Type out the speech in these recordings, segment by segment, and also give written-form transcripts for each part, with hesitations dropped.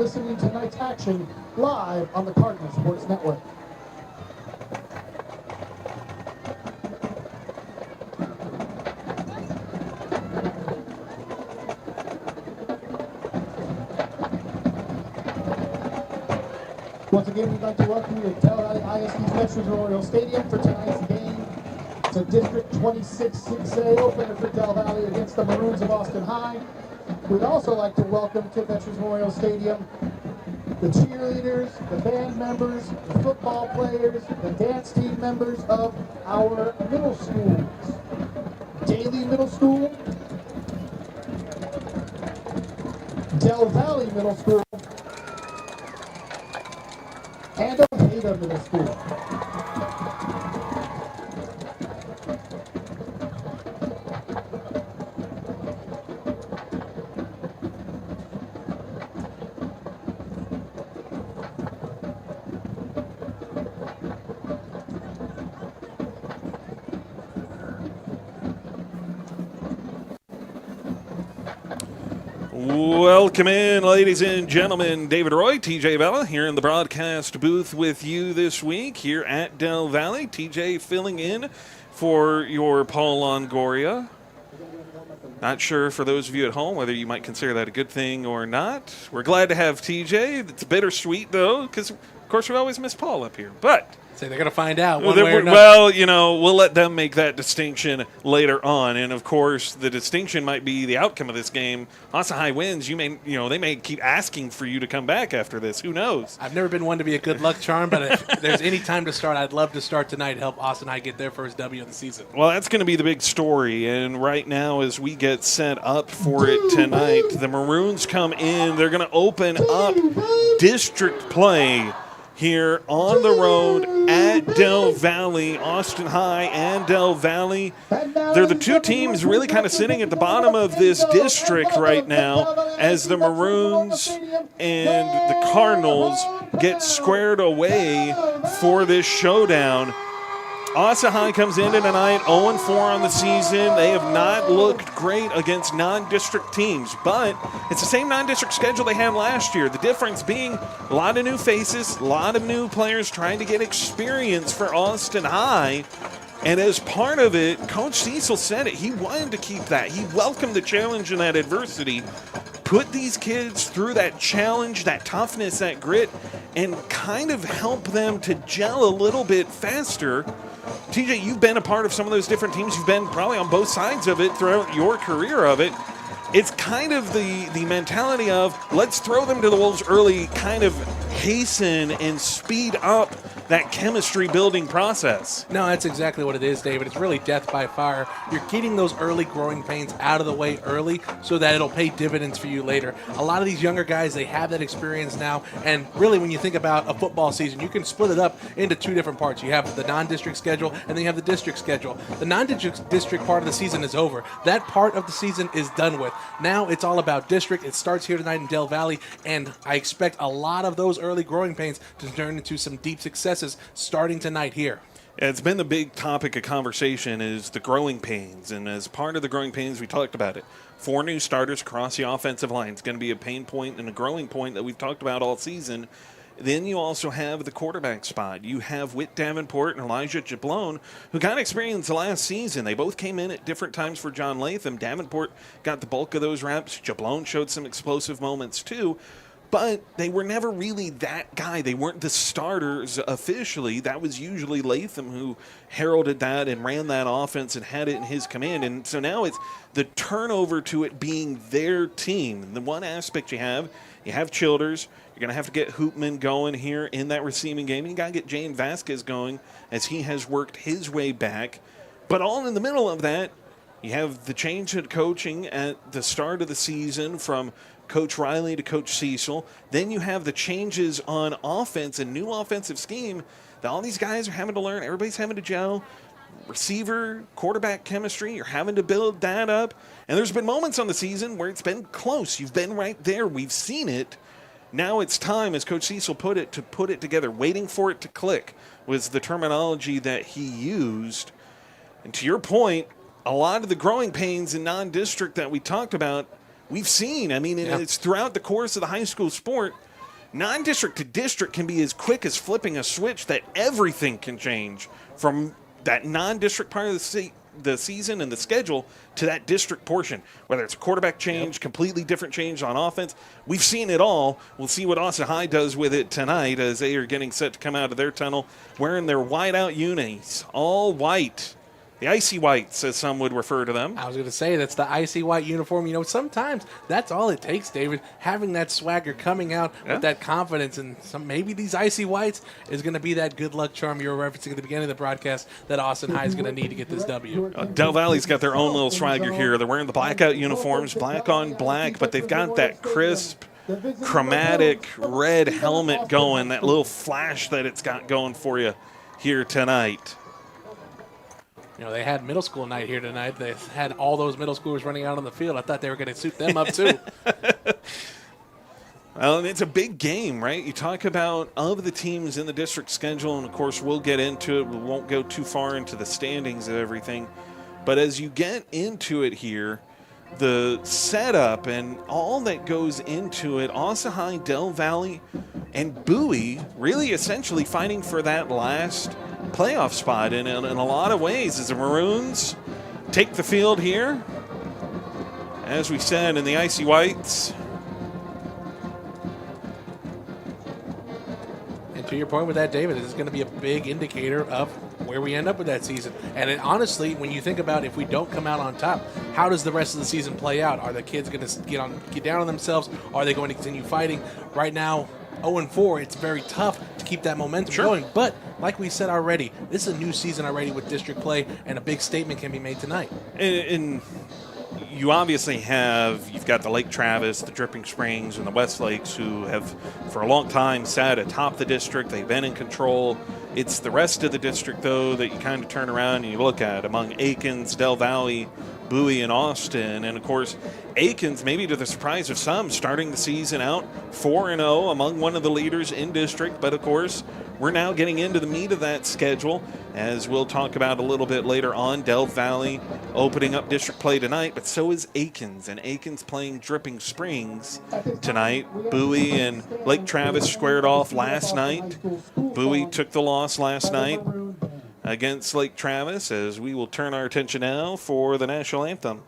listening to tonight's action live on the Cardinal Sports Network. Once again, we'd like to welcome you to Del Valle ISD's Veterans Memorial Stadium for tonight's game. It's a District 26 6A opener for Del Valle against the Maroons of Austin High. We'd also like to welcome to Veterans Memorial Stadium the cheerleaders, the band members, the football players, the dance team members of our middle schools. Daly Middle School, Del Valle Middle School, and Ojeda Middle School. Welcome in, ladies and gentlemen. David Roy, TJ Valle here in the broadcast booth with you this week here at Del Valle. TJ filling in for your Paul Longoria. Not sure for those of you at home whether you might consider that a good thing or not. We're glad to have TJ. It's bittersweet, though, because, of course, we always miss Paul up here. But so they're going to find out one way or another. Well, you know, we'll let them make that distinction later on. And, of course, the distinction might be the outcome of this game. Austin High wins. They may keep asking for you to come back after this. Who knows? I've never been one to be a good luck charm, but if there's any time to start, I'd love to start tonight to help Austin High get their first W of the season. Well, that's going to be the big story. And right now, as we get set up for it tonight, the Maroons come in. They're going to open up district play here on the road at Del Valle. Austin High and Del Valle. They're the two teams really kind of sitting at the bottom of this district right now as the Maroons and the Cardinals get squared away for this showdown. Austin High comes in tonight 0-4 on the season. They have not looked great against non-district teams, but it's the same non-district schedule they had last year. The difference being a lot of new faces, a lot of new players trying to get experience for Austin High. And as part of it, Coach Cecil said it. He wanted to keep that. He welcomed the challenge and that adversity. Put these kids through that challenge, that toughness, that grit, and kind of help them to gel a little bit faster. TJ, you've been a part of some of those different teams. You've been probably on both sides of it throughout your career of it. It's kind of the mentality of let's throw them to the wolves early, kind of hasten and speed up that chemistry building process. No, that's exactly what it is, David. It's really death by fire. You're getting those early growing pains out of the way early so that it'll pay dividends for you later. A lot of these younger guys, they have that experience now, and really when you think about a football season, you can split it up into two different parts. You have the non-district schedule, and then you have the district schedule. The non-district part of the season is over. That part of the season is done with. Now it's all about district. It starts here tonight in Del Valle, and I expect a lot of those early growing pains to turn into some deep successes starting tonight here. It's been the big topic of conversation is the growing pains, and as part of the growing pains, we talked about it. 4 new starters across the offensive line. It's going to be a pain point and a growing point that we've talked about all season. Then you also have the quarterback spot. You have Whit Davenport and Elijah Jablone, who got experience last season. They both came in at different times for John Latham. Davenport got the bulk of those reps. Jablone showed some explosive moments too. But they were never really that guy. They weren't the starters officially. That was usually Latham who heralded that and ran that offense and had it in his command. And so now it's the turnover to it being their team. The one aspect you have Childers. You're going to have to get Hoopman going here in that receiving game. You got to get Jane Vasquez going as he has worked his way back. But all in the middle of that, you have the change in coaching at the start of the season from Coach Riley to Coach Cecil. Then you have the changes on offense and new offensive scheme that all these guys are having to learn. Everybody's having to gel. Receiver, quarterback chemistry, you're having to build that up. And there's been moments on the season where it's been close. You've been right there. We've seen it. Now it's time, as Coach Cecil put it, to put it together. Waiting for it to click was the terminology that he used. And to your point, a lot of the growing pains in non-district that we talked about, we've seen. I mean, it's throughout the course of the high school sport. non-district to district can be as quick as flipping a switch, that everything can change from that non-district part of the season and the schedule to that district portion, whether it's a quarterback change, completely different change on offense. We've seen it all. We'll see what Austin High does with it tonight as they are getting set to come out of their tunnel wearing their white-out unis, all white. The icy whites, as some would refer to them. I was going to say, that's the icy white uniform. You know, sometimes that's all it takes, David, having that swagger, coming out with that confidence. And maybe these icy whites is going to be that good luck charm you were referencing at the beginning of the broadcast that Austin High is going to need to get this W. Del Valle's got their own little swagger here. They're wearing the blackout uniforms, black on black, but they've got that crisp, chromatic red helmet going, that little flash that it's got going for you here tonight. You know, they had middle school night here tonight. They had all those middle schoolers running out on the field. I thought they were going to suit them up, too. Well, and it's a big game, right? You talk about of the teams in the district schedule, and, of course, we'll get into it. We won't go too far into the standings of everything. But as you get into it here, the setup and all that goes into it, Austin High, Del Valle, and Bowie really essentially fighting for that last playoff spot in a lot of ways as the Maroons take the field here. As we said, in the icy whites. And to your point with that, David, this is going to be a big indicator of where we end up with that season. And honestly, when you think about if we don't come out on top, how does the rest of the season play out? Are the kids going to get down on themselves? Are they going to continue fighting? Right now, 0-4, it's very tough to keep that momentum going. But like we said already, this is a new season already with district play, and a big statement can be made tonight. And you obviously you've got the Lake Travis, the Dripping Springs, and the West Lakes who have for a long time sat atop the district. They've been in control. It's the rest of the district, though, that you kind of turn around and you look at among Aikens, Del Valle, Bowie, and Austin. And, of course, Aikens, maybe to the surprise of some, starting the season out 4-0 among one of the leaders in district. But, of course, we're now getting into the meat of that schedule, as we'll talk about a little bit later on. Del Valle opening up district play tonight, but so is Aikens. And Aikens playing Dripping Springs tonight. Bowie and Lake Travis squared off last night. Bowie took the loss last night against Lake Travis, as we will turn our attention now for the national anthem.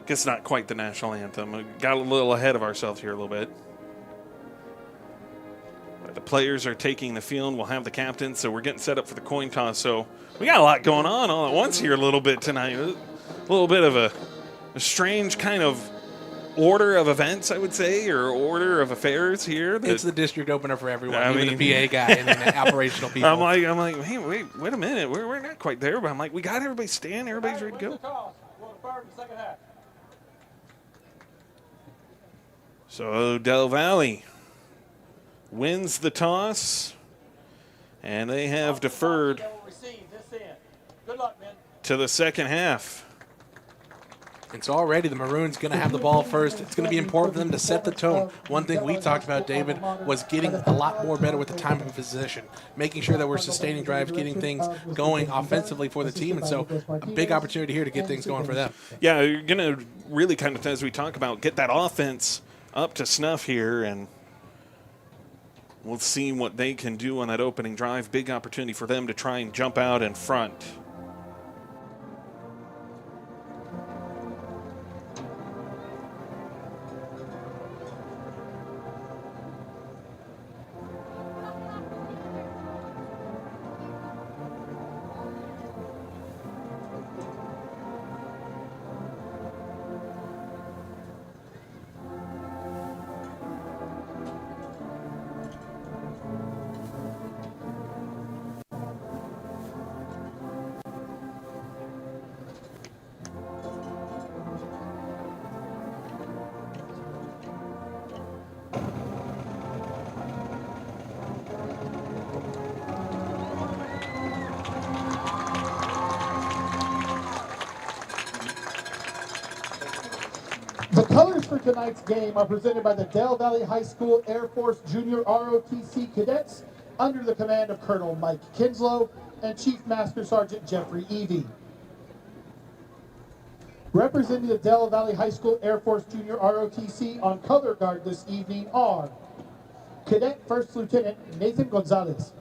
Guess not quite the national anthem. We got a little ahead of ourselves here a little bit. But the players are taking the field. We'll have the captain, so we're getting set up for the coin toss. So we got a lot going on all at once here a little bit tonight. A little bit of a strange kind of order of events, I would say, or order of affairs here. It's the district opener for everyone, even the PA guy and the operational people. I'm like, hey, wait a minute. We're not quite there, but I'm like, we got everybody stand. Everybody's ready to go. So Del Valle wins the toss, and they have deferred to the second half. And so already the Maroons going to have the ball first. It's going to be important for them to set the tone. One thing we talked about, David, was getting a lot more better with the time of possession, making sure that we're sustaining drives, getting things going offensively for the team. And so a big opportunity here to get things going for them. Yeah, you're going to really kind of, as we talk about, get that offense up to snuff here, and we'll see what they can do on that opening drive. Big opportunity for them to try and jump out in front. tonight's game are presented by the Del Valle High School Air Force Junior ROTC Cadets under the command of Colonel Mike Kinslow and Chief Master Sergeant Jeffrey Evie. Representing the Del Valle High School Air Force Junior ROTC on color guard this evening are Cadet First Lieutenant Nathan Gonzalez,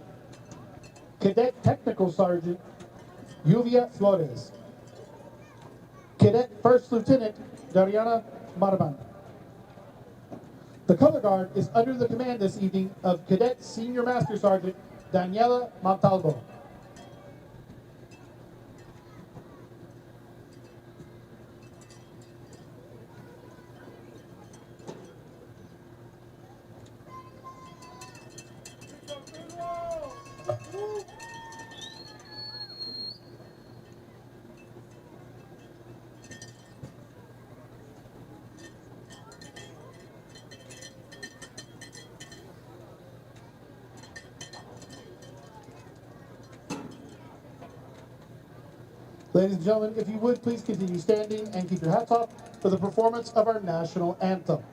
Cadet Technical Sergeant Lluvia Flores, Cadet First Lieutenant Dariana Marban. The color guard is under the command this evening of Cadet Senior Master Sergeant Daniela Montalvo. Ladies and gentlemen, if you would, please continue standing and keep your hats off for the performance of our national anthem.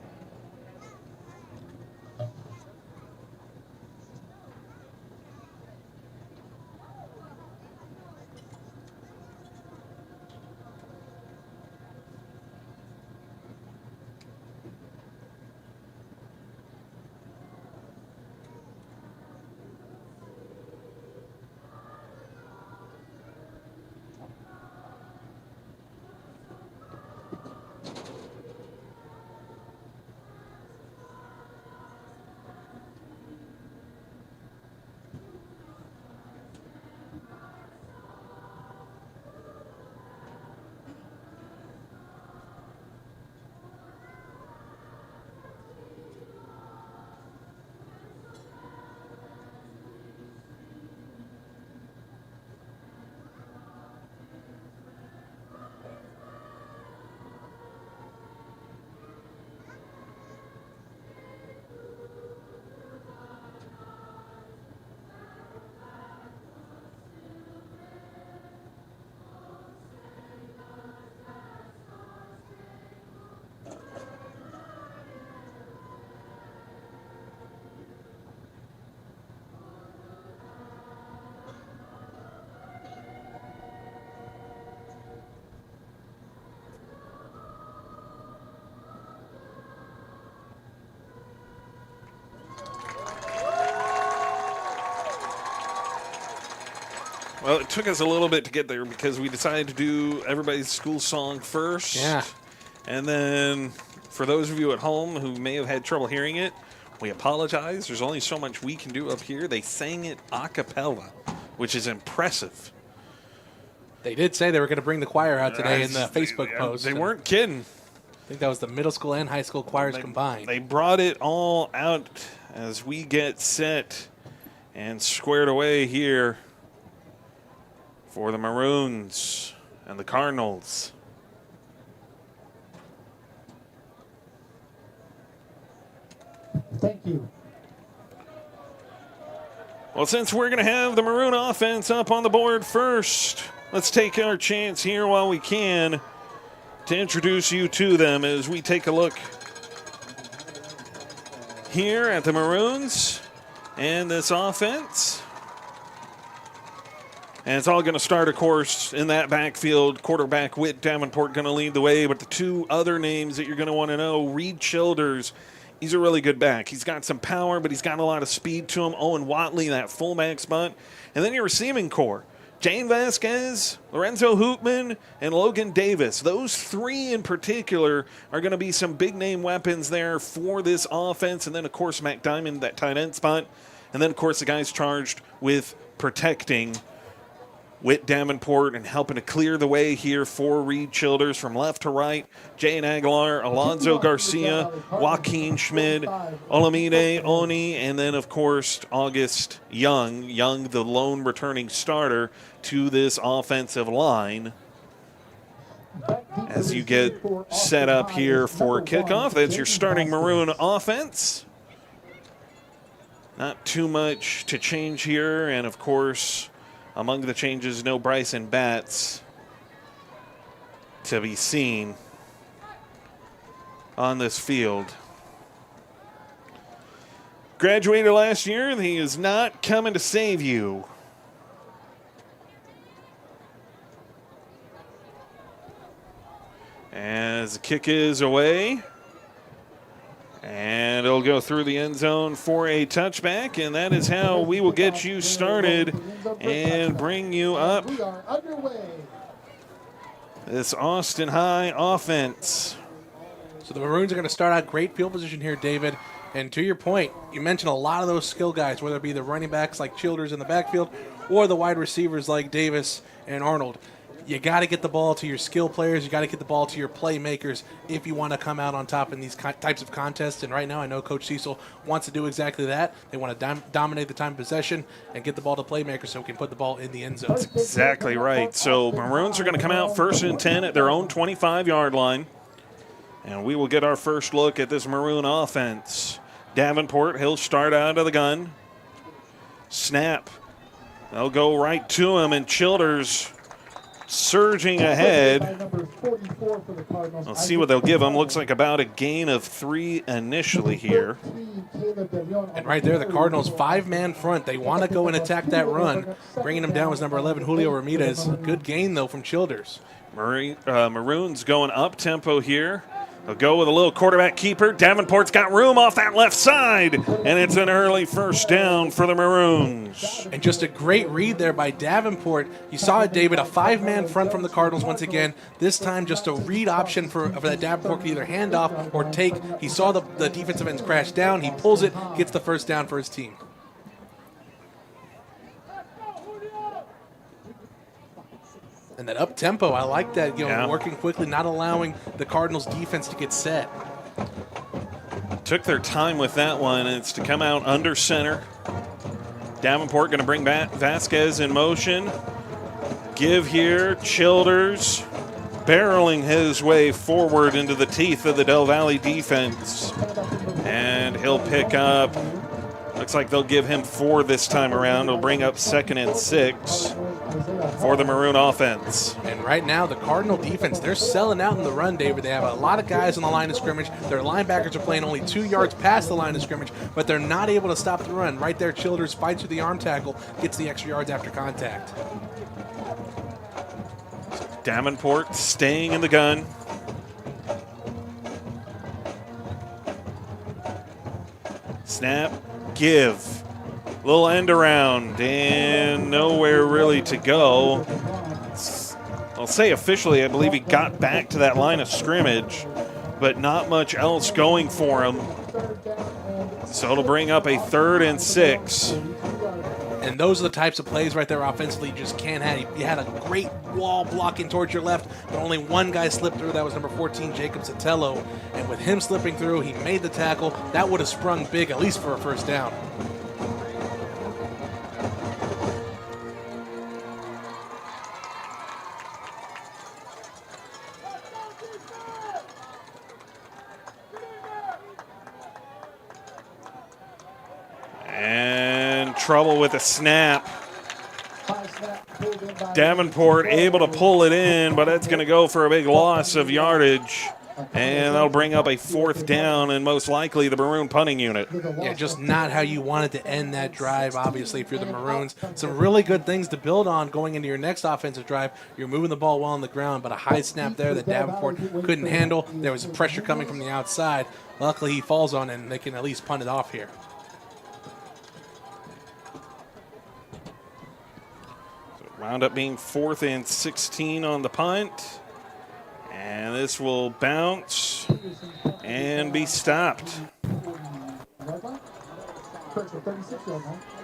Well, it took us a little bit to get there because we decided to do everybody's school song first. Yeah. And then for those of you at home who may have had trouble hearing it, we apologize. There's only so much we can do up here. They sang it a cappella, which is impressive. They did say they were going to bring the choir out today in the Facebook post. They weren't kidding. I think that was the middle school and high school choirs combined. They brought it all out as we get set and squared away here for the Maroons and the Cardinals. Thank you. Well, since we're going to have the Maroon offense up on the board first, let's take our chance here while we can to introduce you to them as we take a look here at the Maroons and this offense. And it's all going to start, of course, in that backfield. Quarterback Whit Davenport going to lead the way. But the two other names that you're going to want to know, Reed Childers, he's a really good back. He's got some power, but he's got a lot of speed to him. Owen Watley, that fullback spot. And then your receiving core, Jane Vasquez, Lorenzo Hoopman, and Logan Davis. Those three in particular are going to be some big-name weapons there for this offense. And then, of course, Mac Diamond, that tight end spot. And then, of course, the guys charged with protecting Whit Davenport and helping to clear the way here for Reed Childers from left to right. Jane Aguilar, Alonzo Garcia, Joaquin Schmid, Olamide Oni, and then, of course, August Young. Young, the lone returning starter to this offensive line. As you get set up here for kickoff, that's your starting Maroon offense. Not too much to change here, and, of course, among the changes, no Bryson Batts to be seen. on this field. Graduated last year, and he is not coming to save you. As the kick is away. And it'll go through the end zone for a touchback, and that is how we will get you started and bring you up this Austin High offense. So the Maroons are going to start out great field position here, David. And to your point, you mentioned a lot of those skill guys, whether it be the running backs like Childers in the backfield or the wide receivers like Davis and Arnold. You got to get the ball to your skill players. You got to get the ball to your playmakers if you want to come out on top in these types of contests. And right now, I know Coach Cecil wants to do exactly that. They want to dominate the time of possession and get the ball to playmakers so we can put the ball in the end zone. That's exactly right. So Maroons are going to come out 1st and 10 at their own 25-yard line. And we will get our first look at this Maroon offense. Davenport, he'll start out of the gun. Snap. They'll go right to him, and Childers surging ahead. Let's see what they'll give him. Looks like about a gain of 3 initially here. And right there, the Cardinals, 5-man front. They want to go and attack that run. Bringing him down was number 11, Julio Ramirez. Good gain, though, from Childers. Maroons going up-tempo here. They'll go with a little quarterback keeper. Davenport's got room off that left side, and it's an early first down for the Maroons. And just a great read there by Davenport. You saw it, David, a 5-man front from the Cardinals once again. This time just a read option for that Davenport to either hand off or take. He saw the defensive ends crash down. He pulls it, gets the first down for his team. And that up-tempo, I like that, working quickly, not allowing the Cardinals' defense to get set. Took their time with that one, and it's to come out under center. Davenport going to bring back Vasquez in motion. Give here, Childers barreling his way forward into the teeth of the Del Valle defense. And he'll pick up, looks like they'll give him 4 this time around. He'll bring up 2nd and 6 for the Maroon offense. And right now, the Cardinal defense, they're selling out in the run, David. They have a lot of guys on the line of scrimmage. Their linebackers are playing only 2 yards past the line of scrimmage, but they're not able to stop the run. Right there, Childers fights with the arm tackle, gets the extra yards after contact. Davenport staying in the gun. Snap, give. Little end around, and nowhere really to go. I'll say officially, I believe he got back to that line of scrimmage, but not much else going for him. So it'll bring up a 3rd and 6. And those are the types of plays right there offensively you just can't have. You had a great wall blocking towards your left, but only one guy slipped through. That was number 14, Jacob Sotelo. And with him slipping through, he made the tackle. That would have sprung big, at least for a first down. And trouble with the snap. Davenport able to pull it in, but it's going to go for a big loss of yardage. And that'll bring up a 4th down and most likely the Maroon punting unit. Yeah, just not how you wanted to end that drive, obviously, if you're the Maroons. Some really good things to build on going into your next offensive drive. You're moving the ball well on the ground, but a high snap there that Davenport couldn't handle. There was pressure coming from the outside. Luckily, he falls on it, and they can at least punt it off here. So it wound up being 4th and 16 on the punt. And this will bounce and be stopped.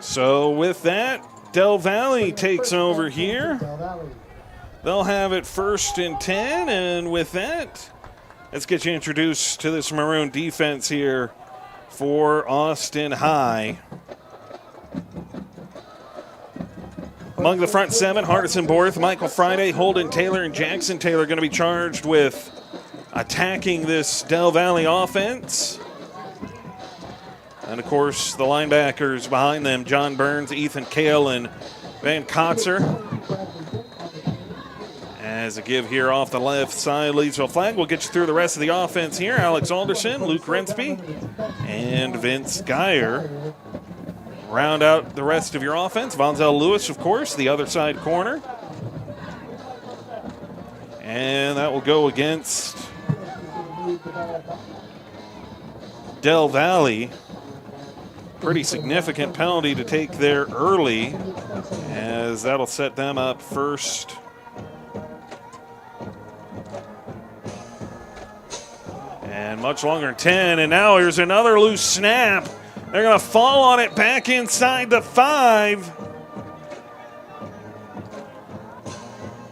So with that, Del Valle takes over here. They'll have it 1st and 10. And with that, let's get you introduced to this Maroon defense here for Austin High. Among the front 7, Hardison Borth, Michael Friday, Holden Taylor, and Jackson Taylor going to be charged with attacking this Del Valle offense. And, of course, the linebackers behind them, John Burns, Ethan Kale, and Van Kotzer. As a give here off the left side leads to a flag. We'll get you through the rest of the offense here. Alex Alderson, Luke Rinsby, and Vince Geyer round out the rest of your offense. Vonzel Lewis, of course, the other side corner. And that will go against Del Valle. Pretty significant penalty to take there early, as that'll set them up first. And much longer than 10, and now here's another loose snap. They're going to fall on it back inside the 5.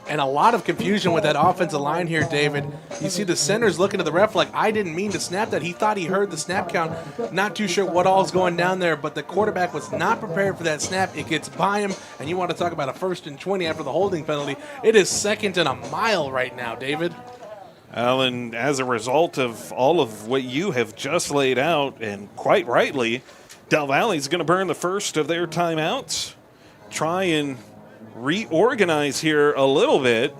And a lot of confusion with that offensive line here, David. You see the center's looking at the ref like, I didn't mean to snap that. He thought he heard the snap count. Not too sure what all's going down there, but the quarterback was not prepared for that snap. It gets by him, and you want to talk about a 1st and 20 after the holding penalty. It is 2nd and a mile right now, David. Well, and as a result of all of what you have just laid out, and quite rightly, Del Valle's going to burn the first of their timeouts. Try and reorganize here a little bit.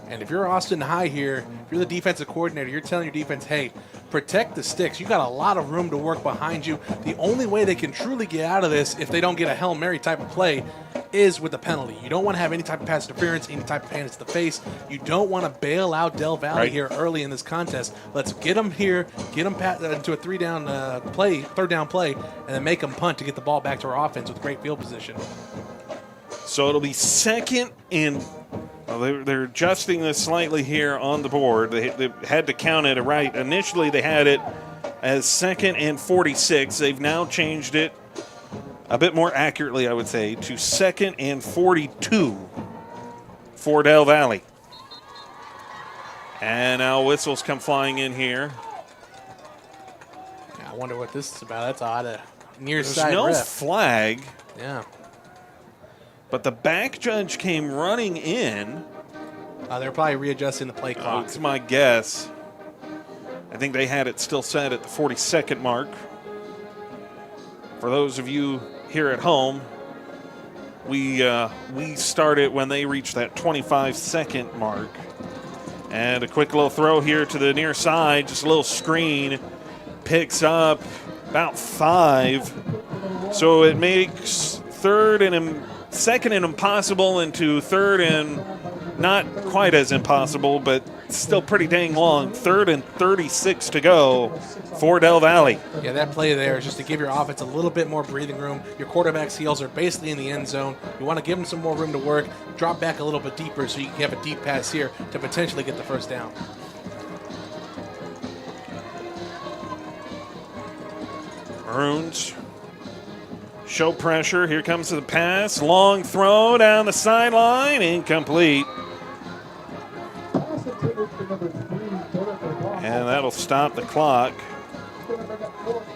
And if you're Austin High here, if you're the defensive coordinator, you're telling your defense, hey, protect the sticks. You got a lot of room to work behind you. The only way they can truly get out of this, if they don't get a Hail Mary type of play, is with the penalty. You don't want to have any type of pass interference, any type of hands to the face. You don't want to bail out Del Valle here early in this contest. Let's get them here, get them into a third down play, and then make them punt to get the ball back to our offense with great field position. So it'll be 2nd and they're adjusting this slightly here on the board. They had to count it right. Initially, they had it as 2nd and 46. They've now changed it a bit more accurately, I would say, to 2nd and 42 for Del Valle. And now whistles come flying in here. Yeah, I wonder what this is about. That's odd. Near There's side no ref. flag. Yeah. But the back judge came running in. They're probably readjusting the play clock. That's my guess. I think they had it still set at the 42nd mark. For those of you here at home, we start it when they reach that 25-second mark. And a quick little throw here to the near side, just a little screen, picks up about 5. So it makes 2nd and impossible into 3rd and not quite as impossible, but still pretty dang long. 3rd and 36 to go for Del Valle. Yeah, that play there is just to give your offense a little bit more breathing room. Your quarterback's heels are basically in the end zone. You want to give them some more room to work, drop back a little bit deeper so you can have a deep pass here to potentially get the first down. Maroons show pressure. Here comes the pass. Long throw down the sideline. Incomplete. And that'll stop the clock.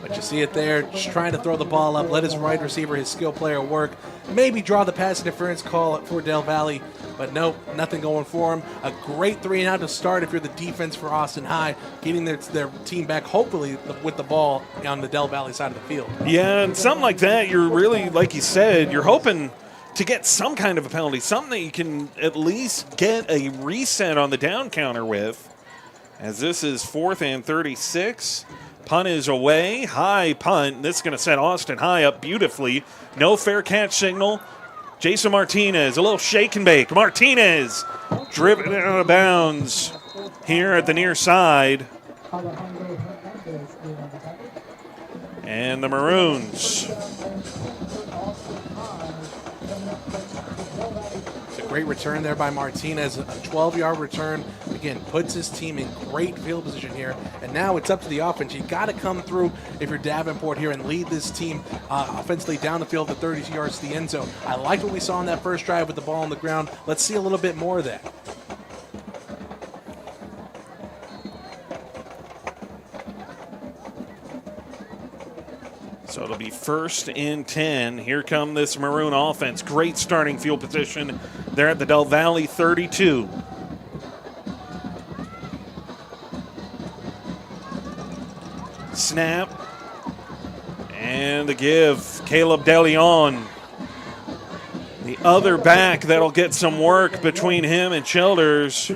But you see it there, just trying to throw the ball up, let his wide receiver, his skill player work, maybe draw the pass interference call for Del Valle, but nope, nothing going for him. A great 3-and-out to start if you're the defense for Austin High, getting their team back, hopefully, with the ball on the Del Valle side of the field. Yeah, and something like that, you're really, like you said, you're hoping to get some kind of a penalty, something that you can at least get a reset on the down counter with, as this is 4th and 36. Punt is away. High punt. This is going to set Austin High up beautifully. No fair catch signal. Jason Martinez, a little shake and bake. Martinez driven out of bounds here at the near side. And the Maroons. It's a great return there by Martinez, a 12-yard return. Again, puts his team in great field position here. And now it's up to the offense. You got to come through if you're Davenport here and lead this team offensively down the field to 30 yards to the end zone. I like what we saw on that first drive with the ball on the ground. Let's see a little bit more of that. So it'll be 1st and 10. Here come this Maroon offense. Great starting field position. They're at the Del Valle 32. Snap. And the give. Caleb DeLeon The other back that'll get some work between him and Childers.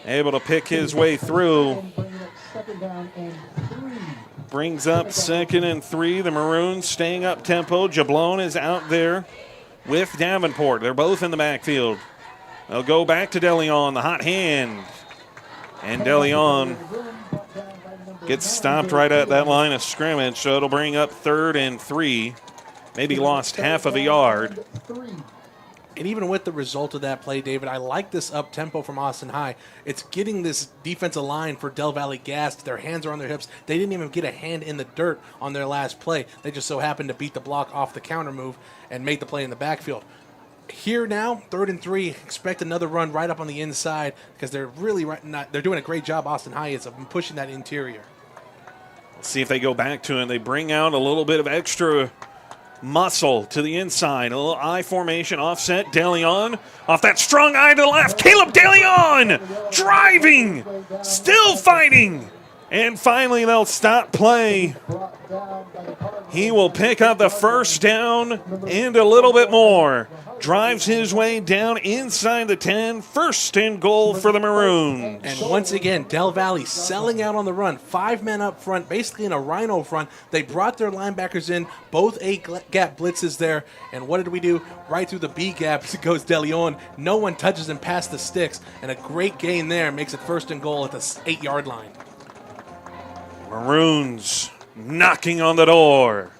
Able to pick his way through. Brings up 2nd and 3. The Maroons staying up tempo. Jablon is out there with Davenport. They're both in the backfield. They'll go back to DeLeon, the hot hand. And DeLeon gets stopped right at that line of scrimmage, so it'll bring up 3rd and 3. Maybe lost half of a yard. And even with the result of that play, David, I like this up-tempo from Austin High. It's getting this defensive line for Del Valle gassed. Their hands are on their hips. They didn't even get a hand in the dirt on their last play. They just so happened to beat the block off the counter move and make the play in the backfield. Here now, 3rd and 3. Expect another run right up on the inside because they're really they're doing a great job. Austin High is of pushing that interior. Let's see if they go back to it. They bring out a little bit of extra muscle to the inside. A little I formation offset. DeLeon off that strong eye to the left. Caleb DeLeon driving, still fighting. And finally they'll stop play. He will pick up the first down and a little bit more. Drives his way down inside the 10. 1st and goal for the Maroons. And once again, Del Valle selling out on the run. 5 men up front, basically in a rhino front. They brought their linebackers in, both A-gap blitzes there. And what did we do? Right through the B gap goes DeLeon. No one touches him past the sticks. And a great gain there makes it 1st and goal at the 8-yard line. Maroons knocking on the door.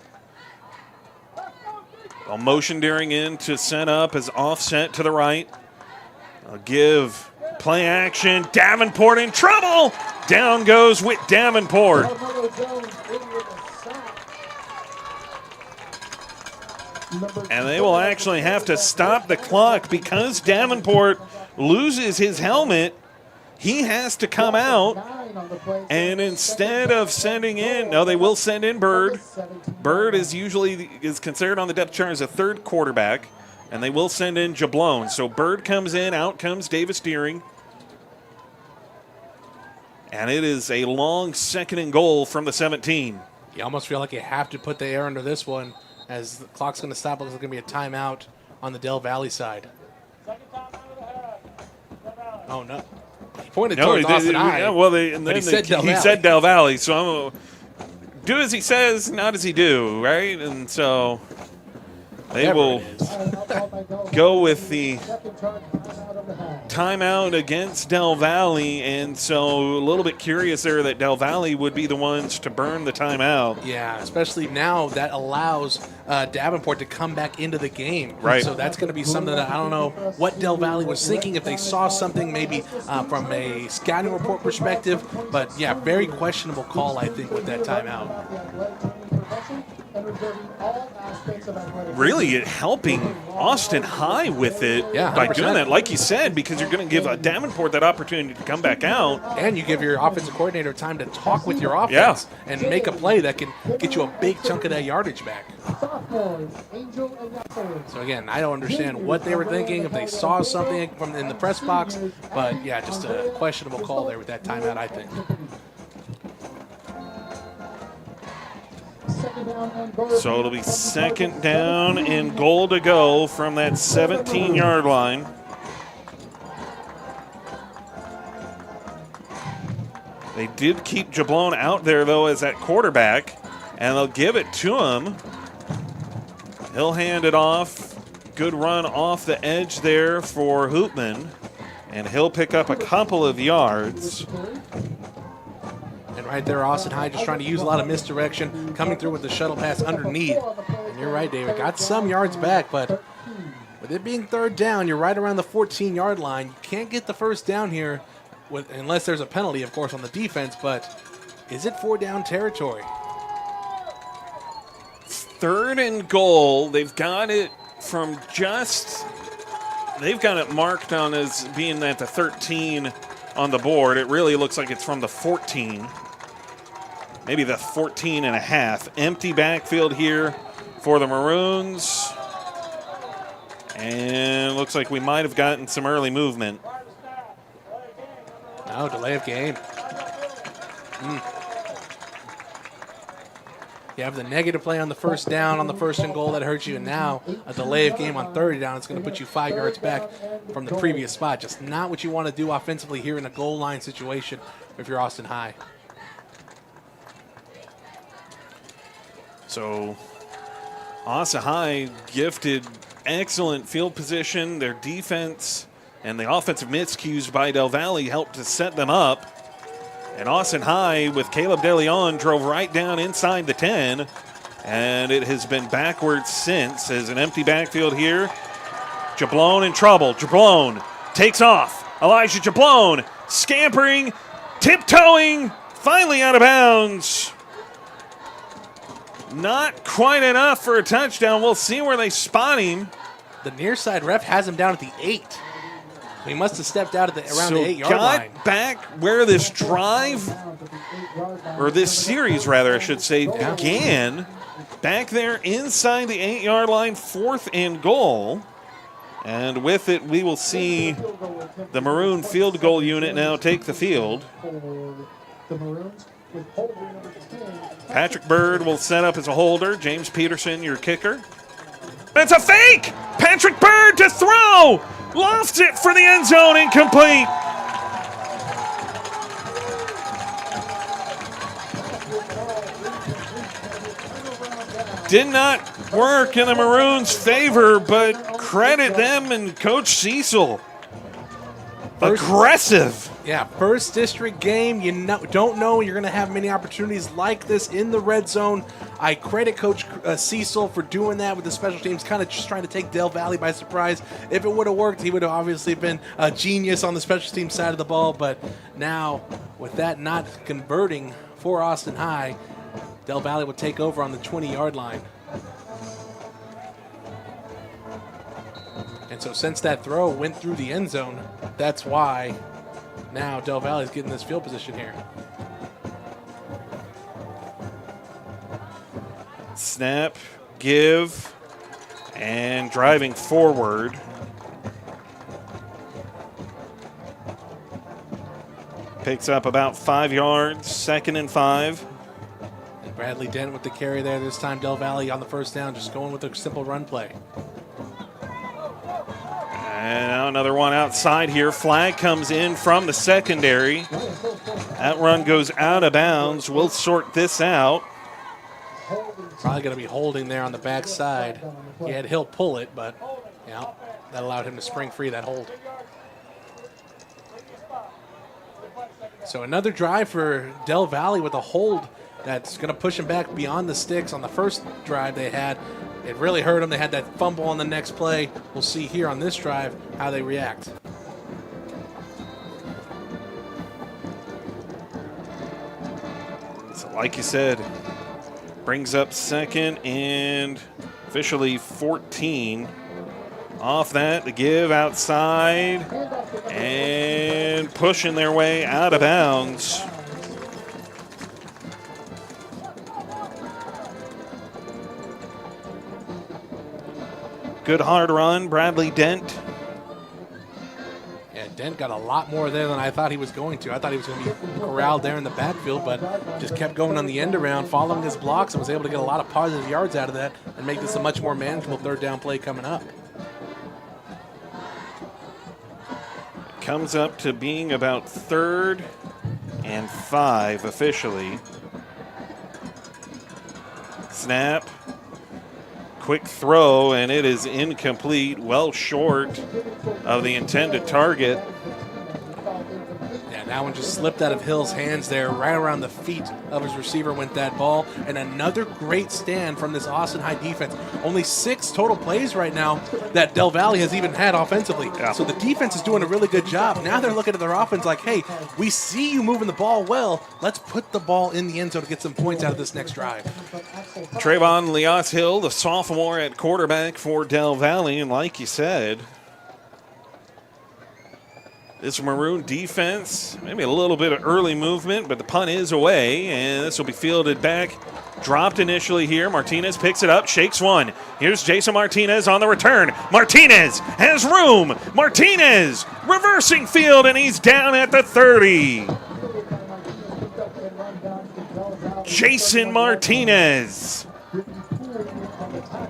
A motion daring in to set up as offset to the right. I'll give play action. Davenport in trouble. Down goes with Davenport. And they will actually have to stop the clock because Davenport loses his helmet. He has to come out, and instead of sending in, no, they will send in Bird. Bird is considered on the depth chart as a 3rd quarterback, and they will send in Jablon. So Bird comes in, out comes Davis Deering. And it is a long 2nd and goal from the 17. You almost feel like you have to put the air under this one as the clock's going to stop. It's going to be a timeout on the Del Valle side. Oh, no. He pointed towards Austin High. Yeah, well, he said Del Valle. So do as he says, not as he do, right? And so they will go with the timeout against Del Valle. And so a little bit curious there that Del Valle would be the ones to burn the timeout. Yeah, especially now that allows Davenport to come back into the game. Right. So that's going to be something that I don't know what Del Valle was thinking, if they saw something maybe from a scouting report perspective. But, yeah, very questionable call, I think, with that timeout. Really helping Austin High with it by doing that, like you said, because you're going to give Davenport that opportunity to come back out. And you give your offensive coordinator time to talk with your offense and make a play that can get you a big chunk of that yardage back. So, again, I don't understand what they were thinking, if they saw something from in the press box. But, yeah, just a questionable call there with that timeout, I think. So it'll be 2nd down and goal to go from that 17-yard line. They did keep Jablon out there, though, as that quarterback, and they'll give it to him. He'll hand it off. Good run off the edge there for Hoopman, and he'll pick up a couple of yards. And right there, Austin High just trying to use a lot of misdirection, coming through with the shuttle pass underneath. And you're right, David, got some yards back, but with it being 3rd down, you're right around the 14-yard line. You can't get the first down here unless there's a penalty, of course, on the defense, but is it 4-down territory? 3rd and goal. They've got it they've got it marked on as being at the 13 on the board. It really looks like it's from the 14. Maybe the 14 and a half. Empty backfield here for the Maroons. And looks like we might have gotten some early movement. No, delay of game. You have the negative play on the first down, on the first and goal that hurts you, and now a delay of game on 30 down. It's going to put you 5 yards back from the previous spot. Just not what you want to do offensively here in a goal line situation if you're Austin High. So Austin High gifted excellent field position. Their defense and the offensive miscues by Del Valle helped to set them up. And Austin High, with Caleb DeLeon, drove right down inside the 10. And it has been backwards since. As an empty backfield here. Jablon in trouble. Jablon takes off. Elijah Jablon scampering, tiptoeing, finally out of bounds. Not quite enough for a touchdown. We'll see where they spot him. The near side ref has him down at the 8. He must have stepped out at around the 8-yard line. Back where this drive, or this series rather, I should say, began. Back there inside the 8-yard line, 4th and goal. And with it, we will see the Maroon field goal unit now take the field. Patrick Bird will set up as a holder. James Peterson, your kicker. It's a fake! Patrick Bird to throw! Lofts it for the end zone, incomplete. Did not work in the Maroons' favor, but credit them and Coach Cecil. Aggressive. Yeah, first district game. You don't know you're going to have many opportunities like this in the red zone. I credit Coach Cecil for doing that with the special teams, kind of just trying to take Del Valle by surprise. If it would have worked, he would have obviously been a genius on the special team side of the ball. But now, with that not converting for Austin High, Del Valle would take over on the 20-yard line. And so since that throw went through the end zone, that's why now Del Valle is getting this field position here. Snap, give, and driving forward. Picks up about 5 yards, 2nd and 5. And Bradley Dent with the carry there. This time Del Valle on the first down, just going with a simple run play. And now another one outside here. Flag comes in from the secondary. That run goes out of bounds. We'll sort this out. Probably going to be holding there on the backside. He'll pull it, but yeah, that allowed him to spring free that hold. So another drive for Del Valle with a hold that's going to push him back beyond the sticks. On the first drive they had, it really hurt them. They had that fumble on the next play. We'll see here on this drive how they react. So like you said, brings up 2nd and officially 14. Off that, the give outside and pushing their way out of bounds. Good hard run, Bradley Dent. Yeah, Dent got a lot more there than I thought he was going to. I thought he was going to be corralled there in the backfield, but just kept going on the end around, following his blocks, and was able to get a lot of positive yards out of that and make this a much more manageable 3rd down play coming up. Comes up to being about 3rd and 5 officially. Snap. Quick throw, and it is incomplete, well short of the intended target. Yeah, that one just slipped out of Hill's hands there. Right around the feet of his receiver went that ball. And another great stand from this Austin High defense. Only 6 total plays right now that Del Valle has even had offensively. Yeah. So the defense is doing a really good job. Now they're looking at their offense like, hey, we see you moving the ball well. Let's put the ball in the end zone to get some points out of this next drive. Trayvon Leos Hill, the sophomore at quarterback for Del Valle. And like you said, this Maroon defense, maybe a little bit of early movement, but the punt is away, and this will be fielded back. Dropped initially here. Martinez picks it up, shakes one. Here's Jason Martinez on the return. Martinez has room. Martinez reversing field, and he's down at the 30. Jason Martinez.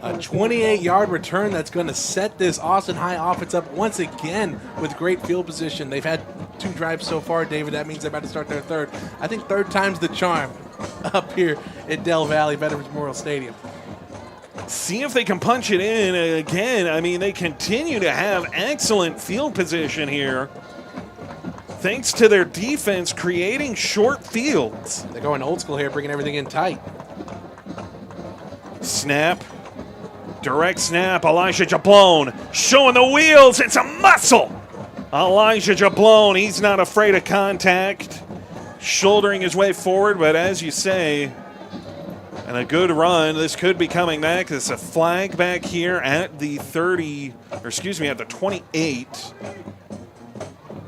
A 28-yard return that's going to set this Austin High offense up once again with great field position. They've had 2 drives so far, David. That means they're about to start their third. I think third time's the charm up here at Del Valle Veterans Memorial Stadium. See if they can punch it in again. I mean, they continue to have excellent field position here, thanks to their defense creating short fields. They're going old school here, bringing everything in tight. Snap. Direct snap. Elijah Jablone showing the wheels. It's a muscle. Elijah Jablone, he's not afraid of contact. Shouldering his way forward, but as you say, and a good run. This could be coming back. There's a flag back here at the 30, or excuse me, at the 28.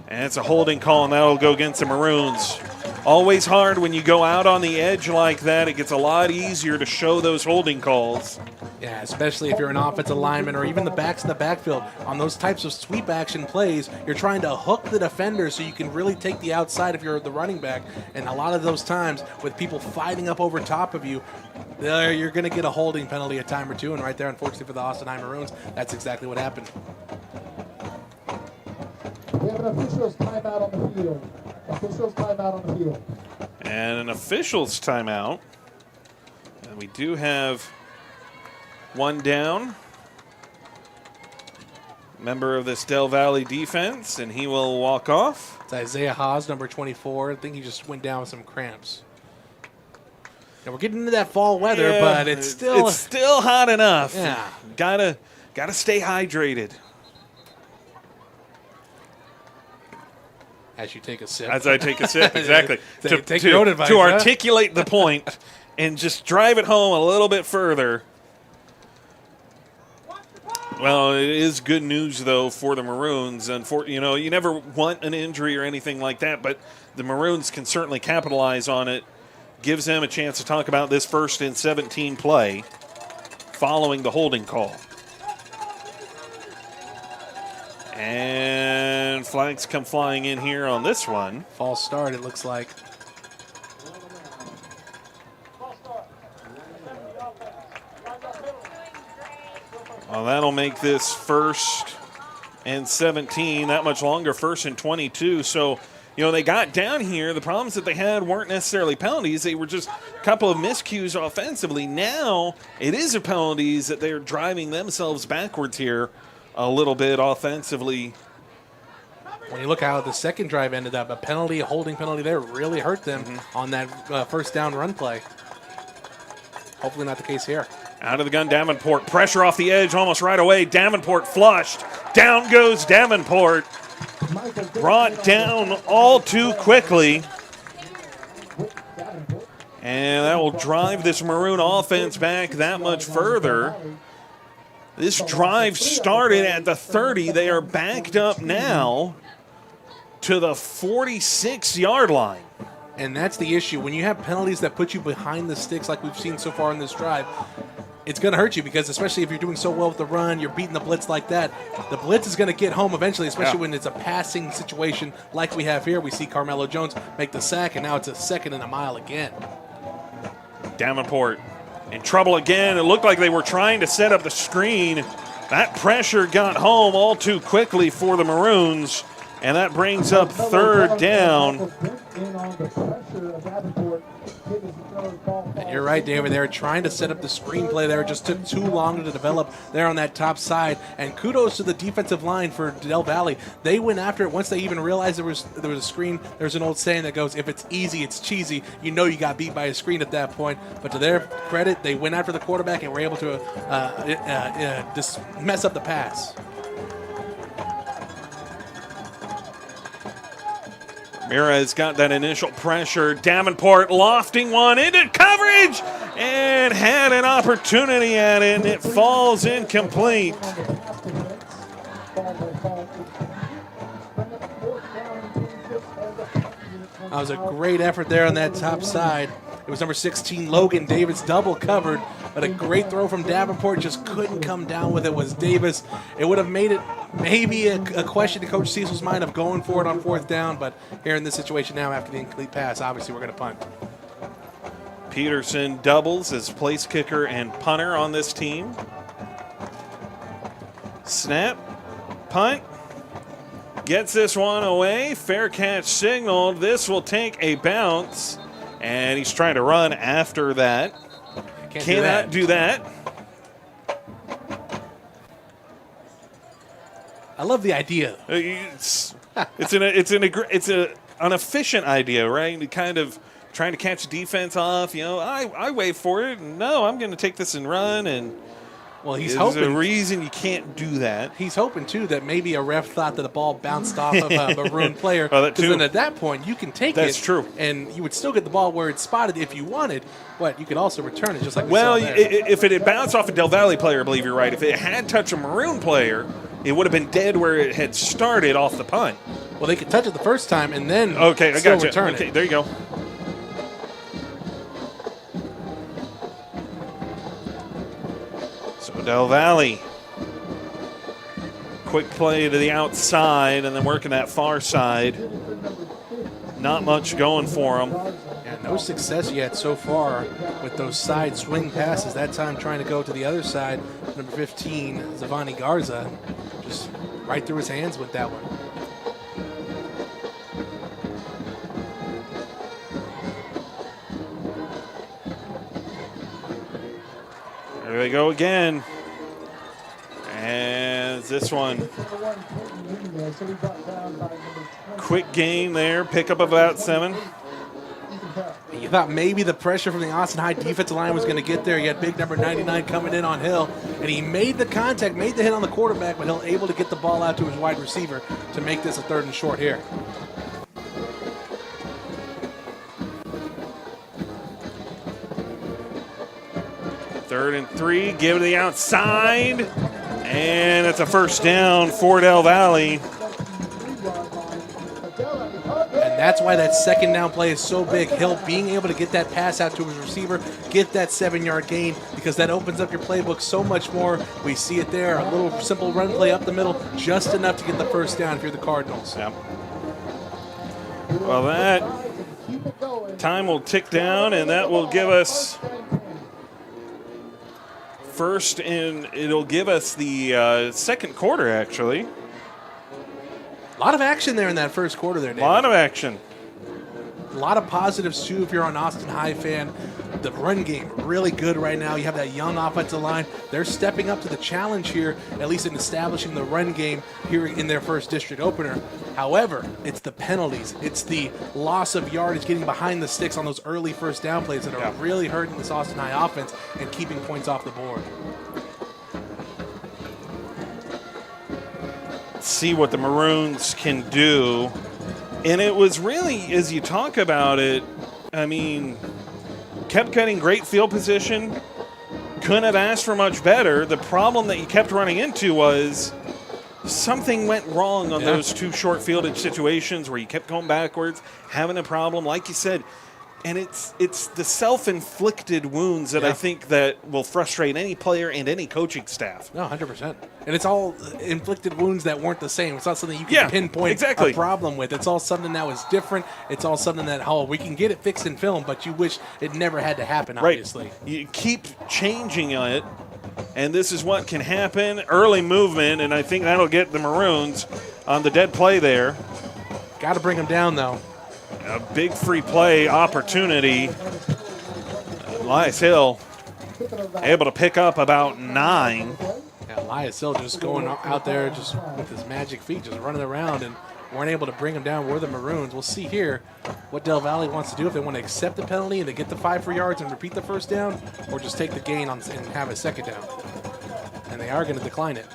And it's a holding call, and that'll go against the Maroons. Always hard when you go out on the edge like that. It gets a lot easier to show those holding calls. Yeah, especially if you're an offensive lineman or even the backs in the backfield. On those types of sweep action plays, you're trying to hook the defender so you can really take the outside if you're the running back. And a lot of those times with people fighting up over top of you, you're going to get a holding penalty a time or two. And right there, unfortunately for the Austin High Maroons, that's exactly what happened. We have an official's timeout on the field. Official's timeout on the field. And an official's timeout. And we do have one down. Member of this Del Valle defense, and he will walk off. It's Isaiah Haas, number 24. I think he just went down with some cramps. Now we're getting into that fall weather, Yeah, but it's still hot enough. Yeah. Gotta stay hydrated. As you take a sip. As I take a sip, exactly. Take your own advice, to huh? articulate the point and just drive it home a little bit further. Well, it is good news, though, for the Maroons. You never want an injury or anything like that, but the Maroons can certainly capitalize on it. Gives them a chance to talk about this 1st and 17 play following the holding call. And flags come flying in here on this one. False start, it looks like. Well, that'll make this 1st and 17 that much longer, 1st and 22. So, they got down here. The problems that they had weren't necessarily penalties. They were just a couple of miscues offensively. Now it is a penalties that they're driving themselves backwards here a little bit offensively. When you look how the second drive ended up, a holding penalty there really hurt them on that first down run play. Hopefully not the case here. Out of the gun, Davenport. Pressure off the edge almost right away. Davenport flushed. Down goes Davenport. Brought down all too quickly. And that will drive this Maroon offense back that much further. This drive started at the 30. They are backed up now to the 46-yard line. And that's the issue. When you have penalties that put you behind the sticks like we've seen so far in this drive, it's going to hurt you because especially if you're doing so well with the run, you're beating the blitz like that, the blitz is going to get home eventually, especially when it's a passing situation like we have here. We see Carmelo Jones make the sack, and now it's a 2nd and a mile again. Davenport in trouble again. It looked like they were trying to set up the screen. That pressure got home all too quickly for the Maroons, and that brings up 3rd down. And you're right, David. They were trying to set up the screenplay there. It just took too long to develop there on that top side. And kudos to the defensive line for Del Valle. They went after it once they even realized there was a screen. There's an old saying that goes, if it's easy, it's cheesy. You know you got beat by a screen at that point. But to their credit, they went after the quarterback and were able to just mess up the pass. Ramirez got that initial pressure. Davenport lofting one into coverage and had an opportunity at it, and it falls incomplete. That was a great effort there on that top side. It was number 16, Logan Davis, double covered, but a great throw from Davenport, just couldn't come down with it, was Davis. It would have made it maybe a question to Coach Cecil's mind of going for it on 4th down, but here in this situation now after the incomplete pass, obviously we're going to punt. Peterson doubles as place kicker and punter on this team. Snap, punt, gets this one away. Fair catch signaled. This will take a bounce, and he's trying to run after that. Cannot do that. I love the idea. It's an efficient idea, right? To kind of trying to catch defense off. You know, I wait for it. No, I'm going to take this and run. And well, he's there's hoping a reason you can't do that. He's hoping too that maybe a ref thought that the ball bounced off of a maroon player. Because then at that point you can take it. That's true. And you would still get the ball where it's spotted if you wanted, but you could also return it just like we Well, saw there. if it had bounced off a Del Valle player, I believe you're right. If it had touched a maroon player, it would have been dead where it had started off the punt. Well, they could touch it the first time and then I still got you. return Okay, it. there you go. So Del Valle, quick play to the outside and then working that far side. Not much going for him. Yeah, no success yet so far with those side swing passes. That time trying to go to the other side. Number 15, Zavani Garza, just right through his hands with that one. There they go again. And this one, quick gain there, pickup of about 7. You thought maybe the pressure from the Austin High defensive line was going to get there. You had big number 99 coming in on Hill, and he made the contact, made the hit on the quarterback, but Hill able to get the ball out to his wide receiver to make this a 3rd and short here. Third and 3, give it to the outside, and it's a first down for Del Valle. And that's why that 2nd down play is so big. Hill being able to get that pass out to his receiver, get that 7-yard gain, because that opens up your playbook so much more. We see it there, a little simple run play up the middle, just enough to get the first down if you're the Cardinals. Yep. Well, that time will tick down, and that will give us first, and it'll give us the second quarter, actually. A lot of action there in that first quarter there, David. A lot of action. A lot of positives, too, if you're an Austin High fan. The run game, really good right now. You have that young offensive line. They're stepping up to the challenge here, at least in establishing the run game here in their first district opener. However, it's the penalties. It's the loss of yardage, getting behind the sticks on those early first down plays that are really hurting this Austin High offense and keeping points off the board. See what the Maroons can do. And it was really, as you talk about it, I mean, kept getting great field position. Couldn't have asked for much better. The problem that you kept running into was something went wrong on those 2 short fielded situations where you kept going backwards, having a problem, like you said. And it's the self-inflicted wounds that I think that will frustrate any player and any coaching staff. No, 100%. And it's all inflicted wounds that weren't the same. It's not something you can pinpoint a problem with. It's all something that was different. It's all something that, we can get it fixed in film, but you wish it never had to happen, obviously. Right. You keep changing it, and this is what can happen. Early movement, and I think that'll get the Maroons on the dead play there. Got to bring them down, though. A big free play opportunity. Elias Hill able to pick up about 9. Yeah, Elias Hill just going out there just with his magic feet, just running around, and weren't able to bring him down. We're the Maroons. We'll see here what Del Valle wants to do, if they want to accept the penalty and to get the 5 free yards and repeat the first down, or just take the gain and have a 2nd down. And they are going to decline it.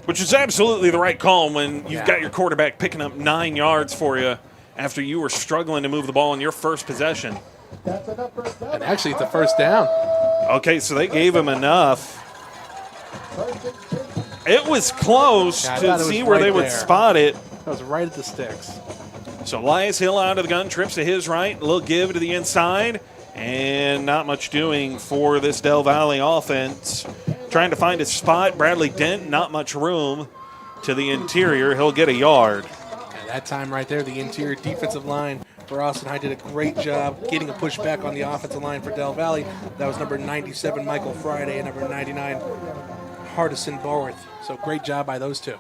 Which is absolutely the right call when you've got your quarterback picking up 9 yards for you after you were struggling to move the ball in your first possession. And actually, it's a first down. Okay, so they gave him enough. It was close to see where they would spot it. That was right at the sticks. So Elias Hill out of the gun, trips to his right, a little give to the inside, and not much doing for this Del Valle offense. Trying to find a spot. Bradley Dent, not much room to the interior. He'll get a yard. And that time right there, the interior defensive line for Austin High did a great job getting a push back on the offensive line for Del Valle. That was number 97, Michael Friday, and number 99, Hardison Borworth. So great job by those two.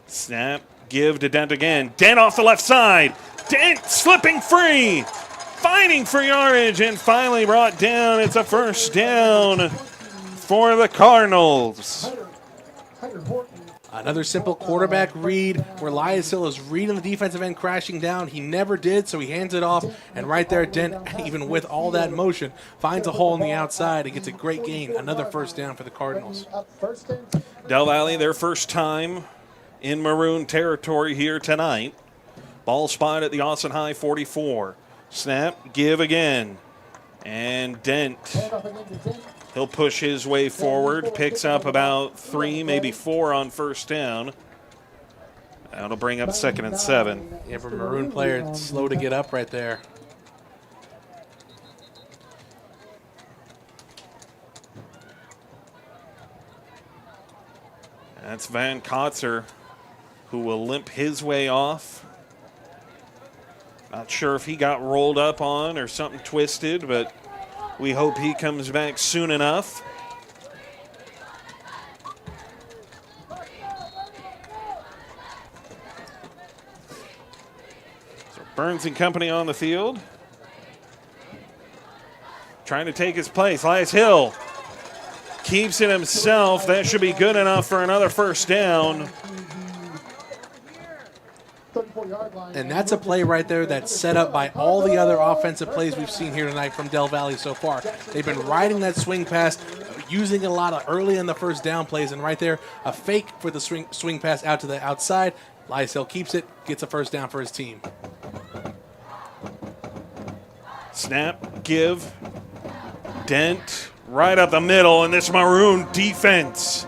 Snap, give to Dent again. Dent off the left side. Dent slipping free. Fighting for yardage and finally brought down. It's a first down for the Cardinals. Another simple quarterback read where Elias Hill is reading the defensive end crashing down. He never did, so he hands it off. And right there, Dent, even with all that motion, finds a hole on the outside and gets a great gain. Another first down for the Cardinals. Del Valle, their first time in Maroon territory here tonight. Ball spot at the Austin High 44. Snap, give again. And Dent, he'll push his way forward, picks up about 3, maybe 4 on first down. That'll bring up 2nd and 7. Yeah, for a Maroon player, it's slow to get up right there. That's Van Kotzer, who will limp his way off. Not sure if he got rolled up on or something twisted, but we hope he comes back soon enough. So Burns and company on the field. Trying to take his place. Elias Hill keeps it himself. That should be good enough for another first down. And that's a play right there that's set up by all the other offensive plays we've seen here tonight from Del Valle so far. They've been riding that swing pass, using a lot of early in the first down plays, and right there, a fake for the swing pass out to the outside. Elias Hill keeps it, gets a first down for his team. Snap, give, Dent, right up the middle, and this Maroon defense.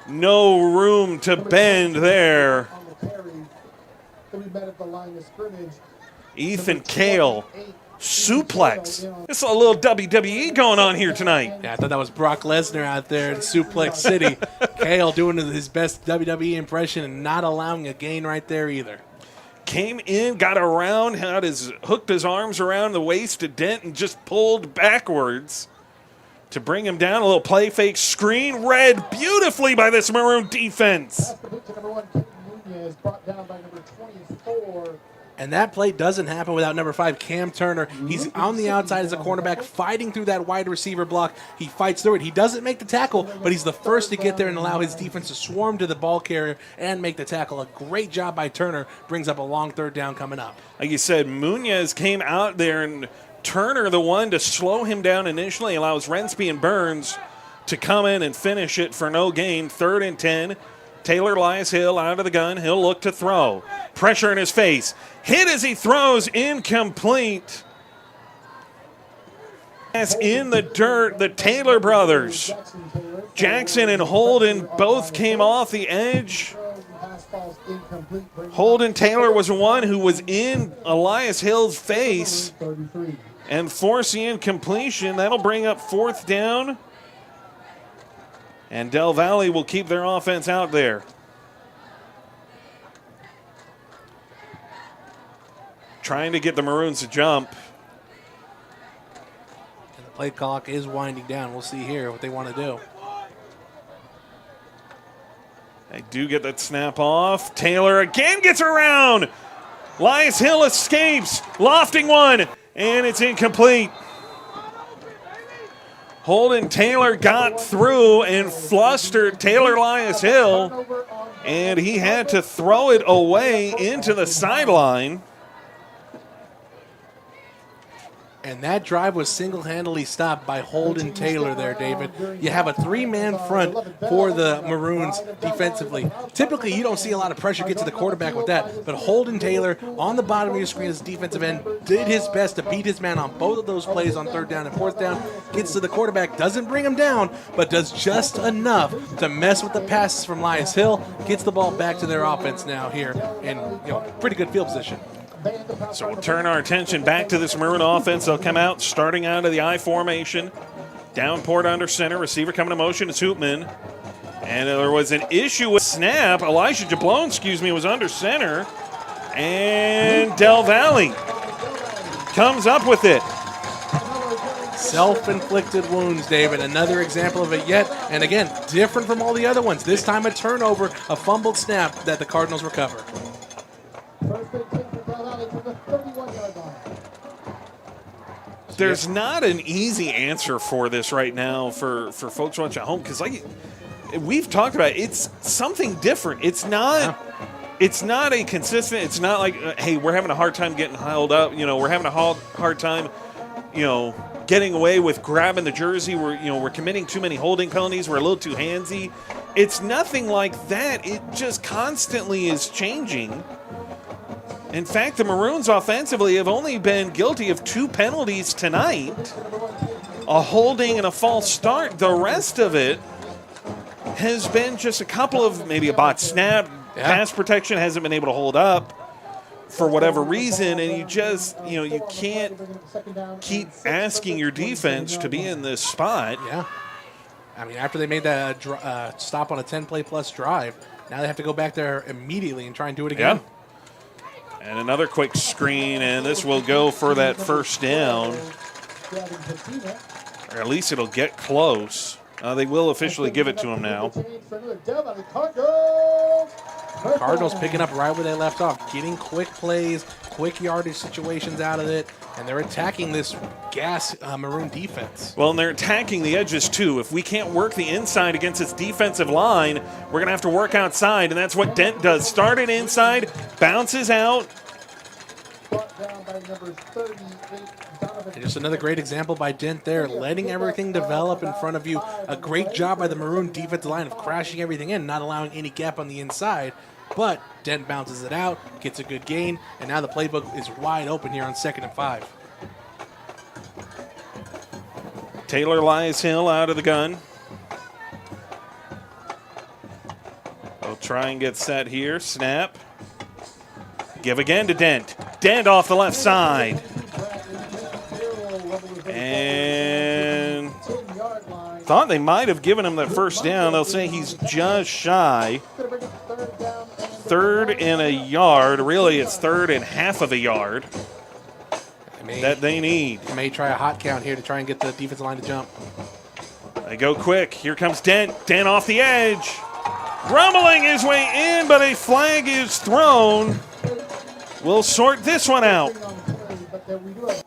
No room to bend there. Ethan Kale, suplex. This is a little WWE going on here tonight. Yeah, I thought that was Brock Lesnar out there in Suplex City. Kale doing his best WWE impression and not allowing a gain right there either. Came in, got around, hooked his arms around the waist of Dent and just pulled backwards to bring him down. A little play fake screen, read beautifully by this Maroon defense. And that play doesn't happen without number 5, Cam Turner. He's on the outside as a cornerback, fighting through that wide receiver block. He fights through it. He doesn't make the tackle, but he's the first to get there and allow his defense to swarm to the ball carrier and make the tackle. A great job by Turner. Brings up a long third down coming up. Like you said, Munoz came out there, and Turner, the one to slow him down initially, allows Rensby and Burns to come in and finish it for no gain. 3rd and 10. Taylor Elias Hill out of the gun. He'll look to throw. Pressure in his face. Hit as he throws, incomplete. As in the dirt, the Taylor brothers, Jackson and Holden, both came off the edge. Holden Taylor was one who was in Elias Hill's face and forced the incompletion. That'll bring up 4th down. And Del Valle will keep their offense out there. Trying to get the Maroons to jump. And the play clock is winding down. We'll see here what they want to do. They do get that snap off. Taylor again gets around. Elias Hill escapes. Lofting one, and it's incomplete. Holden Taylor got through and flustered Taylor Elias Hill, and he had to throw it away into the sideline. And that drive was single-handedly stopped by Holden Taylor there, David. You have a 3-man front for the Maroons defensively. Typically, you don't see a lot of pressure get to the quarterback with that, but Holden Taylor on the bottom of your screen as defensive end did his best to beat his man on both of those plays on 3rd down and 4th down. Gets to the quarterback, doesn't bring him down, but does just enough to mess with the passes from Elias Hill. Gets the ball back to their offense now here in pretty good field position. So we'll turn our attention back to this Maroon offense. They'll come out starting out of the I formation. Downport under center. Receiver coming to motion is Hoopman. And there was an issue with snap. Elijah Jablone, was under center. And Del Valle comes up with it. Self-inflicted wounds, David. Another example of it yet. And again, different from all the other ones. This time a turnover, a fumbled snap that the Cardinals recover. First big kick for Del Valle from the 31-yard line. There's not an easy answer for this right now for folks watching at home because we've talked about it. It's something different. It's not a consistent. It's not like, hey, we're having a hard time getting held up. We're having a hard time, getting away with grabbing the jersey. We're committing too many holding penalties. We're a little too handsy. It's nothing like that. It just constantly is changing. In fact, the Maroons offensively have only been guilty of 2 penalties tonight, a holding and a false start. The rest of it has been just a couple of maybe a bot snap, pass protection hasn't been able to hold up for whatever reason, and you can't keep asking your defense to be in this spot. Yeah. I mean, after they made that stop on a 10-play-plus drive, now they have to go back there immediately and try and do it again. Yeah. And another quick screen, and this will go for that first down. Or at least it'll get close. They will officially give it to him now. Cardinals picking up right where they left off, getting quick plays, quick yardage situations out of it, and they're attacking this Maroon defense. Well, and they're attacking the edges, too. If we can't work the inside against this defensive line, we're going to have to work outside, and that's what Dent does. Started inside, bounces out. And just another great example by Dent there, letting everything develop in front of you. A great job by the Maroon defensive line of crashing everything in, not allowing any gap on the inside. But Dent bounces it out, gets a good gain, and now the playbook is wide open here on 2nd and 5. Taylor Lieshill out of the gun. They'll try and get set here. Snap. Give again to Dent. Dent off the left side. And thought they might have given him that first down. They'll say he's just shy. 3rd and a yard. Really, it's 3rd and half of a yard that they need. They may try a hot count here to try and get the defensive line to jump. They go quick. Here comes Dent. Dent off the edge. Rumbling his way in, but a flag is thrown. We'll sort this one out.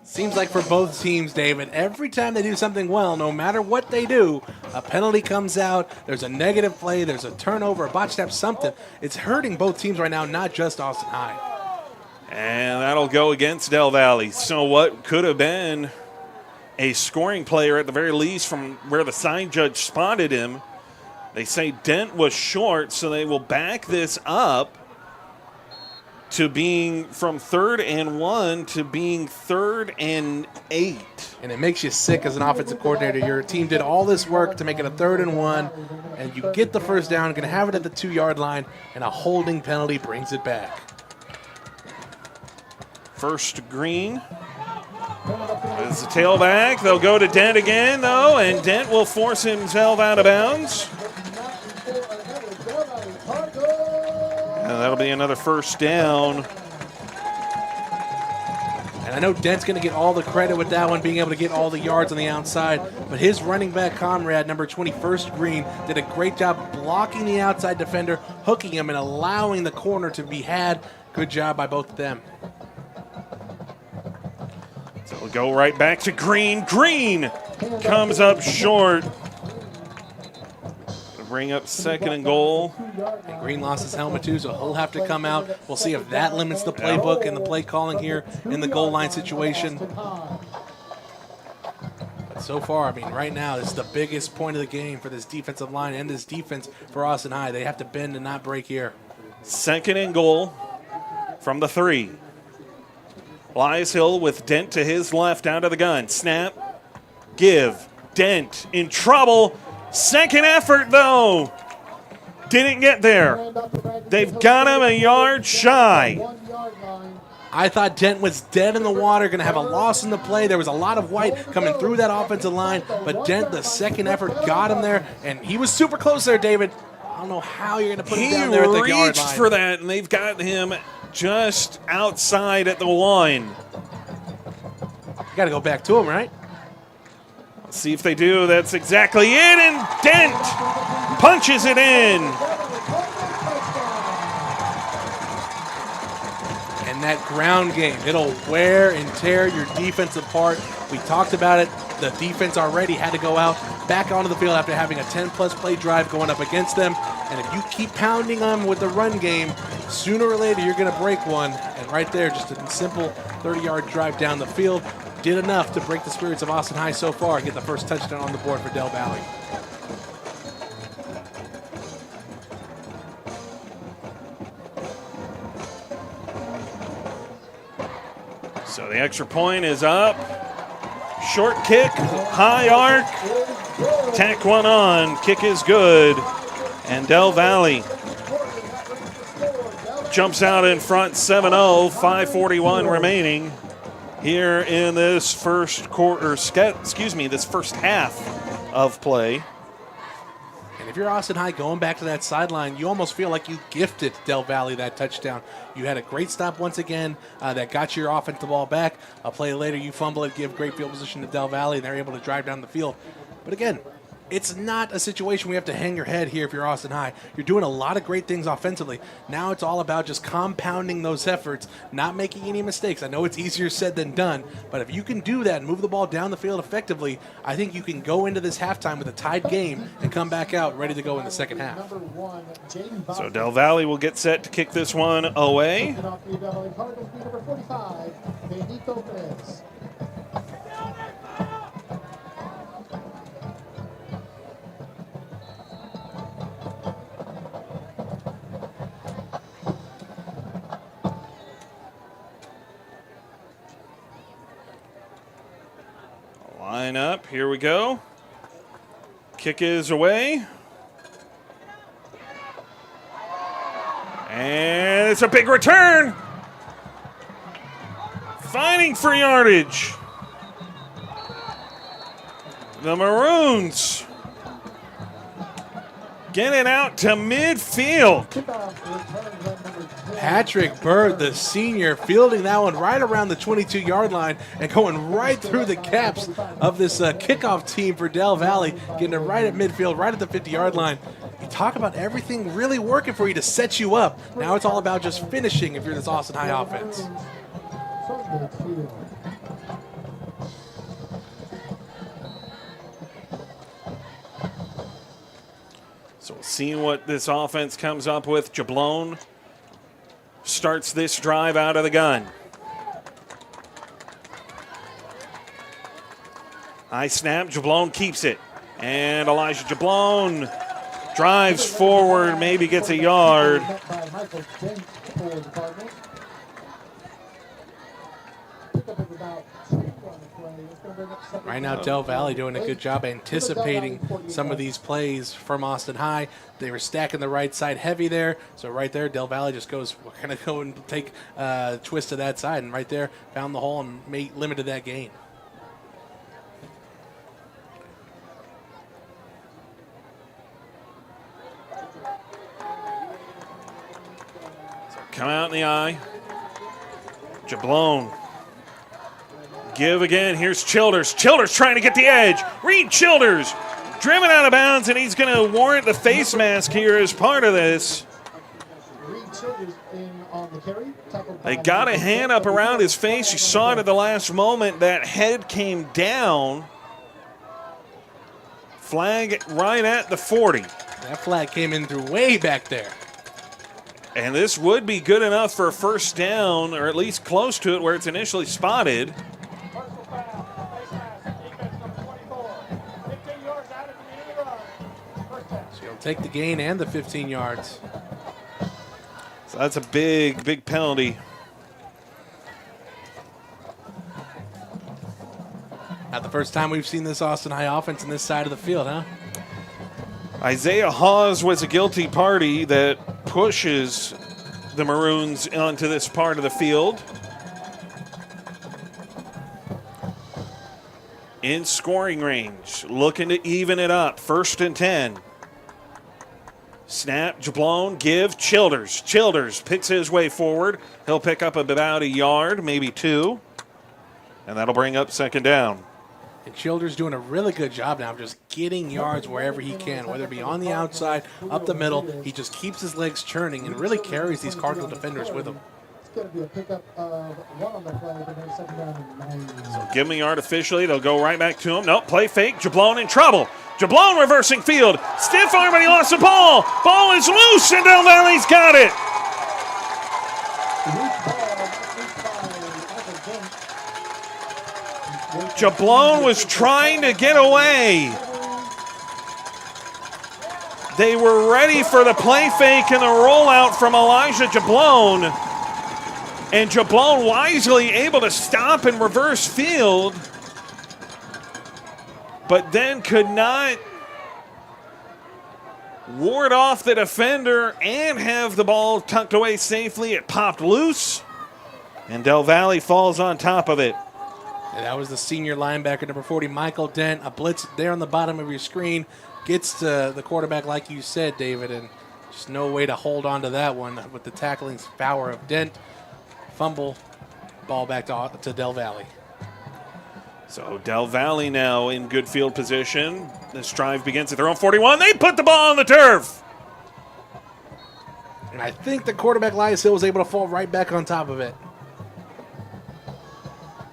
Seems like for both teams, David, every time they do something well, no matter what they do, a penalty comes out, there's a negative play, there's a turnover, a botch snap, something. It's hurting both teams right now, not just Austin High. And that'll go against Del Valle. So what could have been a scoring player at the very least from where the sign judge spotted him, they say Dent was short, so they will back this up to being from 3rd and 1 to being 3rd and 8. And it makes you sick as an offensive coordinator. Your team did all this work to make it a 3rd and 1, and you get the first down, going to have it at the 2-yard line, and a holding penalty brings it back. First green. As the tailback, they'll go to Dent again, though, and Dent will force himself out of bounds. And that'll be another first down. And I know Dent's going to get all the credit with that one, being able to get all the yards on the outside. But his running back comrade, number 21st Green, did a great job blocking the outside defender, hooking him, and allowing the corner to be had. Good job by both of them. So we'll go right back to Green. Green comes up short. Bring up 2nd and goal. And Green lost his helmet too, so he'll have to come out. We'll see if that limits the playbook and the play calling here in the goal line situation. But so far, I mean, right now, this is the biggest point of the game for this defensive line and this defense for Austin High. They have to bend and not break here. 2nd and goal from the 3. Lieshill with Dent to his left out of the gun. Snap. Give. Dent in trouble. Second effort, though. Didn't get there. They've got him a yard shy. I thought Dent was dead in the water, going to have a loss in the play. There was a lot of white coming through that offensive line, but Dent, the second effort, got him there, and he was super close there, David. don't know how you're going to put him down there at the yard He line. reached for that, and they've got him just outside at the line. You got to go back to him, right? Let's see if they do. That's exactly it, and Dent punches it in. And that ground game, it'll wear and tear your defense apart. We talked about it. The defense already had to go out back onto the field after having a 10-plus play drive going up against them. And if you keep pounding them with the run game, sooner or later you're going to break one. And right there, just a simple 30-yard drive down the field did enough to break the spirits of Austin High so far and get the first touchdown on the board for Del Valle. So the extra point is up. Short kick, high arc, tack one on, kick is good, and Del Valle jumps out in front 7-0, 5:41 remaining here in this first quarter, this first half of play. And if you're Austin High going back to that sideline, you almost feel like you gifted Del Valle that touchdown. You had a great stop once again that got your offensive ball back. A play later, you fumble it, give great field position to Del Valle, and they're able to drive down the field. But again, it's not a situation where you have to hang your head here if you're Austin High. You're doing a lot of great things offensively. Now it's all about just compounding those efforts, not making any mistakes. I know it's easier said than done, but if you can do that and move the ball down the field effectively, I think you can go into this halftime with a tied game and come back out ready to go in the second half. So Del Valle will get set to kick this one away. Line up, here we go. Kick is away. And it's a big return. Fighting for yardage. The Maroons get it out to midfield. Patrick Bird, the senior, fielding that one right around the 22-yard line and going right through the caps of this kickoff team for Del Valle, getting it right at midfield, right at the 50-yard line. You talk about everything really working for you to set you up. Now it's all about just finishing if you're this Austin High offense. So we'll see what this offense comes up with. Jablon starts this drive out of the gun. High snap, Jablon keeps it. And Elijah Jablon drives forward, maybe gets a yard. Right now, Del Valle doing a good job anticipating some of these plays from Austin High. They were stacking the right side heavy there. So right there, Del Valle just goes, we're going to go and take a twist to that side. And right there, found the hole and limited that gain. Come out in the eye. Jablon. Give again. Here's Childers. Childers trying to get the edge. Reed Childers driven out of bounds, and he's going to warrant the face mask here as part of this. They got a hand up around his face. You saw it at the last moment. That head came down. Flag right at the 40. That flag came in through way back there. And this would be good enough for a first down, or at least close to it where it's initially spotted. So you'll take the gain and the 15 yards. So that's a big, big penalty. Not the first time we've seen this Austin High offense on this side of the field, huh? Isaiah Hawes was a guilty party that pushes the Maroons onto this part of the field. In scoring range, looking to even it up. 1st and 10. Snap, Jablone, give, Childers. Childers picks his way forward. He'll pick up about a yard, maybe 2. And that'll bring up second down. And Childers doing a really good job now of just getting yards wherever he can, whether it be on the outside, up the middle. He just keeps his legs churning and really carries these Cardinal defenders with him. It's going to be a pickup of 1 on the play, but then second down and 9. So give him a yard officially. They'll go right back to him. Nope, play fake. Jablone in trouble. Jablone reversing field. Stiff arm, and he lost the ball. Ball is loose, and Del Valle's got it. Jablone was trying to get away. They were ready for the play fake and the rollout from Elijah Jablone. And Jablone wisely able to stop and reverse field, but then could not ward off the defender and have the ball tucked away safely. It popped loose, and Del Valle falls on top of it. And that was the senior linebacker, number 40, Michael Dent. A blitz there on the bottom of your screen. Gets to the quarterback, like you said, David, and just no way to hold on to that one with the tackling power of Dent. Fumble, ball back to Del Valle. So Del Valle now in good field position. This drive begins at their own 41. They put the ball on the turf. And I think the quarterback, Elias Hill, was able to fall right back on top of it.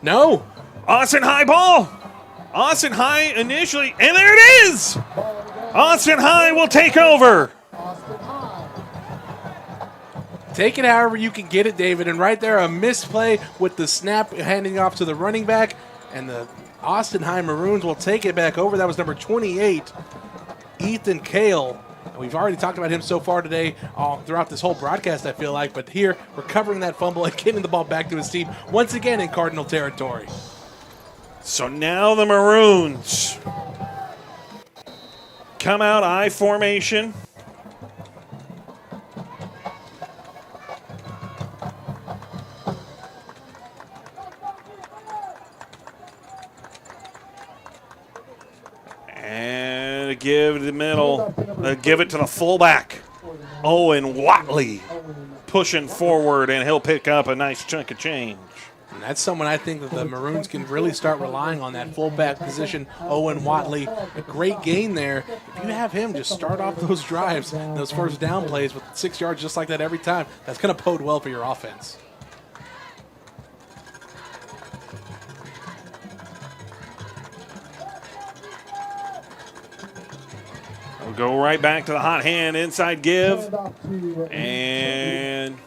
No. Austin High ball. Austin High initially, and there it is. Austin High will take over. Take it however you can get it, David. And right there, a misplay with the snap handing off to the running back. And the Austin High Maroons will take it back over. That was number 28, Ethan Kale. And we've already talked about him so far today, throughout this whole broadcast, I feel like. But here, recovering that fumble and getting the ball back to his team once again in Cardinal territory. So now the Maroons come out I formation. And give to the middle. Give it to the fullback. Owen Watley pushing forward, and he'll pick up a nice chunk of change. And that's someone I think that the Maroons can really start relying on, that fullback position. Owen Watley, a great gain there. If you have him just start off those drives, those first down plays with 6 yards just like that every time, that's going to bode well for your offense. We'll go right back to the hot hand, inside give, and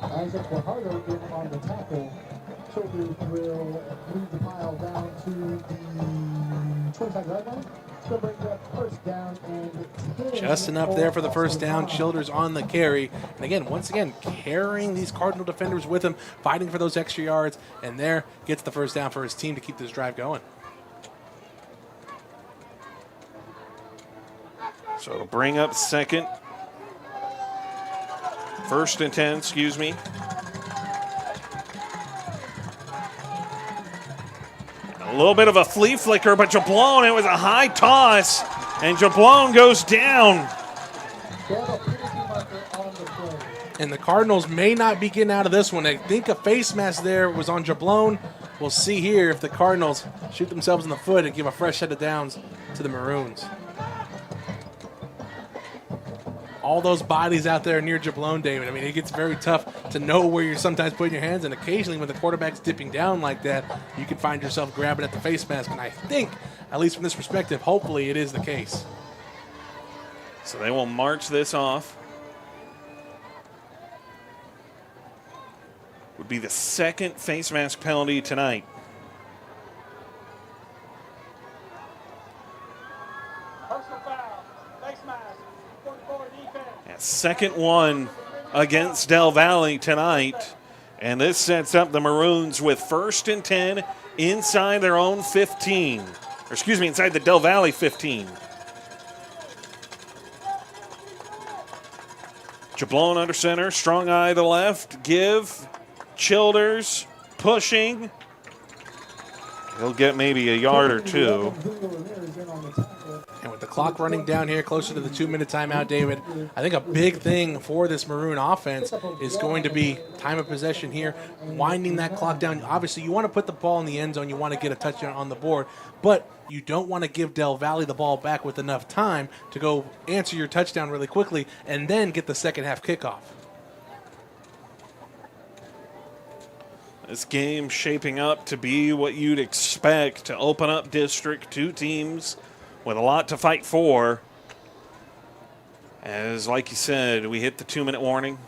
Isaac Guajardo in on the tackle. Childers will move the pile down to the 25-yard line. So bring up first down and 10. Just enough there for the first down. Childers on the carry. And again, once again, carrying these Cardinal defenders with him, fighting for those extra yards, and there gets the first down for his team to keep this drive going. so it'll bring up first and 10, excuse me. A little bit of a flea flicker, but Jablone, it was a high toss, and Jablone goes down. And the Cardinals may not be getting out of this one. I think a face mask there was on Jablone. We'll see here if the Cardinals shoot themselves in the foot and give a fresh set of downs to the Maroons. All those bodies out there near Jablone, David. I mean, it gets very tough to know where you're sometimes putting your hands, and occasionally when the quarterback's dipping down like that, you can find yourself grabbing at the face mask. And I think, at least from this perspective, hopefully it is the case. So they will march this off. Would be the second face mask penalty tonight. Second one against Del Valle tonight. And this sets up the Maroons with first and 10 inside their own 15. Or excuse me, inside the Del Valle 15. Jablone under center, strong eye to the left. Give, Childers, pushing. He'll get maybe a yard or two. And with the clock running down here closer to the 2-minute timeout, David, I think a big thing for this Maroon offense is going to be time of possession here, winding that clock down. Obviously, you want to put the ball in the end zone. You want to get a touchdown on the board, but you don't want to give Del Valle the ball back with enough time to go answer your touchdown really quickly and then get the second half kickoff. This game shaping up to be what you'd expect to open up district. Two teams with a lot to fight for. As, like you said, we hit the 2-minute warning.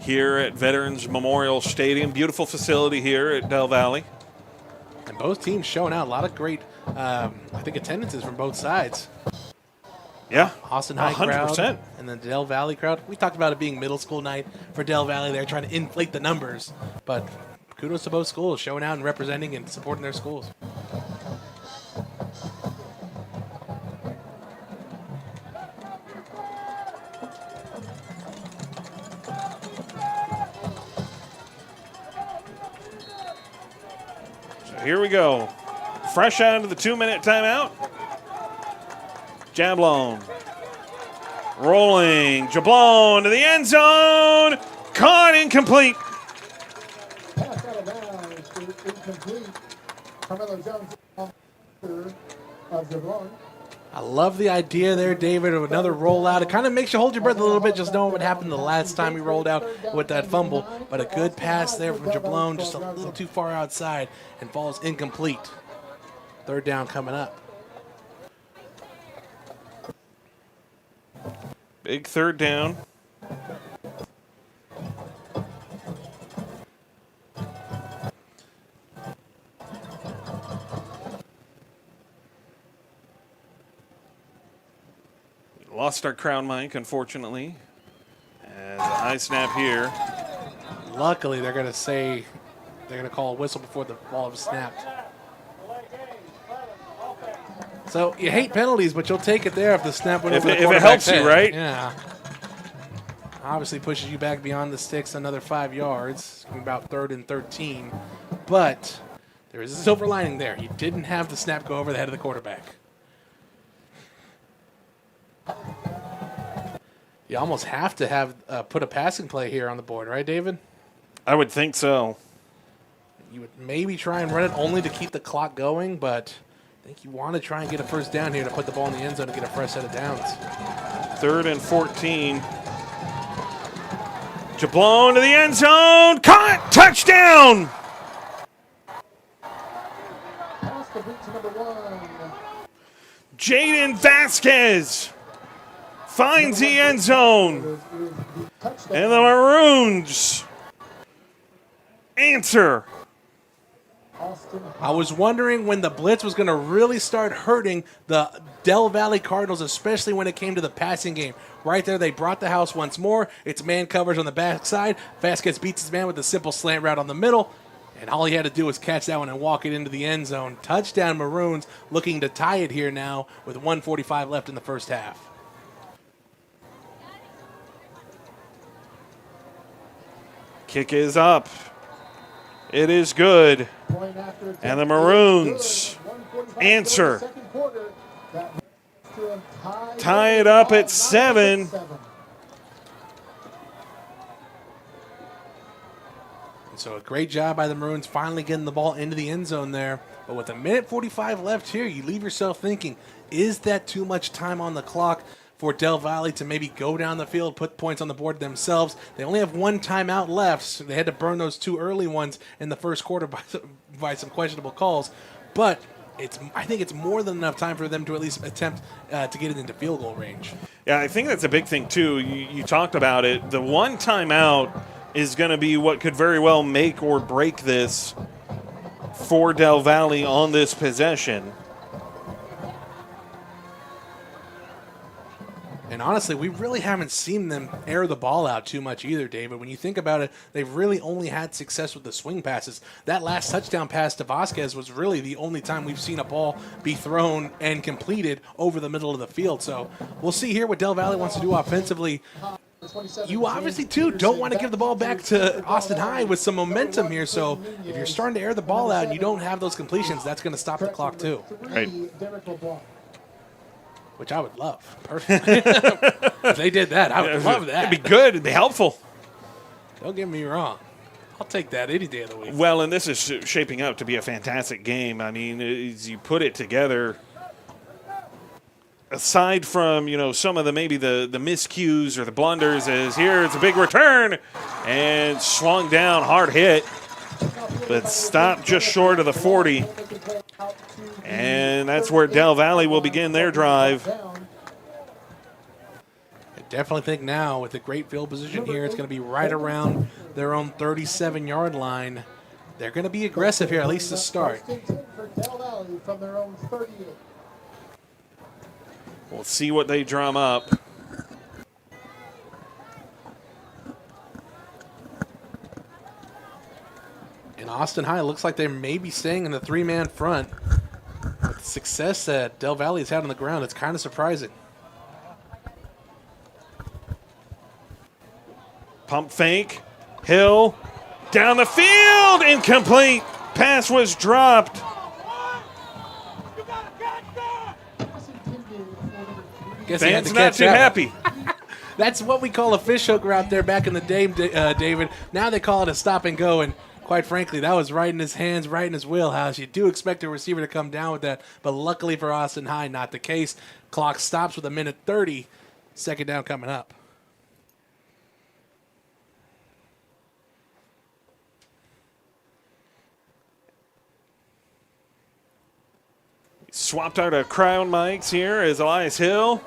Here at Veterans Memorial Stadium. Beautiful facility here at Del Valle. And both teams showing out a lot of great, I think, attendances from both sides. Yeah, Austin High 100%. crowd and the Del Valle crowd. We talked about it being middle school night for Del Valle. They're trying to inflate the numbers, but kudos to both schools showing out and representing and supporting their schools. So here we go. Fresh out of the 2-minute timeout. Jablon. Rolling. Jablon to the end zone. Caught incomplete. Pass out of bounds, incomplete. Carmelo Jones of Jablon. I love the idea there, David, of another rollout. It kind of makes you hold your breath a little bit, just knowing what happened the last time he rolled out with that fumble. But a good pass there from Jablon, just a little too far outside, and falls incomplete. Third down coming up. Big third down. Lost our crown mic, unfortunately. As a high snap here. Luckily, they're going to call a whistle before the ball is snapped. So you hate penalties, but you'll take it there if the snap went over the quarterback's helps you, head. right? Yeah. Obviously pushes you back beyond the sticks another 5 yards, about 3rd and 13. But there is a silver lining there. You didn't have the snap go over the head of the quarterback. You almost have to have put a passing play here on the board, right, David? I would think so. You would maybe try and run it only to keep the clock going, but I think you want to try and get a first down here to put the ball in the end zone and get a fresh set of downs. 3rd and 14. Jablon to the end zone. Caught. Touchdown. Pass the beat to number 1. Jaden Vasquez finds the end zone. And the Maroons answer. I was wondering when the blitz was going to really start hurting the Del Valle Cardinals, especially when it came to the passing game. Right there, they brought the house once more. It's man coverage on the backside. Vasquez beats his man with a simple slant route on the middle. And all he had to do was catch that one and walk it into the end zone. Touchdown Maroons, looking to tie it here now with 1:45 left in the first half. Kick is up. It is good. And the Maroons answer. Tie it up at 7. So a great job by the Maroons finally getting the ball into the end zone there. But with 1:45 left here, you leave yourself thinking, is that too much time on the clock for Del Valle to maybe go down the field, put points on the board themselves? They only have one timeout left, so they had to burn those 2 early ones in the first quarter by some questionable calls. But I think it's more than enough time for them to at least attempt to get it into field goal range. Yeah, I think that's a big thing, too. You talked about it. The one timeout is going to be what could very well make or break this for Del Valle on this possession. And honestly, we really haven't seen them air the ball out too much either, David. When you think about it, they've really only had success with the swing passes. That last touchdown pass to Vasquez was really the only time we've seen a ball be thrown and completed over the middle of the field. So we'll see here what Del Valle wants to do offensively. You obviously, too, don't want to give the ball back to Austin High with some momentum here. So if you're starting to air the ball out and you don't have those completions, that's going to stop the clock, too. Right. Which I would love, personally. If they did that, I would love that. It'd be good. It'd be helpful. Don't get me wrong. I'll take that any day of the week. Well, and this is shaping up to be a fantastic game. I mean, as you put it together, aside from, some of the maybe the miscues or the blunders, is here it's a big return and swung down, hard hit, but stopped just short of the 40. And that's where Del Valle will begin their drive. I definitely think now with the great field position here, it's going to be right around their own 37-yard line. They're going to be aggressive here, at least to start. We'll see what they drum up. And Austin High looks like they may be staying in the three-man front. With the success that Del Valle has had on the ground, it's kind of surprising. Pump fake. Hill down the field. Incomplete. Pass was dropped. Guess he had Fans to not catch too that happy. That's what we call a fish hooker out there back in the day, David. Now they call it a stop and go, and quite frankly, that was right in his hands, right in his wheelhouse. You do expect a receiver to come down with that, but luckily for Austin High, not the case. Clock stops with 1:30. Second down coming up. Swapped out of crown mics here is Elias Hill.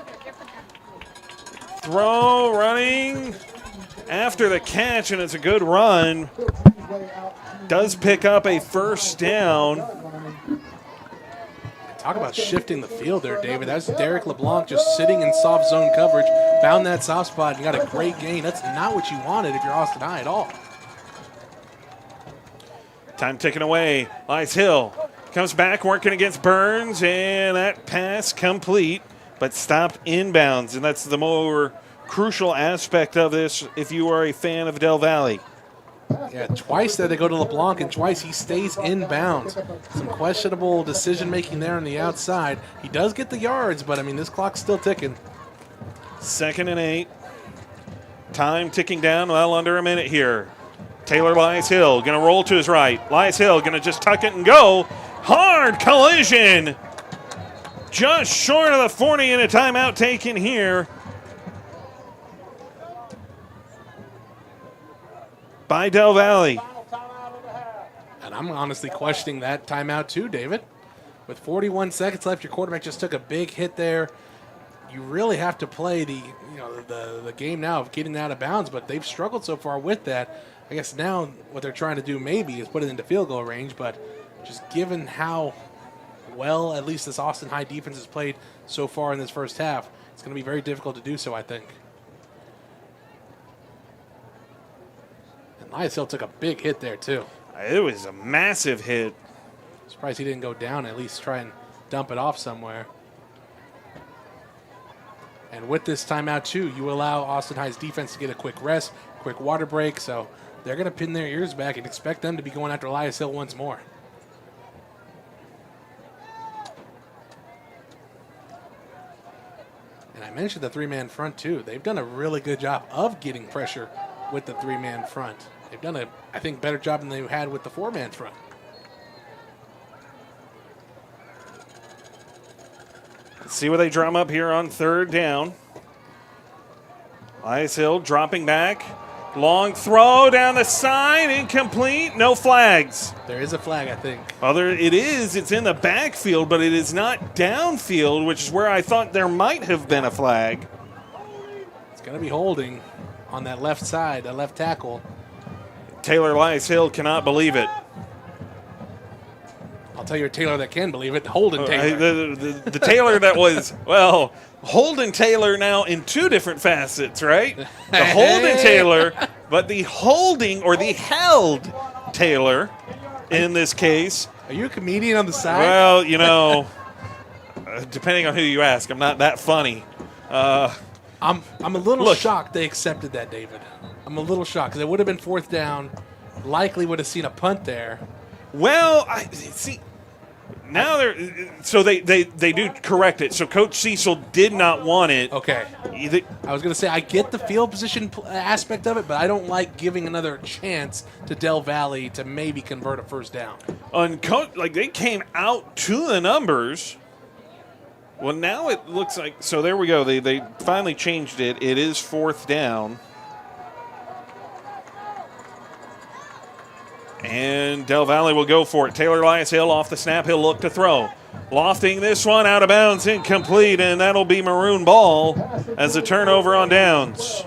Throw, running after the catch, and it's a good run. Does pick up a first down. Talk about shifting the field there, David. That's Derek LeBlanc just sitting in soft zone coverage. Found that soft spot and got a great gain. That's not what you wanted if you're Austin High at all. Time ticking away. Elias Hill comes back working against Burns, and that pass complete, but stopped inbounds. And that's the more crucial aspect of this if you are a fan of Del Valle. Yeah, twice there they go to LeBlanc, and twice he stays inbounds. Some questionable decision-making there on the outside. He does get the yards, but, I mean, this clock's still ticking. 2nd and 8. Time ticking down, well under a minute here. Taylor Elias Hill going to roll to his right. Elias Hill going to just tuck it and go. Hard collision. Just short of the 40 and a timeout taken here by Del Valle. And I'm honestly questioning that timeout too, David. With 41 seconds left, your quarterback just took a big hit there. You really have to play the game now of getting out of bounds, but they've struggled so far with that. I guess now what they're trying to do maybe is put it into field goal range, but just given how well at least this Austin High defense has played so far in this first half, it's going to be very difficult to do so, I think. And Elias Hill took a big hit there too. It was a massive hit. Surprised he didn't go down, at least try and dump it off somewhere. And with this timeout too, you allow Austin High's defense to get a quick rest, quick water break, so they're going to pin their ears back and expect them to be going after Elias Hill once more. And I mentioned the three-man front too. They've done a really good job of getting pressure with the three-man front. They've done I think, better job than they had with the four-man front. Let's see what they drum up here on 3rd down. Elias Hill dropping back. Long throw down the side, incomplete, no flags. There is a flag, I think. Well, it is. It's in the backfield, but it is not downfield, which is where I thought there might have been a flag. It's going to be holding on that left side, that left tackle. Taylor Elias Hill cannot believe it. I'll tell you a Taylor that can believe it, Holden Taylor. The Taylor that was, well, Holden Taylor now in 2 different facets, right? The Holden Taylor, but the holding or the held Taylor in this case. Are you a comedian on the side? Well, depending on who you ask, I'm not that funny. I'm a little shocked they accepted that, David. I'm a little shocked because it would have been 4th down. Likely would have seen a punt there. Well, I see. Now they do correct it. So Coach Cecil did not want it. Okay. I was going to say, I get the field position aspect of it, but I don't like giving another chance to Del Valle to maybe convert a 1st down. They came out to the numbers. Well, now it looks like, so there we go. They finally changed it. It is 4th down. And Del Valle will go for it. Taylor Elias Hill off the snap. He'll look to throw. Lofting this one out of bounds, incomplete, and that'll be maroon ball as a turnover on downs.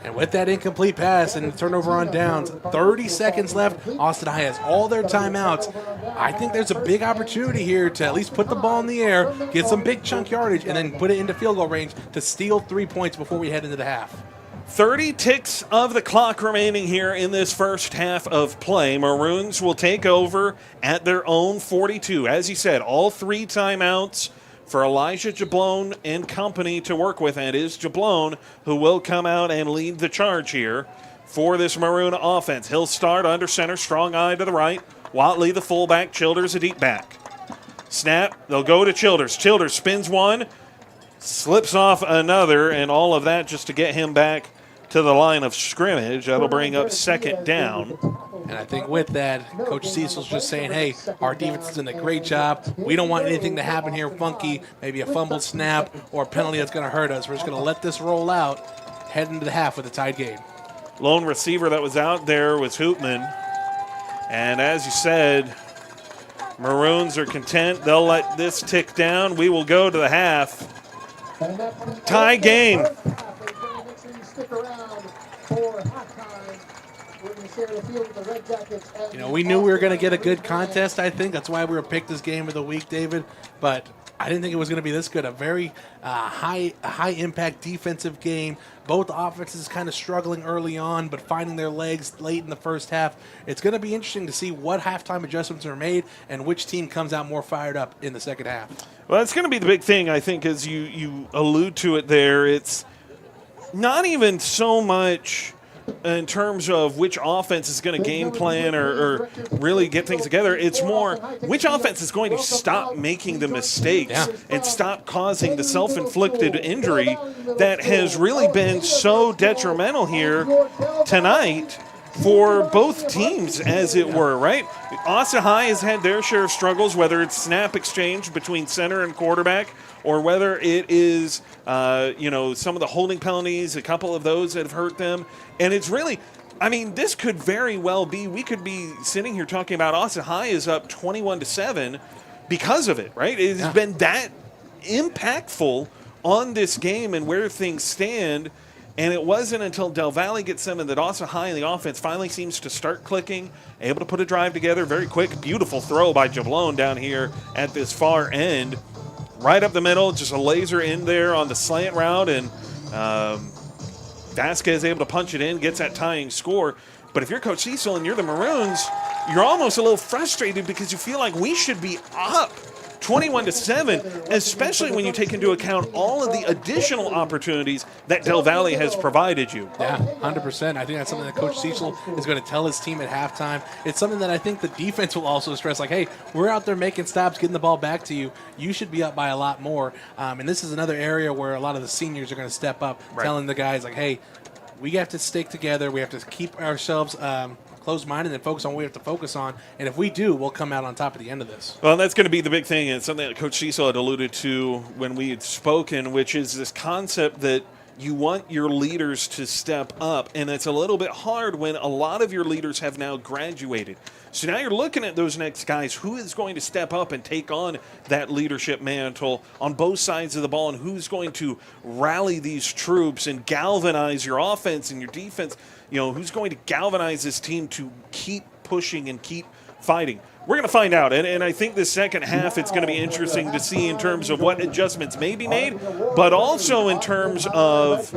And with that incomplete pass and the turnover on downs, 30 seconds left. Austin High has all their timeouts. I think there's a big opportunity here to at least put the ball in the air, get some big chunk yardage, and then put it into field goal range to steal 3 points before we head into the half. 30 ticks of the clock remaining here in this first half of play. Maroons will take over at their own 42. As you said, all 3 timeouts for Elijah Jablone and company to work with. And it is Jablone who will come out and lead the charge here for this Maroon offense. He'll start under center, strong eye to the right. Watley the fullback, Childers a deep back. Snap, they'll go to Childers. Childers spins one, slips off another, and all of that just to get him back to the line of scrimmage. That'll bring up 2nd down. And I think with that, Coach Cecil's just saying, hey, our defense is doing a great job. We don't want anything to happen here funky, maybe a fumbled snap or a penalty that's going to hurt us. We're just going to let this roll out, head into the half with a tied game. Lone receiver that was out there was Hoopman. And as you said, Maroons are content. They'll let this tick down. We will go to the half. Tie game. We knew we were going to get a good contest, I think. That's why we were picked this game of the week, David. But I didn't think it was going to be this good. A very high-impact defensive game. Both offenses kind of struggling early on, but finding their legs late in the first half. It's going to be interesting to see what halftime adjustments are made and which team comes out more fired up in the second half. Well, that's going to be the big thing, I think, as you allude to it there. It's not even so much in terms of which offense is going to game plan or really get things together. It's more which offense is going to stop making the mistakes and stop causing the self-inflicted injury that has really been so detrimental here tonight for both teams, as it were, right? Austin High has had their share of struggles, whether it's snap exchange between center and quarterback or whether it is, some of the holding penalties, a couple of those that have hurt them. And it's really, this could very well be, we could be sitting here talking about Austin High is up 21-7 because of it, right? It has been that impactful on this game and where things stand. And it wasn't until Del Valle gets them and that Austin High in the offense finally seems to start clicking, able to put a drive together. Very quick, beautiful throw by Jablone down here at this far end. Right up the middle, just a laser in there on the slant route, and Vasquez able to punch it in, gets that tying score. But if you're Coach Cecil and you're the Maroons, you're almost a little frustrated because you feel like we should be up 21-7, especially when you take into account all of the additional opportunities that Del Valle has provided you. Yeah, 100%. I think that's something that Coach Cecil is going to tell his team at halftime. It's something that I think the defense will also stress, like, hey, we're out there making stops, getting the ball back to you. You should be up by a lot more. And this is another area where a lot of the seniors are going to step up, telling the guys, like, hey, we have to stick together. We have to keep ourselves closed-minded and focus on what we have to focus on. And if we do, we'll come out on top at the end of this. Well, that's going to be the big thing, and it's something that Coach Cecil had alluded to when we had spoken, which is this concept that you want your leaders to step up, and it's a little bit hard when a lot of your leaders have now graduated. So now you're looking at those next guys. Who is going to step up and take on that leadership mantle on both sides of the ball, and who's going to rally these troops and galvanize your offense and your defense? Who's going to galvanize this team to keep pushing and keep fighting? We're going to find out, and I think this second half it's going to be interesting to see in terms of what adjustments may be made, but also in terms of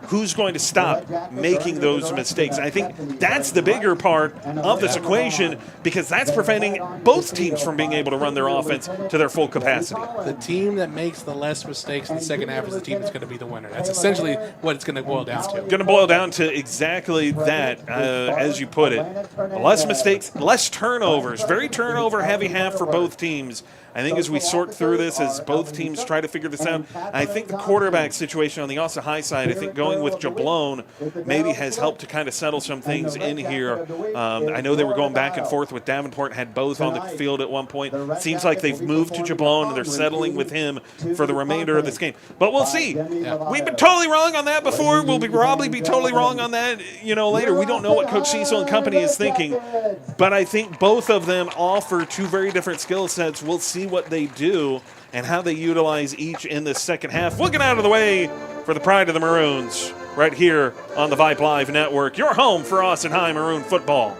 who's going to stop making those mistakes. I think that's the bigger part of this equation because that's preventing both teams from being able to run their offense to their full capacity. The team that makes the less mistakes in the second half is the team that's going to be the winner. That's essentially what it's going to boil down to. Going to boil down to exactly that, as you put it. Less mistakes, less turnovers. Very turnover-heavy half for both teams. I think as we sort through this, as both teams try to figure this out, I think the quarterback situation on the Austin High side, I think going with Jablon maybe has helped to kind of settle some things in here. I know they were going back and forth with Davenport, had both on the field at one point. Seems like they've moved to Jablon and they're settling with him for the remainder of this game. But we'll see. We've been totally wrong on that before. We'll probably be totally wrong on that, later. We don't know what Coach Cecil and company is thinking, but I think both of them offer two very different skill sets. We'll see what they do and how they utilize each in the second half. We'll get out of the way for the pride of the Maroons right here on the Vibe Live Network, your home for Austin High Maroon football.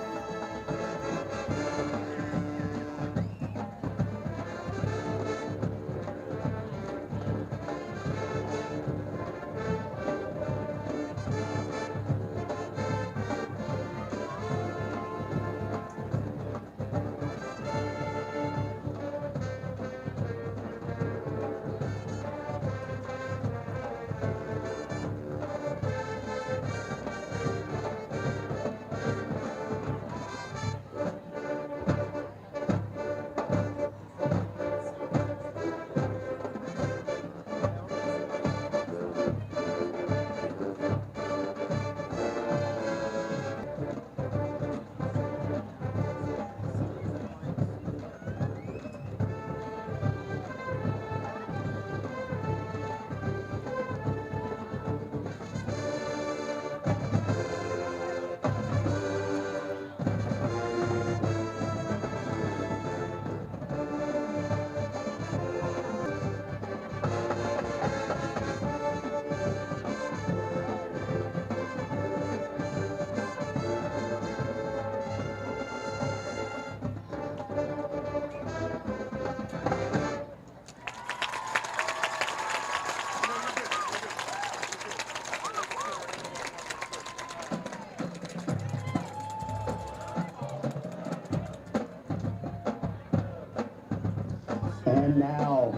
And now,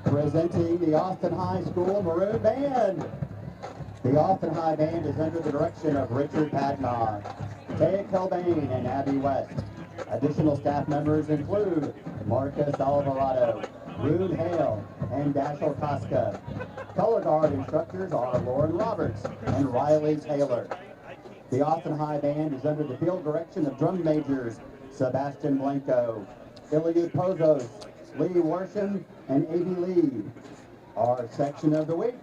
presenting the Austin High School Maroon Band. The Austin High Band is under the direction of Richard Padnock, Taya Kilbane, and Abby West. Additional staff members include Marcus Alvarado, Rude Hale, and Dashiell Koska. Color guard instructors are Lauren Roberts and Riley Taylor. The Austin High Band is under the field direction of drum majors Sebastian Blanco, Iliad Pozos, Lee Worsham, and A.B. Lee. Our section of the week,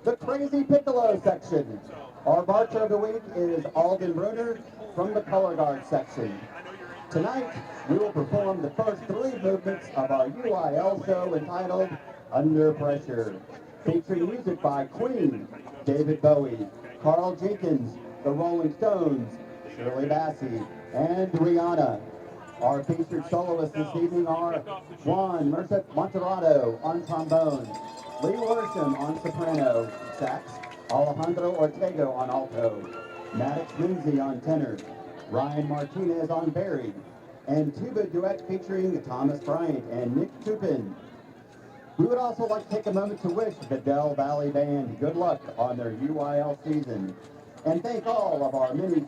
the Crazy Piccolo section. Our marcher of the week is Alden Bruner from the color guard section. Tonight, we will perform the first three movements of our UIL show entitled Under Pressure, featuring music by Queen, David Bowie, Carl Jenkins, the Rolling Stones, Shirley Bassey, and Rihanna. Our featured soloists this evening are Juan Monterrado on trombone, Lee Worsham on soprano, sax, Alejandro Ortega on alto, Maddox Lindsay on tenor, Ryan Martinez on bari, and tuba duet featuring Thomas Bryant and Nick Tupin. We would also like to take a moment to wish the Del Valley Band good luck on their UIL season, and thank all of our many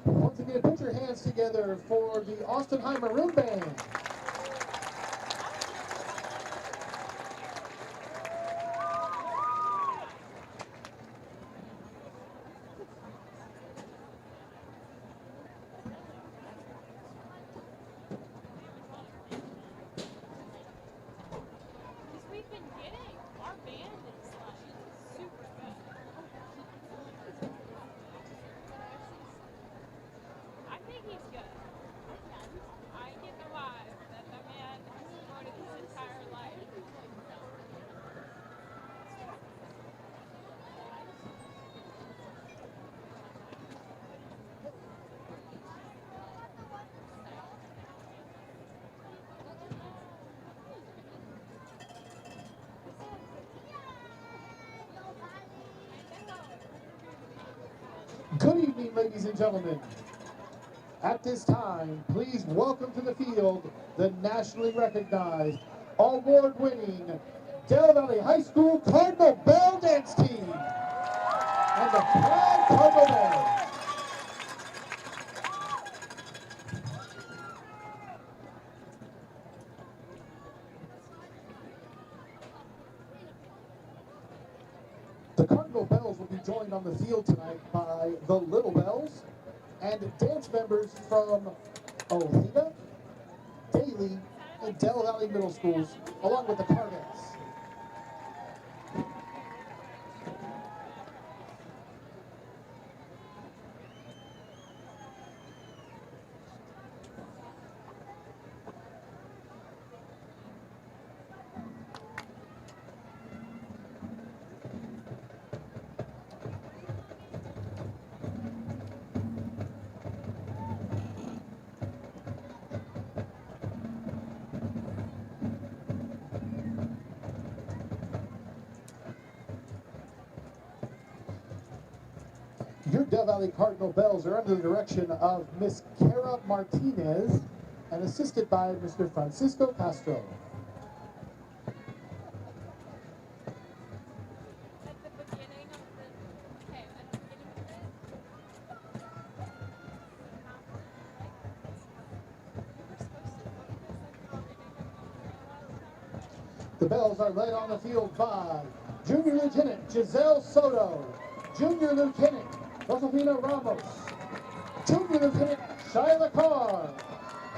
Once again, put your hands together for the Austin High Maroon Band. We've been getting our band is super good. I think he's good. I get the vibe that the man has promoted his entire life. Good evening, ladies and gentlemen. At this time, please welcome to the field the nationally recognized, award-winning Del Valle High School Cardinal Bell Dance Team and the proud Cardinal Bells. The Cardinal Bells will be joined on the field tonight by the Little Bells and dance members from Ojeda, Daly, and Del Valle Middle Schools, along with the Carnettes. Your Del Valle Cardinal Bells are under the direction of Miss Cara Martinez and assisted by Mr. Francisco Castro. At the beginning of the okay, at the beginning of this. The Bells are led on the field by Junior Lieutenant Giselle Soto, Junior Lieutenant Josefina Ramos, Junior Lieutenant Shyla Carr,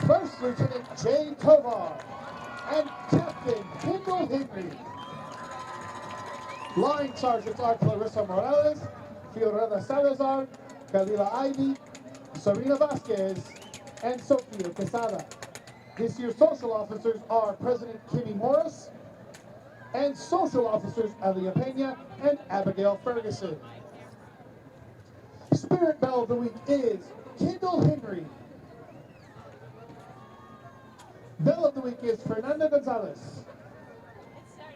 First Lieutenant Jay Tovar, and Captain Kendall Henry. Line Sergeants are Clarissa Morales, Fiorella Salazar, Galila Ivy, Serena Vasquez, and Sofia Quesada. This year's social officers are President Kimmy Morris and social officers Alia Pena and Abigail Ferguson. Spirit Bell of the Week is Kendall Henry. Bell of the Week is Fernanda Gonzalez.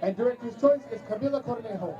And Director's Choice is Camila Cornejo.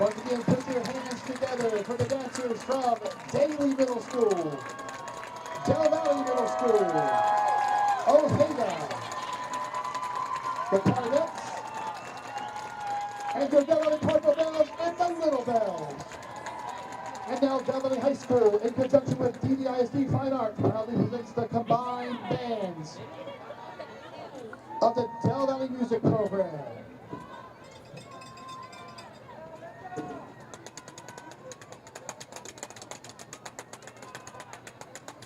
Once again, put your hands together for the dancers from Daly Middle School, Del Valle Middle School, Ojeda, the Carnettes, and your Del Valle Cardinal Bells and the Little Bells. And now Del Valle High School, in conjunction with DVISD Fine Art, proudly presents the combined bands of the Del Valle Music Program.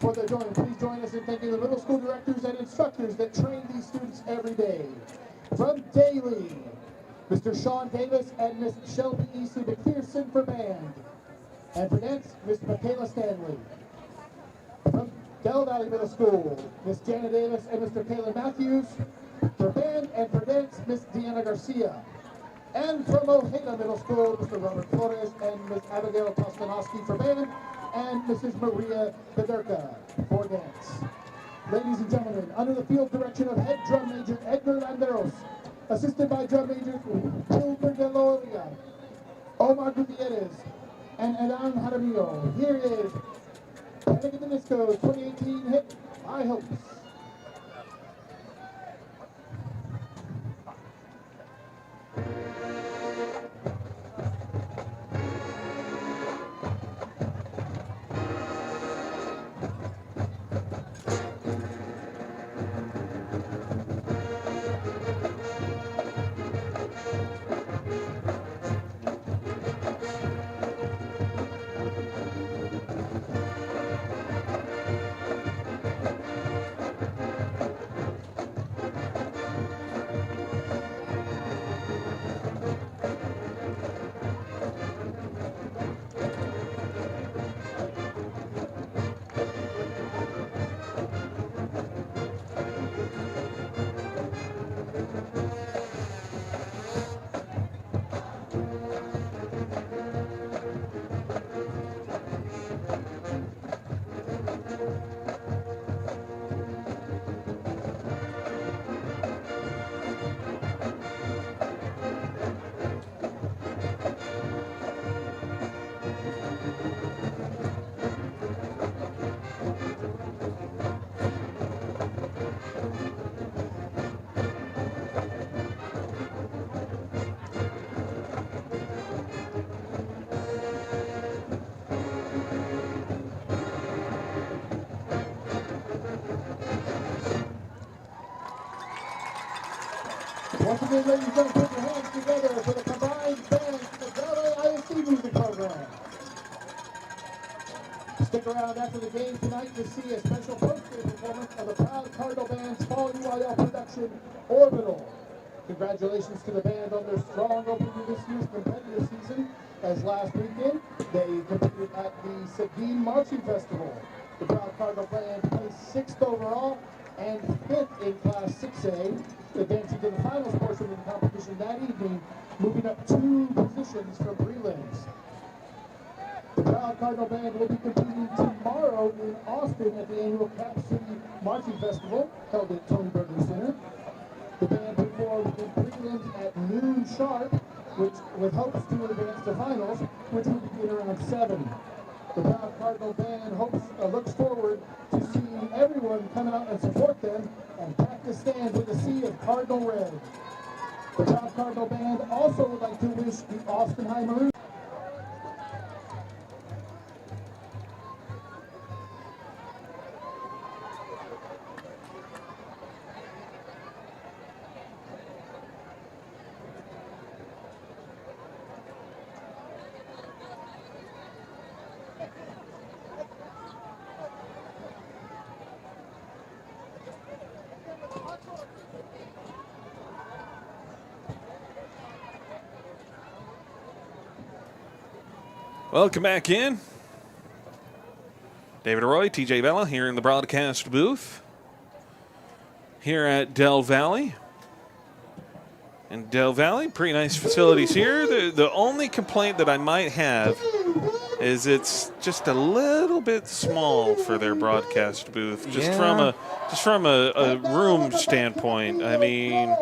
For their join, please join us in thanking the middle school directors and instructors that train these students every day. From Daly, Mr. Sean Davis and Miss Shelby Easley McPherson for band. And for dance, Miss Michaela Stanley. From Del Valle Middle School, Miss Jana Davis and Mr. Kayla Matthews for band, and for dance, Miss Deanna Garcia. And from Ojeda Middle School, Mr. Robert Flores and Miss Abigail Kostanowski for band, and Mrs. Maria Bedurka for dance. Ladies and gentlemen, under the field direction of head drum major Edgar Landeros, assisted by drum majors Gilbert de Loria, Omar Gutierrez, and Edan Jaramillo. Here is Panic at the Disco's 2018 hit, High Hopes. Once again, ladies and gentlemen, put your hands together for the combined band of the Del Valle ISD Music Program. Stick around after the game tonight to see a special post-game performance of the Proud Cardinal Band's fall UIL production, Orbital. Congratulations to the band on their strong opening to this year's competitive season, as last weekend they competed at the Seguin Marching Festival. The Proud Cardinal Band placed 6th overall and 5th in Class 6A, advancing to the finals portion of the competition that evening, moving up 2 positions from prelims. The Proud Cardinal Band will be competing tomorrow in Austin at the annual Cap City Marching Festival, held at Tony Berger Center. The band performed in prelims at noon sharp, which with hopes to advance to finals, which will begin around 7. The Proud Cardinal Band looks forward to seeing everyone come out and support them and pack the stands with a sea of Cardinal red. The Proud Cardinal Band also would like to wish the Austin High Maroons Welcome back in. David Roy, TJ Vela here in the broadcast booth here at Del Valle. And Del Valle, pretty nice facilities here. The only complaint that I might have is it's just a little bit small for their broadcast booth, just from a room standpoint. I mean,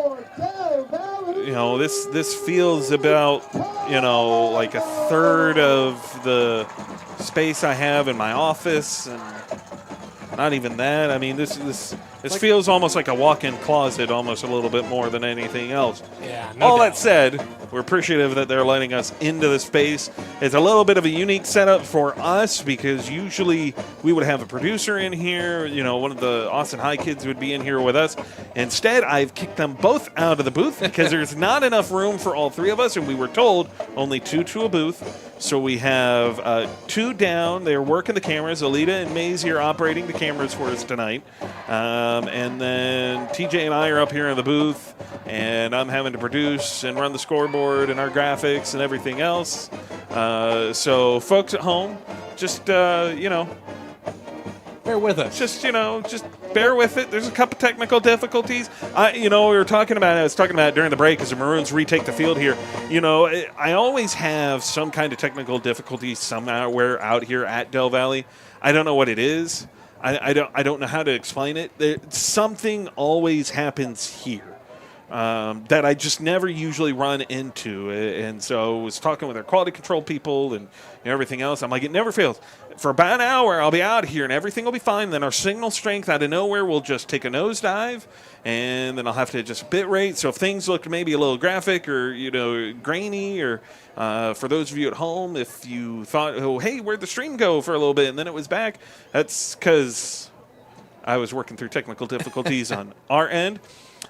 this feels about, like a third of the space I have in my office, and not even that. I mean, this feels almost like a walk-in closet, almost a little bit more than anything else. Yeah, no All doubt. that said, we're appreciative that they're letting us into the space. It's a little bit of a unique setup for us because usually we would have a producer in here. One of the Austin High kids would be in here with us. Instead, I've kicked them both out of the booth because there's not enough room for all three of us, and we were told only 2 to a booth. So we have 2 down. They're working the cameras. Alita and Maisie are operating the cameras for us tonight. And then TJ and I are up here in the booth, and I'm having to produce and run the scoreboard and our graphics and everything else. So folks at home, just, Bear with us. just bear with it. There's a couple technical difficulties. We were talking about it. I was talking about it during the break as the Maroons retake the field here. I always have some kind of technical difficulty somewhere out here at Del Valle. I don't know what it is. I don't know how to explain it. Something always happens here that I just never usually run into. And so I was talking with our quality control people and everything else. I'm like, it never fails. For about an hour, I'll be out here and everything will be fine. Then our signal strength out of nowhere will just take a nosedive, and then I'll have to adjust bit rate. So if things look maybe a little graphic or grainy, or for those of you at home, if you thought, oh hey, where'd the stream go for a little bit and then it was back, that's because I was working through technical difficulties on our end.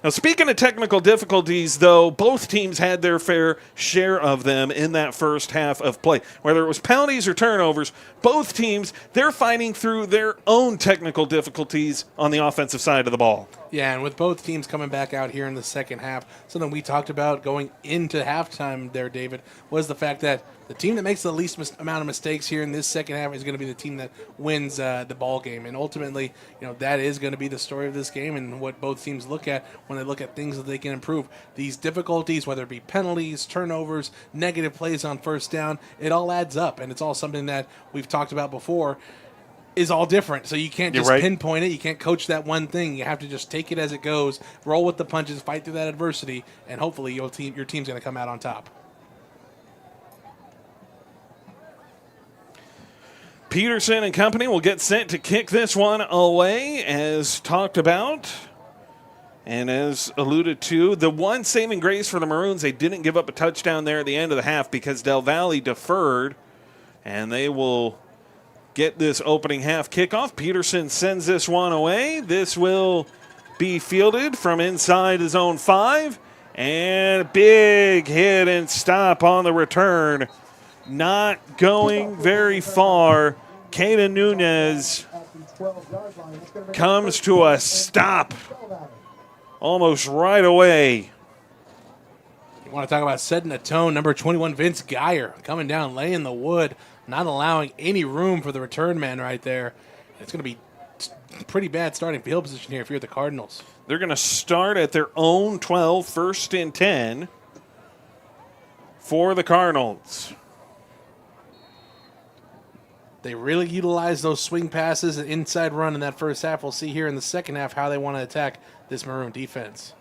Now, speaking of technical difficulties, though, both teams had their fair share of them in that first half of play. Whether it was penalties or turnovers, both teams, they're fighting through their own technical difficulties on the offensive side of the ball. Yeah, and with both teams coming back out here in the second half, something we talked about going into halftime there, David, was the fact that the team that makes the least amount of mistakes here in this second half is going to be the team that wins the ball game. And ultimately, that is going to be the story of this game and what both teams look at when they look at things that they can improve. These difficulties, whether it be penalties, turnovers, negative plays on first down, it all adds up. And it's all something that we've talked about before. Is all different, so you can't just pinpoint it. You can't coach that one thing. You have to just take it as it goes, roll with the punches, fight through that adversity, and hopefully your team's going to come out on top. Peterson and company will get set to kick this one away, as talked about. And as alluded to, the one saving grace for the Maroons, they didn't give up a touchdown there at the end of the half because Del Valle deferred, and they will get this opening half kickoff. Peterson sends this one away. This will be fielded from inside his own 5. And a big hit and stop on the return. Not going very far. Caden Nunez comes to a stop almost right away. You want to talk about setting a tone. Number 21, Vince Geyer, coming down, laying the wood, not allowing any room for the return man right there. It's going to be pretty bad starting field position here if you're the Cardinals. They're going to start at their own 12, 1st and 10 for the Cardinals. They really utilize those swing passes and inside run in that first half. We'll see here in the second half how they want to attack this Maroon defense.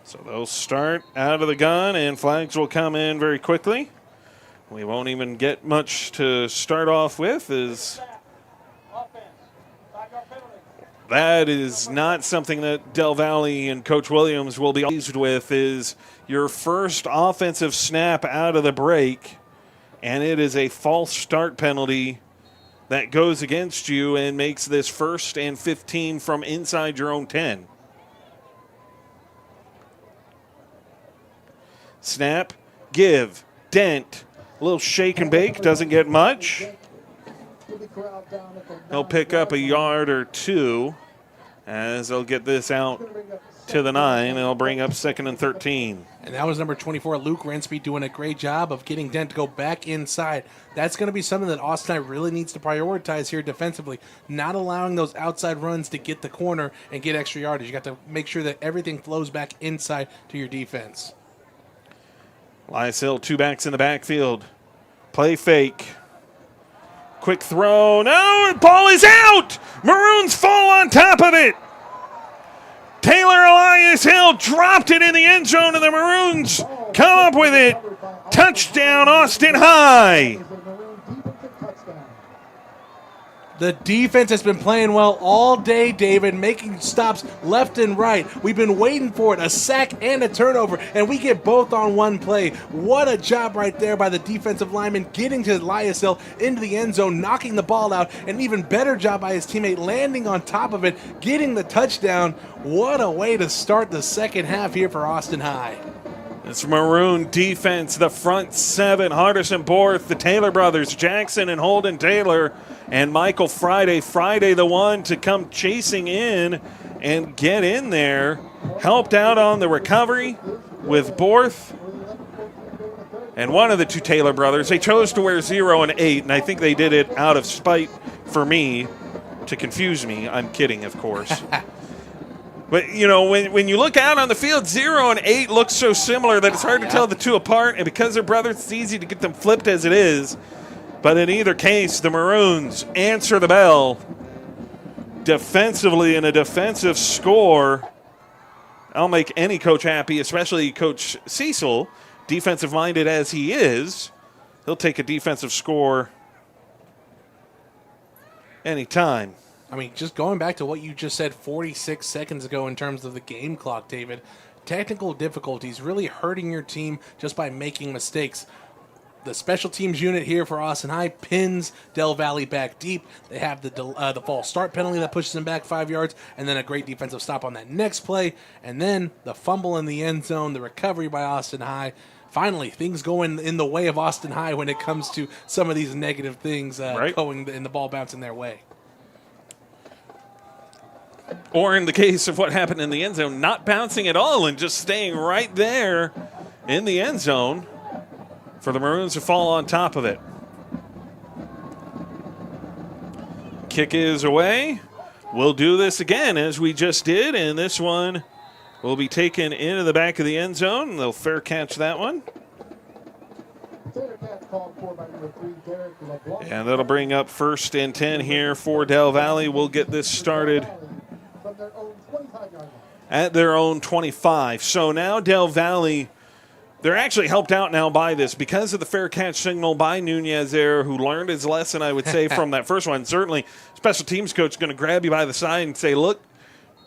So they'll start out of the gun, and flags will come in very quickly. We won't even get much to start off with, as that is not something that Del Valle and Coach Williams will be pleased with, is your first offensive snap out of the break, and it is a false start penalty that goes against you and makes this 1st and 15 from inside your own 10. Snap, give, dent. A little shake and bake, doesn't get much. He'll pick up a yard or 2 as they'll get this out to the 9, and they'll bring up 2nd and 13. And that was number 24, Luke Rensby, doing a great job of getting Dent to go back inside. That's going to be something that Austin High really needs to prioritize here defensively, not allowing those outside runs to get the corner and get extra yardage. You got to make sure that everything flows back inside to your defense. Lysell, 2 backs in the backfield. Play fake. Quick throw. No, the ball is out. Maroons fall on top of it. Taylor Elias Hill dropped it in the end zone, and the Maroons come up with it. Touchdown, Austin High. The defense has been playing well all day, David, making stops left and right. We've been waiting for it, a sack and a turnover, and we get both on one play. What a job right there by the defensive lineman, getting to Elias Hill into the end zone, knocking the ball out. An even better job by his teammate landing on top of it, getting the touchdown. What a way to start the second half here for Austin High. This Maroon defense, the front seven, Hardison Borth, the Taylor brothers, Jackson and Holden Taylor, and Michael Friday. Friday the one to come chasing in and get in there. Helped out on the recovery with Borth. And one of the two Taylor brothers, they chose to wear 0 and 8, and I think they did it out of spite for me, to confuse me. I'm kidding, of course. But, you know, when you look out on the field, 0 and 8 look so similar that it's hard to tell the two apart. And because they're brothers, it's easy to get them flipped as it is. But in either case, the Maroons answer the bell defensively in a defensive score. I'll make any coach happy, especially Coach Cecil, defensive-minded as he is. He'll take a defensive score anytime. I mean, just going back to what you just said 46 seconds ago in terms of the game clock, David, technical difficulties really hurting your team just by making mistakes. The special teams unit here for Austin High pins Del Valle back deep. They have the false start penalty that pushes them back 5 yards, and then a great defensive stop on that next play, and then the fumble in the end zone, the recovery by Austin High. Finally, things going in the way of Austin High when it comes to some of these negative things going in the ball bouncing their way. Or in the case of what happened in the end zone, not bouncing at all and just staying right there in the end zone for the Maroons to fall on top of it. Kick is away. We'll do this again as we just did, and this one will be taken into the back of the end zone. They'll fair catch that one. And that'll bring up 1st and 10 here for Del Valle. We'll get this started at their own 25. So now Del Valle, they're actually helped out now by this because of the fair catch signal by Nunez there, who learned his lesson, I would say, from that first one. Certainly, special teams coach is going to grab you by the side and say, look,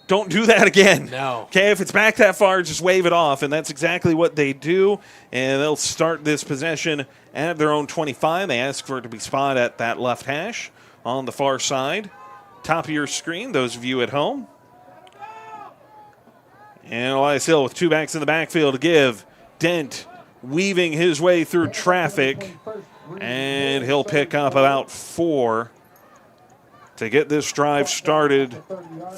don't do that again. No. Okay, if it's back that far, just wave it off. And that's exactly what they do. And they'll start this possession at their own 25. They ask for it to be spotted at that left hash on the far side. Top of your screen, those of you at home. And Elias Hill with two backs in the backfield to give. Dent weaving his way through traffic. And he'll pick up about 4 to get this drive started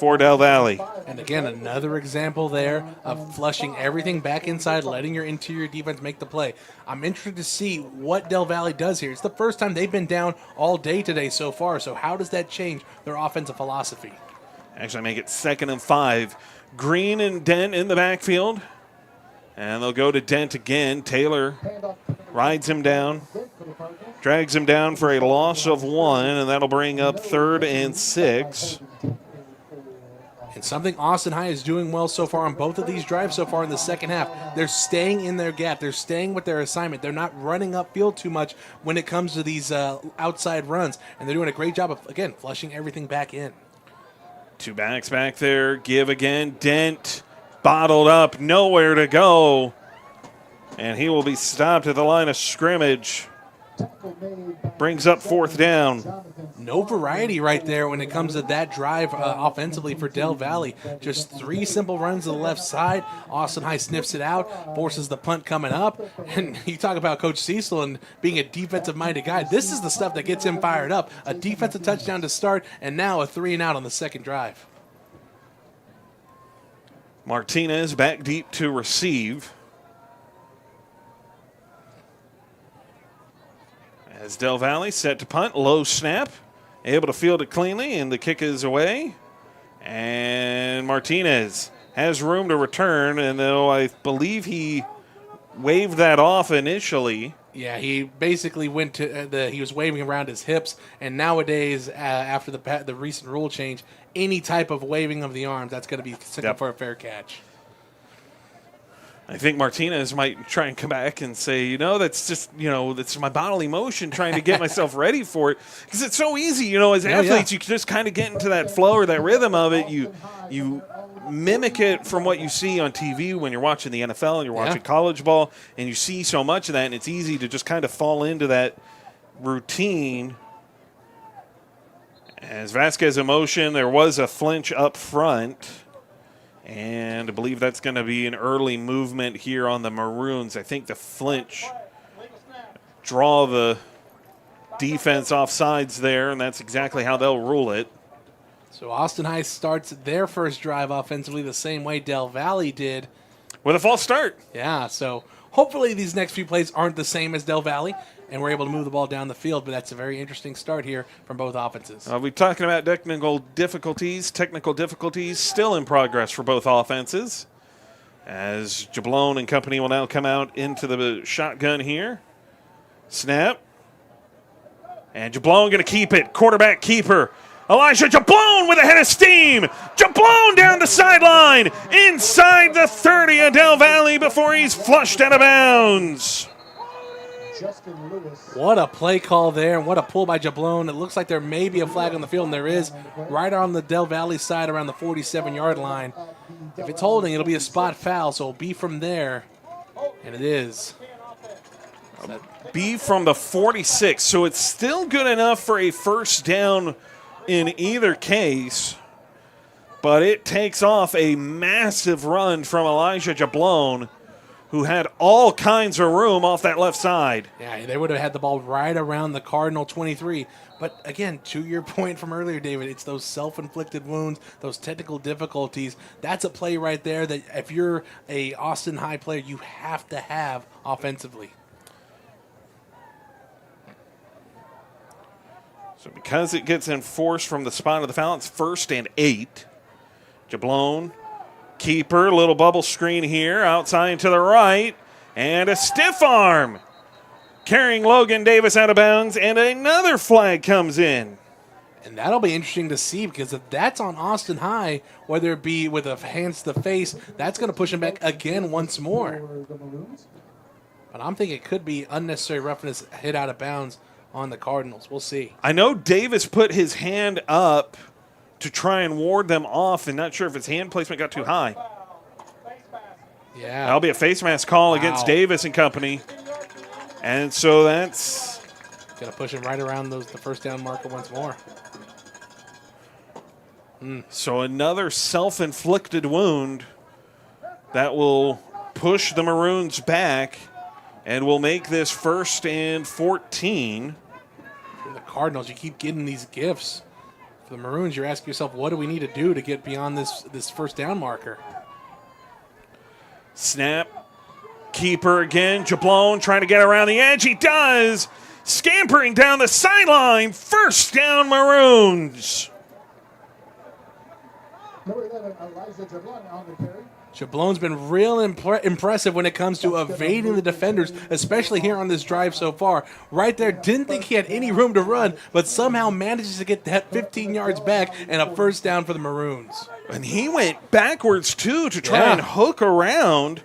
for Del Valle. And again, another example there of flushing everything back inside, letting your interior defense make the play. I'm interested to see what Del Valle does here. It's the first time they've been down all day today so far, so how does that change their offensive philosophy? Actually make it 2nd and 5. Green and Dent in the backfield. And they'll go to Dent again. Taylor rides him down. Drags him down for a loss of 1, and that'll bring up 3rd and 6. And something Austin High is doing well so far on both of these drives so far in the second half. They're staying in their gap. They're staying with their assignment. They're not running upfield too much when it comes to these outside runs. And they're doing a great job of, again, flushing everything back in. Two backs back there. Give again. Dent bottled up. Nowhere to go. And he will be stopped at the line of scrimmage. Brings up 4th down. No variety right there when it comes to that drive offensively for Del Valle. Just 3 simple runs to the left side. Austin High sniffs it out, forces the punt coming up. And you talk about Coach Cecil and being a defensive-minded guy. This is the stuff that gets him fired up. A defensive touchdown to start, and now a 3-and-out on the second drive. Martinez back deep to receive. As Del Valle set to punt, low snap, able to field it cleanly, and the kick is away. And Martinez has room to return, and though I believe he waved that off initially. Yeah, he basically went to he was waving around his hips, and nowadays, after the recent rule change, any type of waving of the arms, that's going to be considered for a fair catch. I think Martinez might try and come back and say, that's just, that's my bodily motion trying to get myself ready for it. Because it's so easy, as athletes, you can just kind of get into that flow or that rhythm of it. You mimic it from what you see on TV when you're watching the NFL and you're watching college ball, and you see so much of that, and it's easy to just kind of fall into that routine. As Vasquez in motion, there was a flinch up front. And I believe that's going to be an early movement here on the Maroons. I think the flinch draw the defense off sides there, and that's exactly how they'll rule it. So Austin High starts their first drive offensively the same way Del Valle did. With a false start. Yeah, so hopefully these next few plays aren't the same as Del Valle, and we're able to move the ball down the field, but that's a very interesting start here from both offenses. We're talking about technical difficulties still in progress for both offenses. As Jablon and company will now come out into the shotgun here. Snap. And Jablon going to keep it. Quarterback keeper. Elijah Jablon with a head of steam. Jablon down the sideline. Inside the 30 of Del Valle before he's flushed out of bounds. What a play call there, and what a pull by Jablon. It looks like there may be a flag on the field, and there is, right on the Del Valle side around the 47-yard line. If it's holding, it'll be a spot foul, so it'll be from there, and it is. Be from the 46, so it's still good enough for a first down in either case, but it takes off a massive run from Elijah Jablon, who had all kinds of room off that left side. Yeah, they would have had the ball right around the Cardinal 23. But again, to your point from earlier, David, it's those self-inflicted wounds, those technical difficulties. That's a play right there that if you're a Austin High player, you have to have offensively. So because it gets enforced from the spot of the foul, it's 1st and 8. Jablon, keeper, little bubble screen here, outside to the right, and a stiff arm carrying Logan Davis out of bounds, and another flag comes in. And that'll be interesting to see, because if that's on Austin High, whether it be with a hands to the face, that's going to push him back again once more. But I'm thinking it could be unnecessary roughness hit out of bounds on the Cardinals. We'll see. I know Davis put his hand up to try and ward them off, and not sure if his hand placement got too high. Yeah. That'll be a face mask call against Davis and company. And so that's going to push him right around the first down marker once more. So another self-inflicted wound that will push the Maroons back and will make this 1st and 14. For the Cardinals, you keep getting these gifts. For the Maroons, you're asking yourself, what do we need to do to get beyond this first down marker? Snap. Keeper again. Jablon trying to get around the edge. He does. Scampering down the sideline. First down, Maroons. Number 11, Elijah Jablon on the carry. Jablon's been real impressive when it comes to evading the defenders, especially here on this drive so far. Right there, didn't think he had any room to run, but somehow manages to get that 15 yards back and a first down for the Maroons. And he went backwards, too, to try and hook around.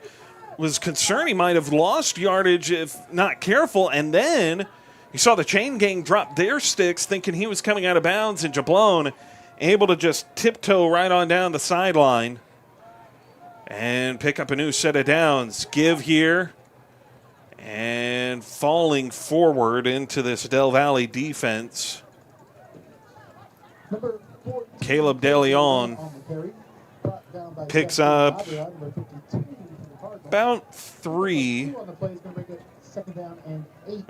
Was concerned he might have lost yardage if not careful. And then you saw the chain gang drop their sticks thinking he was coming out of bounds, and Jablon able to just tiptoe right on down the sideline and pick up a new set of downs. Give here and falling forward into this Del Valle defense. Caleb DeLeon picks up about 3.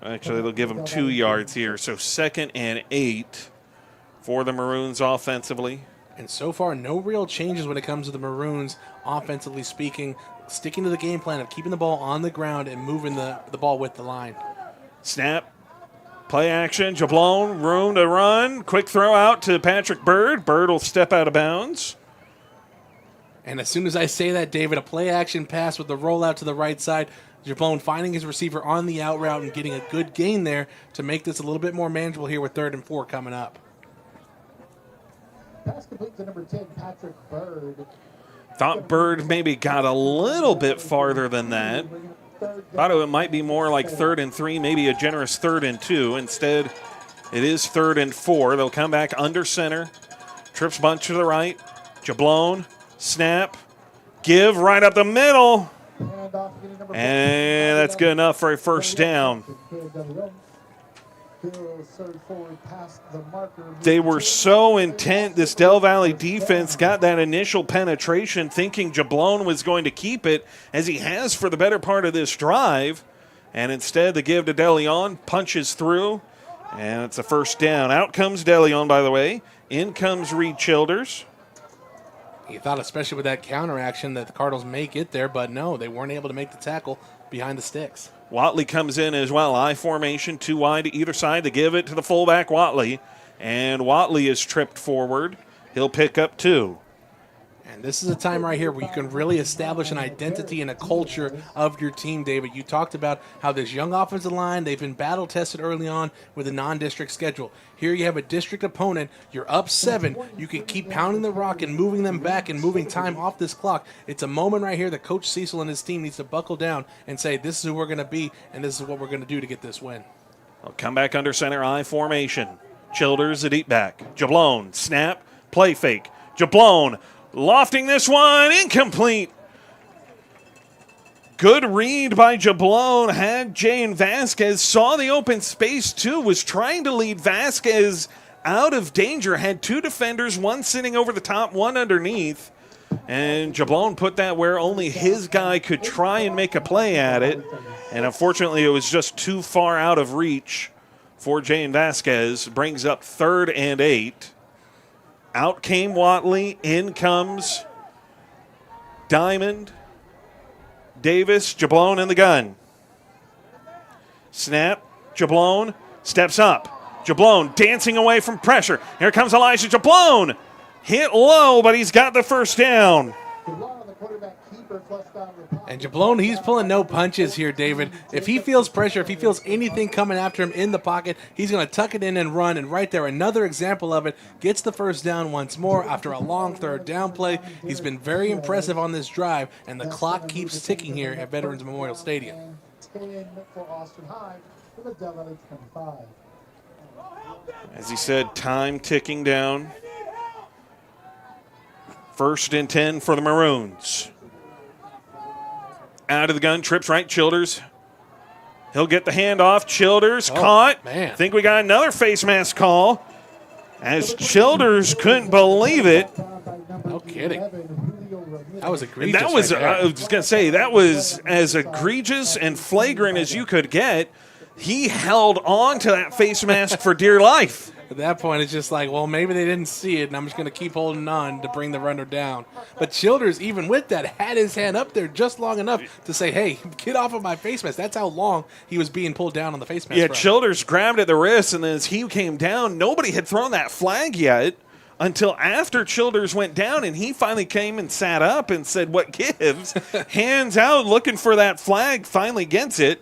Actually, they'll give him 2 yards here. So 2nd and 8 for the Maroons offensively. And so far, no real changes when it comes to the Maroons, offensively speaking, sticking to the game plan of keeping the ball on the ground and moving the ball with the line. Snap. Play action. Jablon, room to run. Quick throw out to Patrick Bird. Bird will step out of bounds. And as soon as I say that, David, a play action pass with the rollout to the right side, Jablone finding his receiver on the out route and getting a good gain there to make this a little bit more manageable here with 3rd and 4 coming up. Pass complete to number 10, Patrick Bird. Thought Bird maybe got a little bit farther than that. Thought it might be more like 3rd and 3, maybe a generous 3rd and 2. Instead, it is 3rd and 4. They'll come back under center. Trips bunch to the right. Jablone, snap, give right up the middle. And that's good enough for a first down. They were so intent, this Del Valle defense got that initial penetration thinking Jablone was going to keep it, as he has for the better part of this drive. And instead, the give to DeLeon, punches through, and it's a first down. Out comes DeLeon, by the way. In comes Reed Childers. You thought, especially with that counter action, that the Cardinals may get there, but no, they weren't able to make the tackle behind the sticks. Watley comes in as well. I formation, 2 wide to either side. They give it to the fullback, Watley. And Watley is tripped forward. He'll pick up 2. And this is a time right here where you can really establish an identity and a culture of your team, David. You talked about how this young offensive line, they've been battle-tested early on with a non-district schedule. Here you have a district opponent. You're up 7. You can keep pounding the rock and moving them back and moving time off this clock. It's a moment right here that Coach Cecil and his team needs to buckle down and say, this is who we're going to be, and this is what we're going to do to get this win. They'll come back under center, I formation. Childers, a deep back. Jablone, snap, play fake. Jablone, lofting this one, incomplete. Good read by Jablone. Had Jane Vasquez, saw the open space too, was trying to lead Vasquez out of danger. Had 2 defenders, one sitting over the top, one underneath. And Jablone put that where only his guy could try and make a play at it. And unfortunately, it was just too far out of reach for Jane Vasquez. Brings up 3rd and 8. Out came Watley. In comes Diamond, Davis, Jablone in the gun. Snap. Jablone steps up. Jablone dancing away from pressure. Here comes Elijah Jablone. Hit low, but he's got the first down. And Jablone, he's pulling no punches here, David. If he feels pressure, if he feels anything coming after him in the pocket, he's going to tuck it in and run. And right there, another example of it, gets the first down once more after a long 3rd down play. He's been very impressive on this drive, and the clock keeps ticking here at Veterans Memorial Stadium. As he said, time ticking down. 1st and 10 for the Maroons. Out of the gun, trips right, Childers. He'll get the handoff. Childers caught. Man. Think we got another face mask call. As Childers couldn't believe it. No kidding. That was egregious. And that was, right there. I was going to say, that was as egregious and flagrant as you could get. He held on to that face mask for dear life. At that point, it's just like, well, maybe they didn't see it, and I'm just going to keep holding on to bring the runner down. But Childers, even with that, had his hand up there just long enough to say, hey, get off of my face mask. That's how long he was being pulled down on the face mask. Yeah, front. Childers grabbed at the wrist, and then as he came down, nobody had thrown that flag yet until after Childers went down, and he finally came and sat up and said, what gives? Hands out, looking for that flag, finally gets it.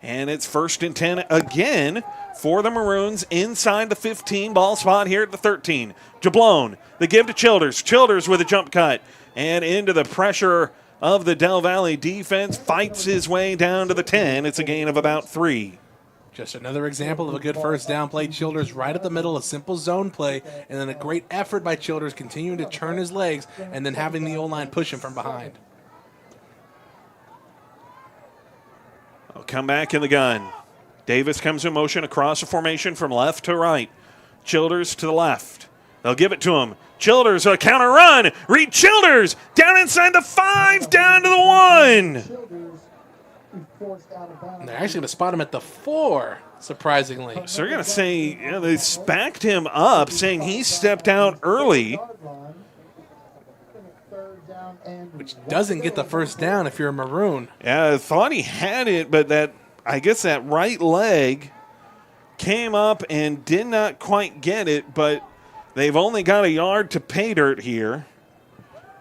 And it's 1st and 10 again for the Maroons inside the 15 ball spot here at the 13. Jablone, the give to Childers. Childers with a jump cut and into the pressure of the Del Valle defense. Fights his way down to the 10. It's a gain of about 3. Just another example of a good first down play. Childers right at the middle, a simple zone play, and then a great effort by Childers continuing to turn his legs and then having the O-line push him from behind. I'll come back in the gun. Davis comes in motion across the formation from left to right. Childers to the left. They'll give it to him. Childers, a counter run. Reed Childers down inside the 5, down to the 1. And they're actually going to spot him at the 4, surprisingly. So they're going to say, they spacked him up, saying he stepped out early. Which doesn't get the first down if you're a Maroon. Yeah, I thought he had it, but I guess that right leg came up and did not quite get it, but they've only got a yard to pay dirt here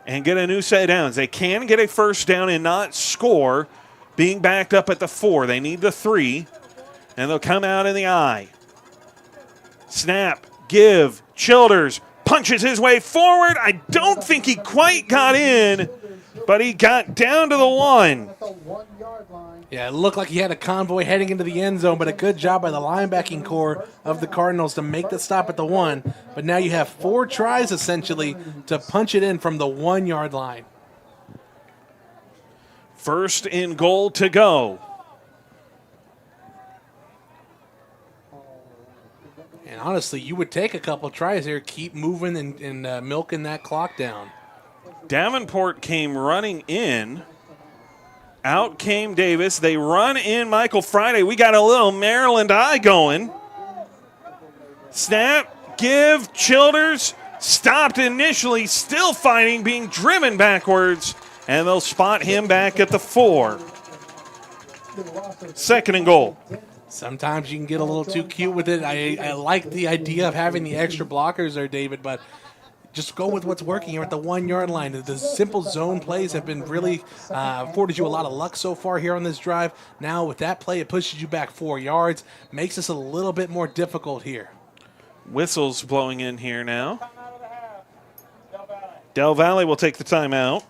and get a new set of downs. They can get a first down and not score being backed up at the 4. They need the 3, and they'll come out in the I. Snap, give, Childers punches his way forward. I don't think he quite got in, but he got down to the 1. At the 1 yard line. Yeah, it looked like he had a convoy heading into the end zone, but a good job by the linebacking core of the Cardinals to make the stop at the 1. But now you have 4 tries, essentially, to punch it in from the 1 yard line. First and goal to go. And honestly, you would take a couple tries here, keep moving and milking that clock down. Davenport came running in. Out came Davis. They run in Michael Friday. We got a little Maryland eye going. Snap, give, Childers. Stopped initially, still fighting, being driven backwards. And they'll spot him back at the 4. Second and goal. Sometimes you can get a little too cute with it. I like the idea of having the extra blockers there, David, but just go with what's working here at the 1 yard line. The simple zone plays have been really afforded you a lot of luck so far here on this drive. Now with that play, it pushes you back 4 yards, makes this a little bit more difficult here. Whistles blowing in here now. Del Valle will take the timeout.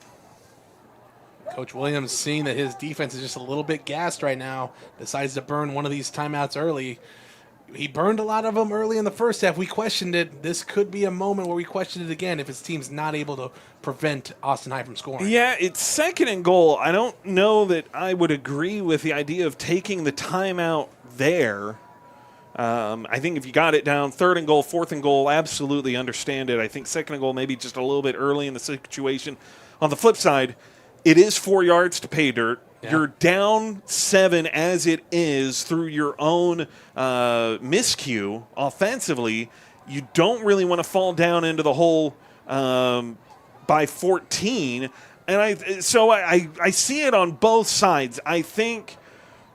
Coach Williams, seeing that his defense is just a little bit gassed right now, decides to burn one of these timeouts early. He burned a lot of them early in the first half. We questioned it. This could be a moment where we question it again if his team's not able to prevent Austin High from scoring. Yeah, it's second and goal. I don't know that I would agree with the idea of taking the timeout there. I think if you got it down, third and goal, fourth and goal, absolutely understand it. I think second and goal maybe just a little bit early in the situation. On the flip side, it is 4 yards to pay dirt. Yeah. You're down 7 as it is through your own miscue offensively. You don't really want to fall down into the hole by 14. And I see it on both sides. I think,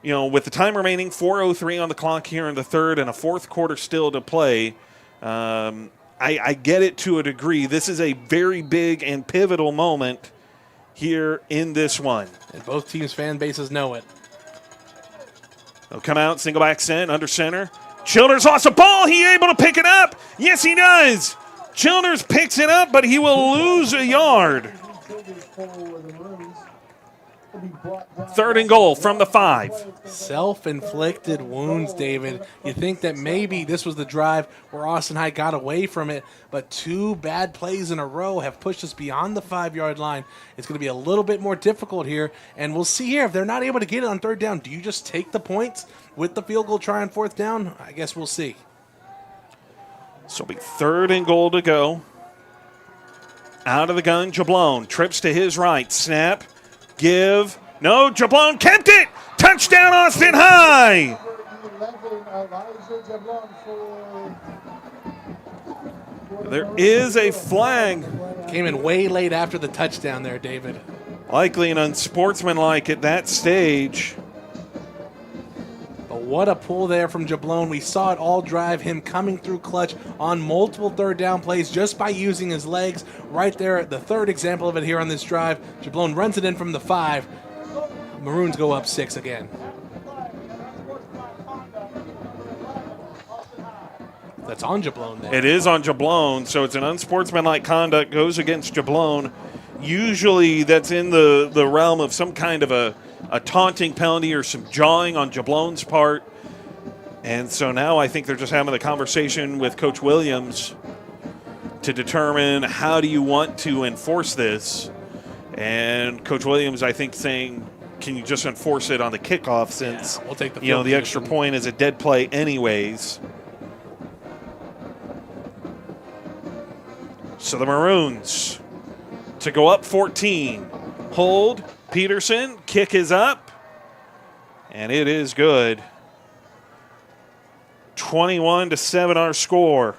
with the time remaining, 4:03 on the clock here in the third and a fourth quarter still to play, I get it to a degree. This is a very big and pivotal moment here in this one. And both teams' fan bases know it. They'll come out, single back sent, under center. Childers lost the ball. He able to pick it up? Yes, he does. Childers picks it up, but he will lose a yard. Third and goal from the 5. Self-inflicted wounds, David. You think that maybe this was the drive where Austin High got away from it, but 2 bad plays in a row have pushed us beyond the 5 yard line. It's going to be a little bit more difficult here, and we'll see here if they're not able to get it on third down. Do you just take the points with the field goal try on fourth down? I guess we'll see. So it'll be third and goal to go. Out of the gun, Jablone trips to his right. Snap. Give. No, Jablone kept it. Touchdown, Austin High. There is a flag. Came in way late after the touchdown there, David. Likely an unsportsmanlike at that stage. But what a pull there from Jablone. We saw it all drive, him coming through clutch on multiple third down plays just by using his legs. Right there, the third example of it here on this drive. Jablone runs it in from the 5. Maroons go up 6 again. That's on Jablone there. It is on Jablone, so it's an unsportsmanlike conduct, goes against Jablone. Usually that's in the realm of some kind of a taunting penalty or some jawing on Jablone's part. And so now I think they're just having the conversation with Coach Williams to determine how do you want to enforce this. And Coach Williams, I think, saying, can you just enforce it on the kickoff since we'll take the extra point is a dead play anyways. So the Maroons to go up 14. Hold. Peterson. Kick is up. And it is good. 21-7 our score.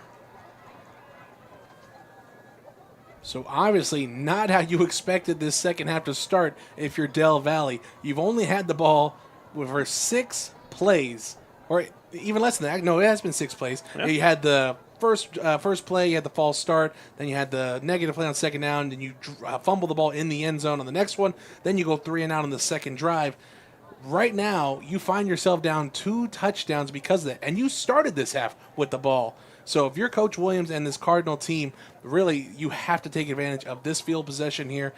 So obviously not how you expected this second half to start if you're Del Valle. You've only had the ball for 6 plays, or even less than that. No, it has been 6 plays. Yeah. You had the first play, you had the false start, then you had the negative play on second down, then you fumble the ball in the end zone on the next one, then you go 3 and out on the second drive. right now you find yourself down 2 touchdowns because of that. And you started this half with the ball. So if you're Coach Williams and this Cardinal team, really you have to take advantage of this field possession here,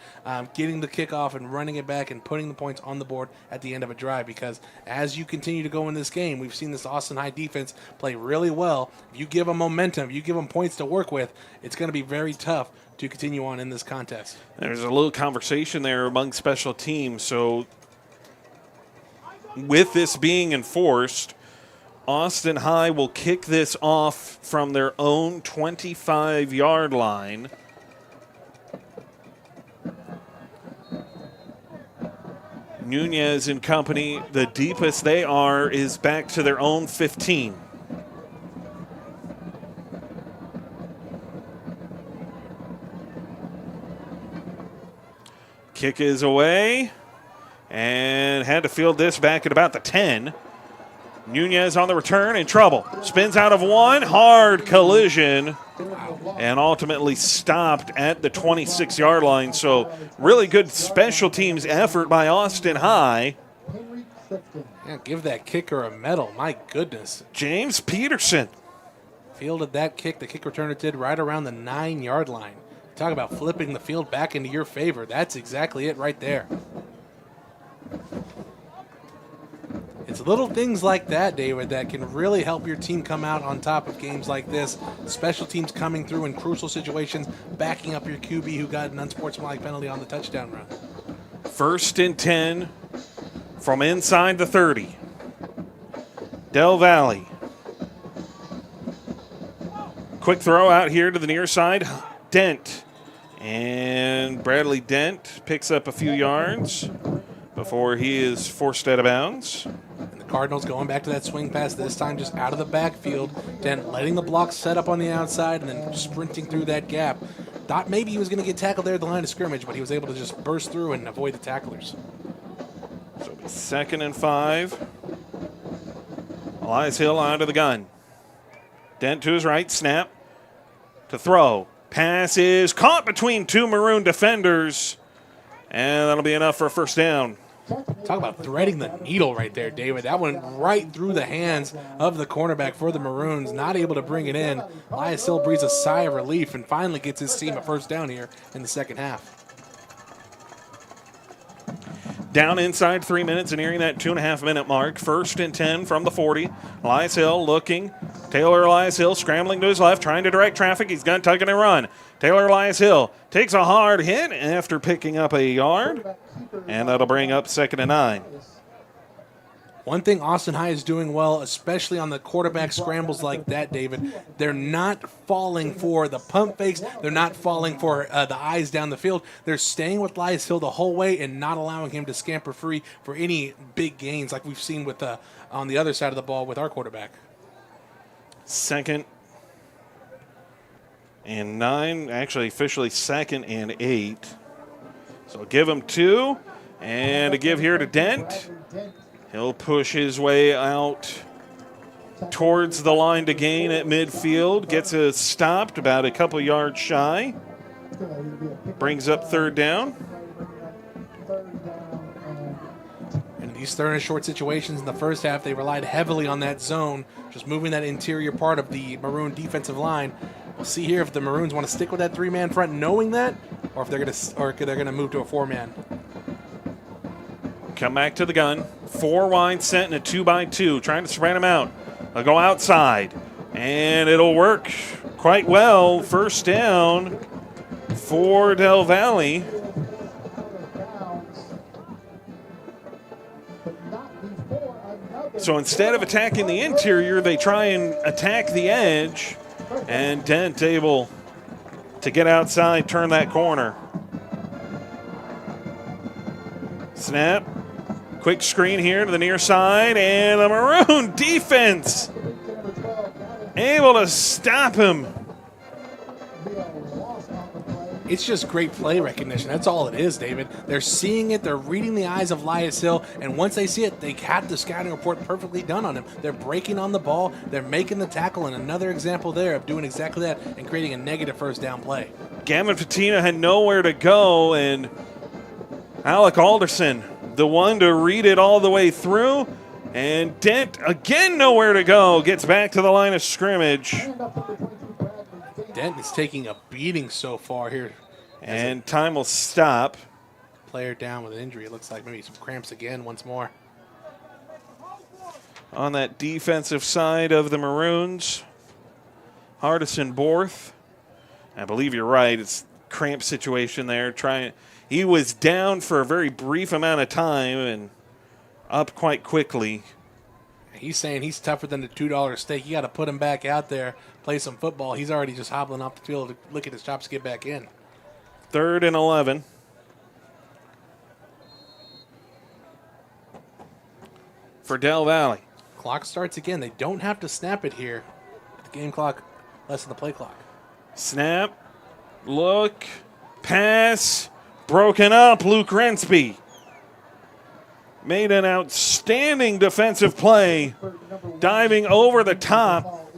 getting the kickoff and running it back and putting the points on the board at the end of a drive, because as you continue to go in this game, we've seen this Austin High defense play really well. If you give them momentum, you give them points to work with, it's going to be very tough to continue on in this contest. There's a little conversation there among special teams. So with this being enforced, Austin High will kick this off from their own 25-yard line. Nunez and company, the deepest they are is back to their own 15. Kick is away and had to field this back at about the 10. Nunez on the return, in trouble. Spins out of one, hard collision, and ultimately stopped at the 26-yard line. So really good special teams effort by Austin High. Yeah, give that kicker a medal. My goodness. James Peterson Fielded that kick. The kick returner did right around the 9-yard line. Talk about flipping the field back into your favor. That's exactly it right there. It's little things like that, David, that can really help your team come out on top of games like this. Special teams coming through in crucial situations, backing up your QB who got an unsportsmanlike penalty on the touchdown run. 1st and 10 from inside the 30. Del Valle. Quick throw out here to the near side. Dent. And Bradley Dent picks up a few yards before he is forced out of bounds. And the Cardinals going back to that swing pass, this time just out of the backfield. Dent letting the block set up on the outside and then sprinting through that gap. Thought maybe he was going to get tackled there at the line of scrimmage, but he was able to just burst through and avoid the tacklers. So it'll be 2nd and 5. Elias Hill out of the gun. Dent to his right, snap to throw. Pass is caught between 2 Maroon defenders, and that'll be enough for a first down. Talk about threading the needle right there, David. That went right through the hands of the cornerback for the Maroons, not able to bring it in. Elias Hill breathes a sigh of relief and finally gets his team a first down here in the second half. Down inside 3 minutes and nearing that 2.5-minute mark. 1st and 10 from the 40. Elias Hill looking. Taylor Elias Hill scrambling to his left, trying to direct traffic. He's going to tuck and run. Taylor Elias Hill takes a hard hit after picking up a yard, and that'll bring up 2nd and 9. One thing Austin High is doing well, especially on the quarterback scrambles like that, David, they're not falling for the pump fakes. They're not falling for the eyes down the field. They're staying with Elias Hill the whole way and not allowing him to scamper free for any big gains like we've seen with on the other side of the ball with our quarterback. 2nd and 9, actually officially 2nd and 8. So give him 2, and a give here to Dent. He'll push his way out towards the line to gain at midfield. Gets a stopped about a couple yards shy. Brings up 3rd down. In these 3rd and short situations in the first half, they relied heavily on that zone, just moving that interior part of the Maroon defensive line. We'll see here if the Maroons want to stick with that 3-man front knowing that, or if they're going to move to a 4-man. Come back to the gun. 4 wide set and a 2x2, trying to spread them out. They'll go outside, and it'll work quite well. First down for Del Valle. So instead of attacking the interior, they try and attack the edge, and Dent able to get outside, turn that corner. Snap. Quick screen here to the near side, and the Maroon defense able to stop him. It's just great play recognition. That's all it is, David. They're seeing it. They're reading the eyes of Elias Hill, and once they see it, they have the scouting report perfectly done on him. They're breaking on the ball. They're making the tackle, and another example there of doing exactly that and creating a negative first down play. Gavin Patina had nowhere to go, and Alec Alderson, the one to read it all the way through. And Dent, again, nowhere to go, gets back to the line of scrimmage. Dent is taking a beating so far here. And time will stop. Player down with an injury. It looks like maybe some cramps again once more. On that defensive side of the Maroons, Hardison Borth. I believe you're right. It's a cramp situation there. He was down for a very brief amount of time and up quite quickly. He's saying he's tougher than the $2 steak. You got to put him back out there, play some football. He's already just hobbling off the field to look at his chops to get back in. 3rd and 11. For Del Valle. Clock starts again. They don't have to snap it here. The game clock, less than the play clock. Snap, look, pass, broken up. Luke Rensby made an outstanding defensive play, diving over the top.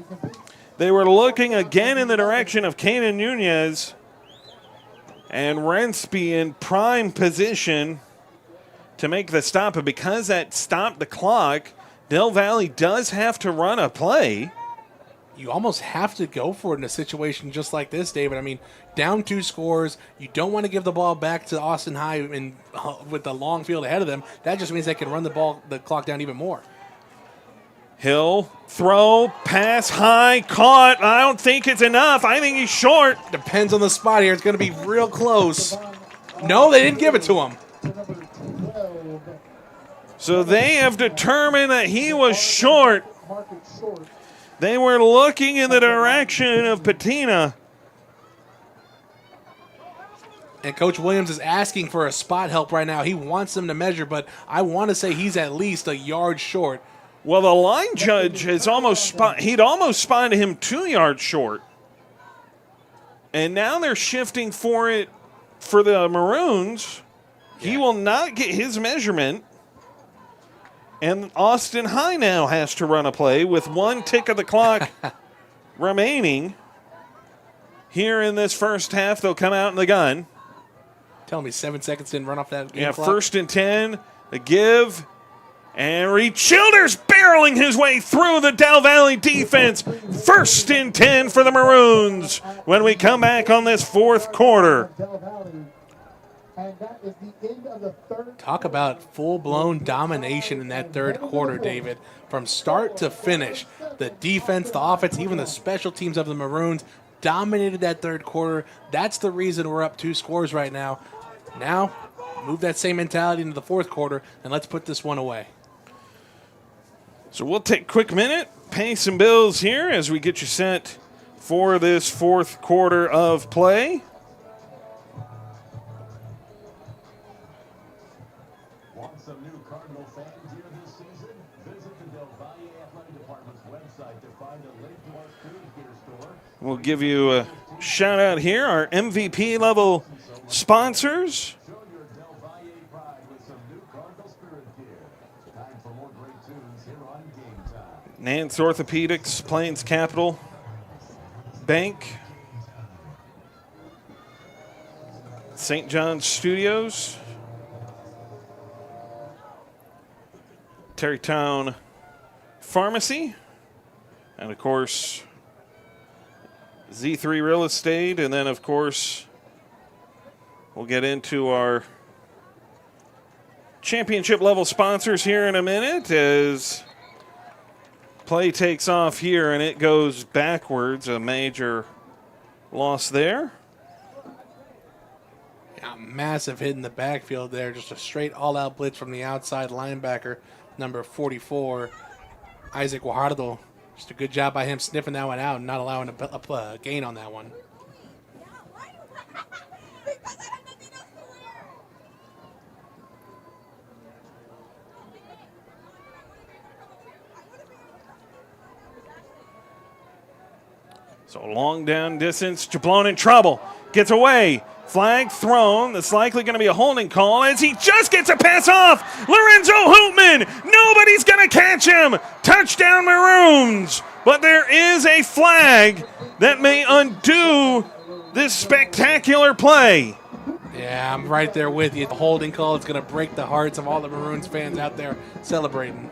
They were looking again in the direction of Kanan Nunez, and Rensby in prime position to make the stop. But because that stopped the clock, Del Valle does have to run a play. You almost have to go for it in a situation just like this, David. I mean, down 2 scores. You don't want to give the ball back to Austin High with the long field ahead of them. That just means they can run the clock down even more. Hill, throw, pass, high, caught. I don't think it's enough. I think he's short. Depends on the spot here. It's going to be real close. No, they didn't give it to him. So they have determined that he was short. They were looking in the direction of Patina. And Coach Williams is asking for a spot help right now. He wants them to measure, but I want to say he's at least a yard short. Well, the line judge has he'd almost spotted him 2 yards short. And now they're shifting for it for the Maroons. Yeah. He will not get his measurement. And Austin High now has to run a play with 1 tick of the clock remaining. Here in this first half, they'll come out in the gun. Tell me 7 seconds didn't run off that game clock. 1st and 10, a give. And Reed Childers barreling his way through the Del Valle defense. 1st and 10 for the Maroons when we come back on this 4th quarter. And that is the end of the 3rd. Talk about full-blown domination in that 3rd quarter, David. From start to finish, the defense, the offense, even the special teams of the Maroons dominated that 3rd quarter. That's the reason we're up 2 scores right now. Now, move that same mentality into the 4th quarter, and let's put this one away. So we'll take a quick minute, pay some bills here as we get you set for this 4th quarter of play. Want some new Cardinal fans here this season? Visit the Del Valle Athletic Department's website to find a link to our food gear store. We'll give you a shout out here, our MVP level sponsors. Show your Del Valle pride with some new Cardinal Spirit gear. Time for more great tunes here on Game Time. Nance Orthopedics, Plains Capital Bank, St. John's Studios, Terrytown Pharmacy, and of course Z3 Real Estate, and then of course we'll get into our championship level sponsors here in a minute as play takes off here and it goes backwards. A major loss there. Yeah, massive hit in the backfield there. Just a straight all-out blitz from the outside linebacker, number 44, Isaac Guajardo. Just a good job by him sniffing that one out and not allowing a gain on that one. So long down distance, Jablon in trouble, gets away, flag thrown. That's likely going to be a holding call as he just gets a pass off. Lorenzo Hoopman, nobody's going to catch him. Touchdown Maroons, but there is a flag that may undo this spectacular play. Yeah, I'm right there with you. The holding call is going to break the hearts of all the Maroons fans out there celebrating.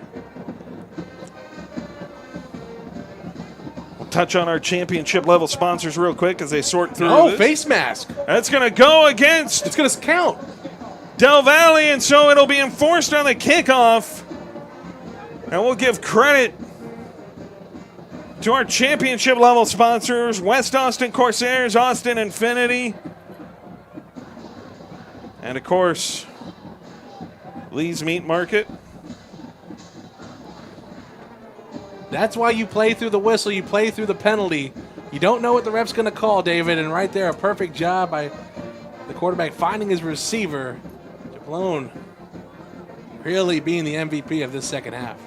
We'll touch on our championship level sponsors real quick as they sort through Oh, this. face mask. That's going to go against It's going to count. Del Valle, and so it'll be enforced on the kickoff. And we'll give credit to our championship level sponsors, West Austin Corsairs, Austin Infinity, and of course, Lee's Meat Market. That's why you play through the whistle. You play through the penalty. You don't know what the ref's going to call, David. And right there, a perfect job by the quarterback finding his receiver. Jablone really being the MVP of this second half.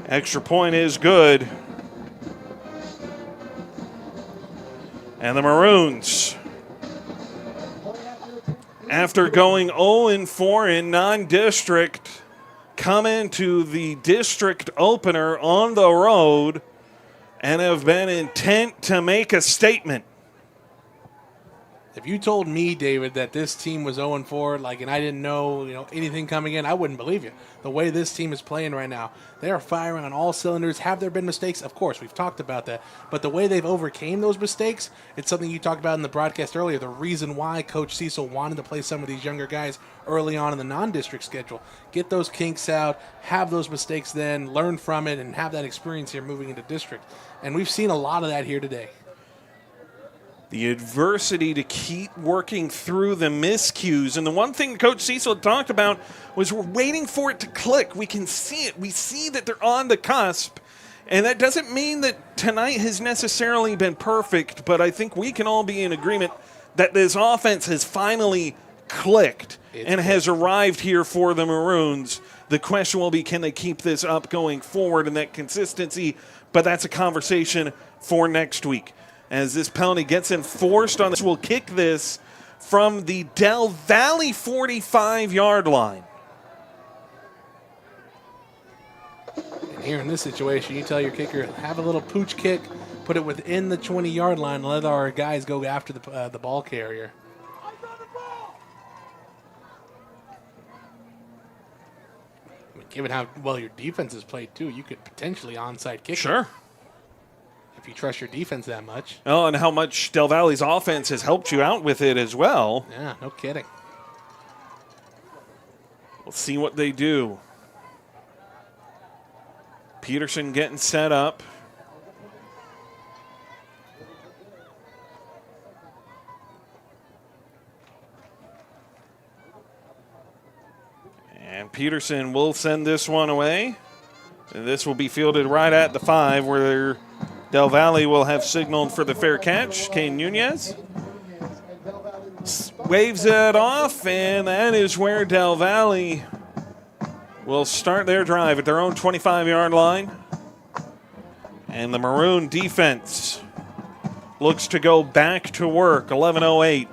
Extra point is good. And the Maroons, after going 0-4 in non-district, come into the district opener on the road and have been intent to make a statement. If you told me, David, that this team was 0-4, and I didn't know, anything coming in, I wouldn't believe you. The way this team is playing right now, they are firing on all cylinders. Have there been mistakes? Of course, we've talked about that. But the way they've overcame those mistakes, it's something you talked about in the broadcast earlier. The reason why Coach Cecil wanted to play some of these younger guys early on in the non-district schedule. Get those kinks out, have those mistakes then, learn from it, and have that experience here moving into district. And we've seen a lot of that here today. The adversity to keep working through the miscues. And the one thing Coach Cecil talked about was we're waiting for it to click. We can see it. We see that they're on the cusp. And that doesn't mean that tonight has necessarily been perfect, but I think we can all be in agreement that this offense has finally clicked and has arrived here for the Maroons. The question will be, can they keep this up going forward and that consistency? But that's a conversation for next week. As this penalty gets enforced on this, we'll kick this from the Del Valle 45-yard line. And here in this situation, you tell your kicker, have a little pooch kick, put it within the 20-yard line, and let our guys go after the ball carrier. I mean, given how well your defense has played, too, you could potentially onside kick it. Sure. If you trust your defense that much. Oh, and how much Del Valle's offense has helped you out with it as well. Yeah, no kidding. We'll see what they do. Peterson getting set up. And Peterson will send this one away. And this will be fielded right at the 5 where Del Valle will have signaled for the fair catch. Kane Nunez waves it off, and that is where Del Valle will start their drive at their own 25-yard line. And the Maroon defense looks to go back to work. 11:08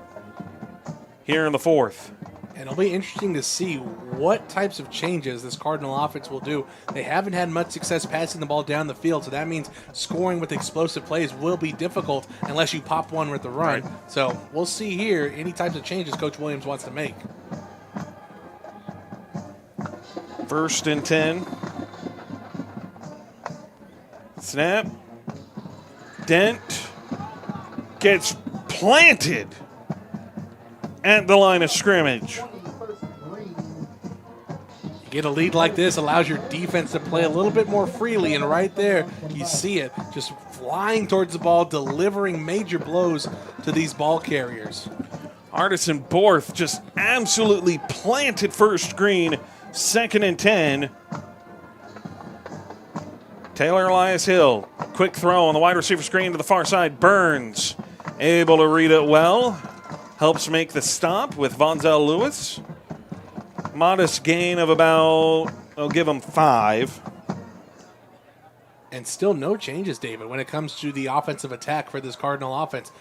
here in the fourth. And it'll be interesting to see what types of changes this Cardinal offense will do. They haven't had much success passing the ball down the field, so that means scoring with explosive plays will be difficult unless you pop one with the run. Right. So we'll see here any types of changes Coach Williams wants to make. 1st and 10. Snap. Dent gets planted at the line of scrimmage. Get a lead like this allows your defense to play a little bit more freely, and right there you see it just flying towards the ball, delivering major blows to these ball carriers. Artisan Borth just absolutely planted first screen. 2nd and 10. Taylor Elias Hill, quick throw on the wide receiver screen to the far side. Burns able to read it well. Helps make the stop with Vonzel Lewis. Modest gain of about, I'll give him 5. And still no changes, David, when it comes to the offensive attack for this Cardinal offense.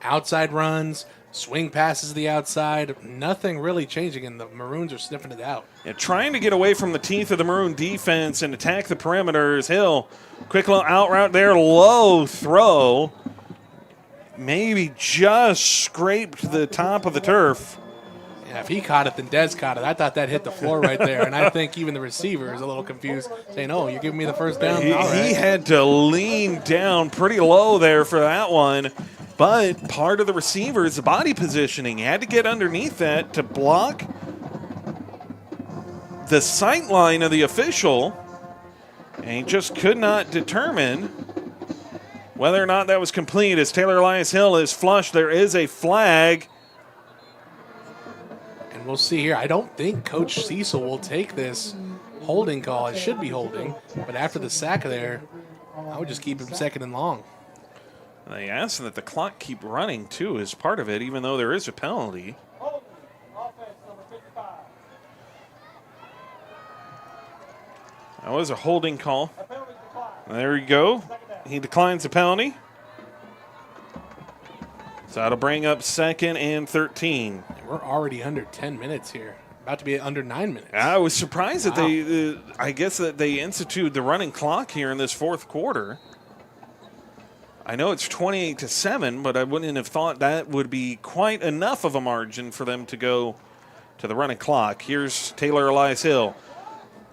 Outside runs, swing passes to the outside, nothing really changing, and the Maroons are sniffing it out. Yeah, trying to get away from the teeth of the Maroon defense and attack the perimeters. Hill, quick little out route there, low throw. maybe just scraped the top of the turf. Yeah, if he caught it, then Dez caught it. I thought that hit the floor right there, and I think even the receiver is a little confused, saying, "Oh, you're giving me the first down." He, All right. he had to lean down pretty low there for that one, but part of the receiver's body positioning. He had to get underneath that to block the sight line of the official, and he just could not determine whether or not that was complete. As Taylor Elias Hill is flushed, there is a flag. And we'll see here. I don't think Coach Cecil will take this holding call. It should be holding, but after the sack there, I would just keep him second and long. They asked that the clock keep running, too, as part of it, even though there is a penalty. That was a holding call. There you go. He declines the penalty. So that'll bring up 2nd and 13. We're already under 10 minutes here. About to be under 9 minutes. I was surprised that they, I guess that they instituted the running clock here in this fourth quarter. I know it's 28-7, but I wouldn't have thought that would be quite enough of a margin for them to go to the running clock. Here's Taylor Elias Hill.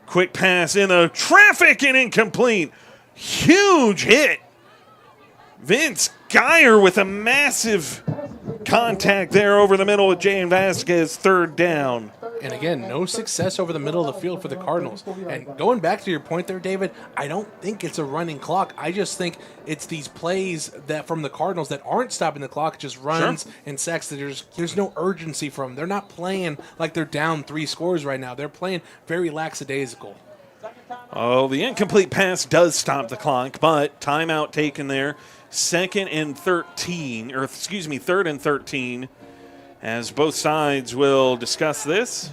Quick pass in the traffic and incomplete. Huge hit. Vince Geyer with a massive contact there over the middle with Jane Vasquez, 3rd down. And again, no success over the middle of the field for the Cardinals. And going back to your point there, David, I don't think it's a running clock. I just think it's these plays that from the Cardinals that aren't stopping the clock, just runs and sacks. There's no urgency from them. They're not playing like they're down 3 scores right now. They're playing very lackadaisical. Oh, the incomplete pass does stop the clock, but timeout taken there. 2nd and 13, or excuse me, 3rd and 13, as both sides will discuss this.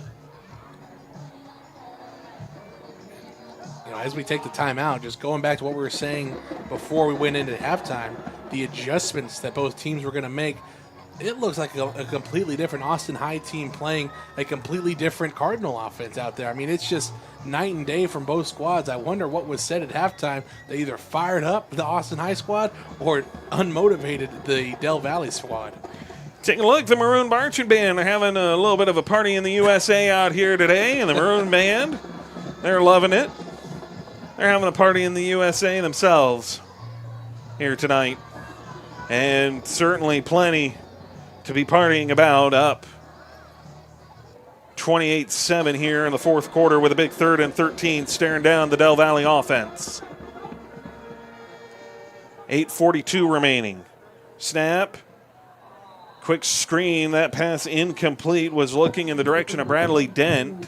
You know, as we take the timeout, just going back to what we were saying before we went into halftime, the adjustments that both teams were going to make, it looks like a completely different Austin High team playing a completely different Cardinal offense out there. I mean, it's just night and day from both squads. I wonder what was said at halftime. They either fired up the Austin High squad or unmotivated the Del Valle squad. Take a look, the Maroon Marching Band are having a little bit of a party in the USA out here today, and the Maroon Band, they're loving it. They're having a party in the USA themselves here tonight, and certainly plenty to be partying about. Up 28-7 here in the fourth quarter with a big 3rd and 13 staring down the Del Valle offense. 8:42 remaining. Snap. Quick screen. That pass incomplete. Was looking in the direction of Bradley Dent.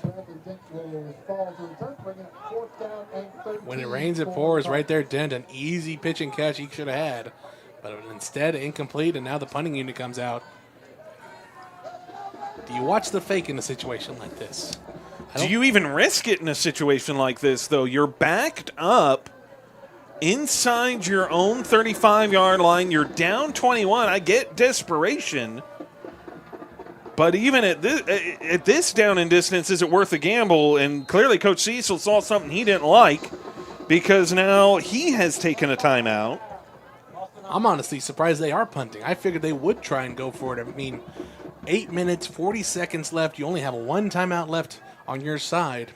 When it rains, it pours. Right there, Dent, an easy pitch and catch he should have had. But instead, incomplete, and now the punting unit comes out. Do you watch the fake in a situation like this? Do you even risk it in a situation like this, though? You're backed up inside your own 35-yard line. You're down 21. I get desperation. But even at this down and distance, is it worth a gamble? And clearly Coach Cecil saw something he didn't like because now he has taken a timeout. I'm honestly surprised they are punting. I figured they would try and go for it. I mean, 8 minutes, 40 seconds left. You only have 1 timeout left on your side.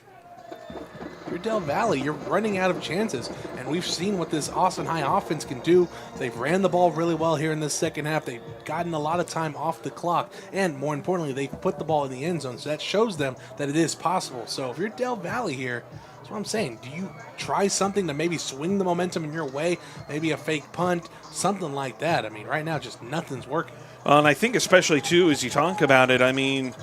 You're Del Valle. You're running out of chances. And we've seen what this Austin High offense can do. They've ran the ball really well here in this second half. They've gotten a lot of time off the clock. And more importantly, they've put the ball in the end zone. So that shows them that it is possible. So if you're Del Valle here, that's what I'm saying. Do you try something to maybe swing the momentum in your way? Maybe a fake punt, something like that. I mean, right now, just nothing's working. And I think especially, too, as you talk about it, I mean,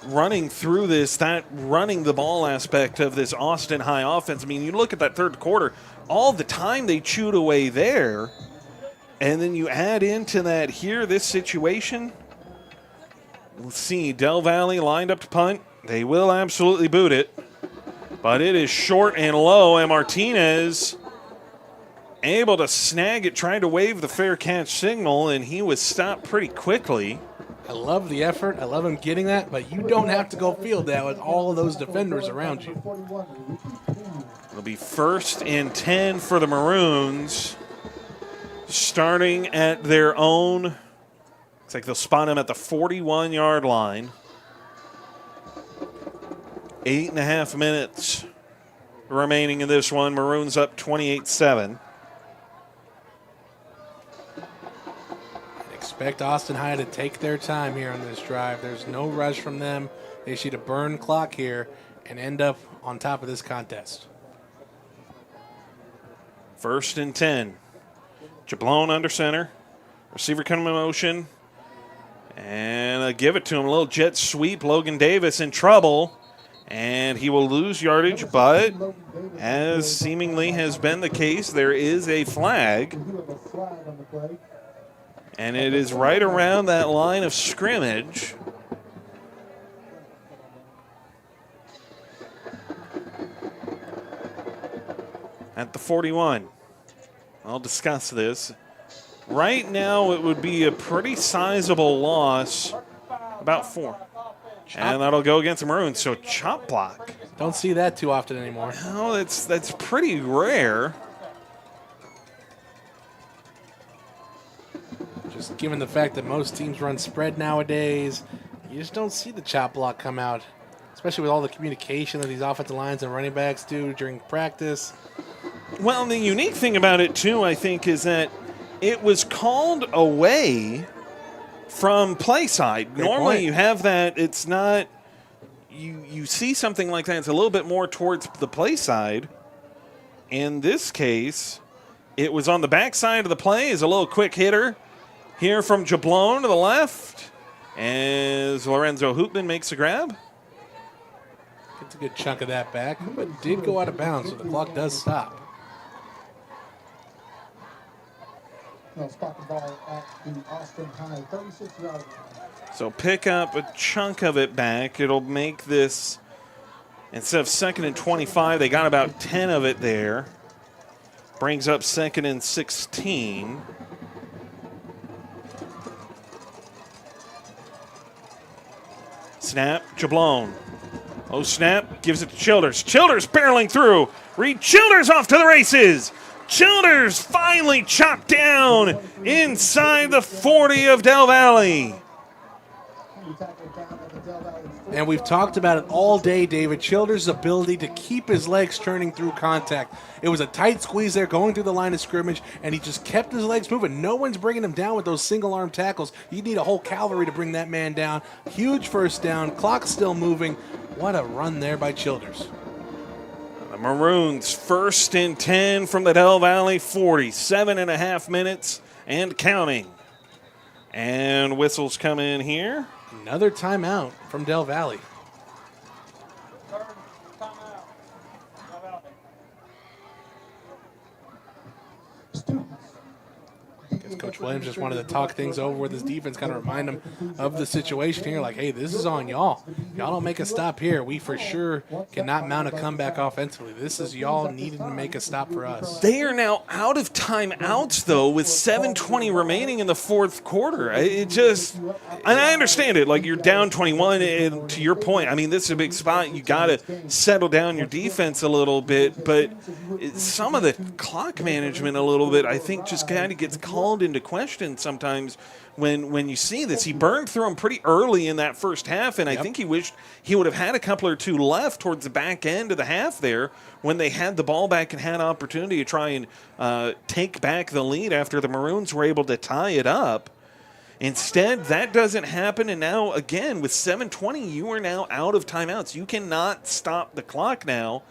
running through this, that running the ball aspect of this Austin High offense, I mean, you look at that third quarter, all the time they chewed away there, and then you add into that here, this situation. Let's see, Del Valle lined up to punt. They will absolutely boot it, but it is short and low, and Martinez able to snag it, trying to wave the fair catch signal, and he was stopped pretty quickly. I love the effort. I love him getting that, but you don't have to go field that with all of those defenders around you. It'll be 1st and 10 for the Maroons, starting at their own Looks like they'll spot him at the 41-yard line. 8.5 minutes remaining in this one. Maroons up 28-7. Expect Austin High to take their time here on this drive. There's no rush from them. They should have burned clock here and end up on top of this contest. 1st and 10. Jablon under center. Receiver coming in motion. And give it to him. A little jet sweep. Logan Davis in trouble. And he will lose yardage, but as seemingly has been the case, there is a flag. And it is right around that line of scrimmage. At the 41. I'll discuss this. Right now, it would be a pretty sizable loss, about 4. And that'll go against the Maroons, so chop block. Don't see that too often anymore. No, that's pretty rare. Just given the fact that most teams run spread nowadays, you just don't see the chop block come out, especially with all the communication that these offensive lines and running backs do during practice. Well, the unique thing about it, too, I think, is that it was called away from play side. Great Normally point. you have that. It's not you see something like that. It's a little bit more towards the play side. In this case, it was on the backside of the play. Is a little quick hitter here from Jablon to the left as Lorenzo Hoopman makes a grab. Gets a good chunk of that back, but did go out of bounds, so the clock does stop. They'll spot the ball at the Austin High 36-yard line. So pick up a chunk of it back. It'll make this, instead of 2nd and 25, they got about 10 of it there. Brings up 2nd and 16. Snap, Jablon. Oh, snap, gives it to Childers. Childers barreling through. Reed Childers off to the races. Childers finally chopped down inside the 40 of Del Valle. And we've talked about it all day, David. Childers' ability to keep his legs turning through contact. It was a tight squeeze there going through the line of scrimmage, and he just kept his legs moving. No one's bringing him down with those single-arm tackles. You need a whole cavalry to bring that man down. Huge first down. Clock's still moving. What a run there by Childers. The Maroons 1st and 10 from the Del Valle 40. 7.5 minutes and counting. And whistles come in here. Another timeout from Del Valle. Coach Williams just wanted to talk things over with his defense, kind of remind them of the situation here. Like, hey, this is on y'all. Y'all don't make a stop here. We for sure cannot mount a comeback offensively. This is y'all needing to make a stop for us. They are now out of timeouts, though, with 7:20 remaining in the fourth quarter. It just, and I understand it. Like, you're down 21, and to your point, I mean, this is a big spot. You got to settle down your defense a little bit, but some of the clock management a little bit, I think, just kind of gets called into question sometimes when you see this. He burned through them pretty early in that first half, and I think he wished he would have had a couple or two left towards the back end of the half there when they had the ball back and had opportunity to try and take back the lead after the Maroons were able to tie it up. Instead, that doesn't happen, and now, again, with 7:20, you are now out of timeouts. You cannot stop the clock now.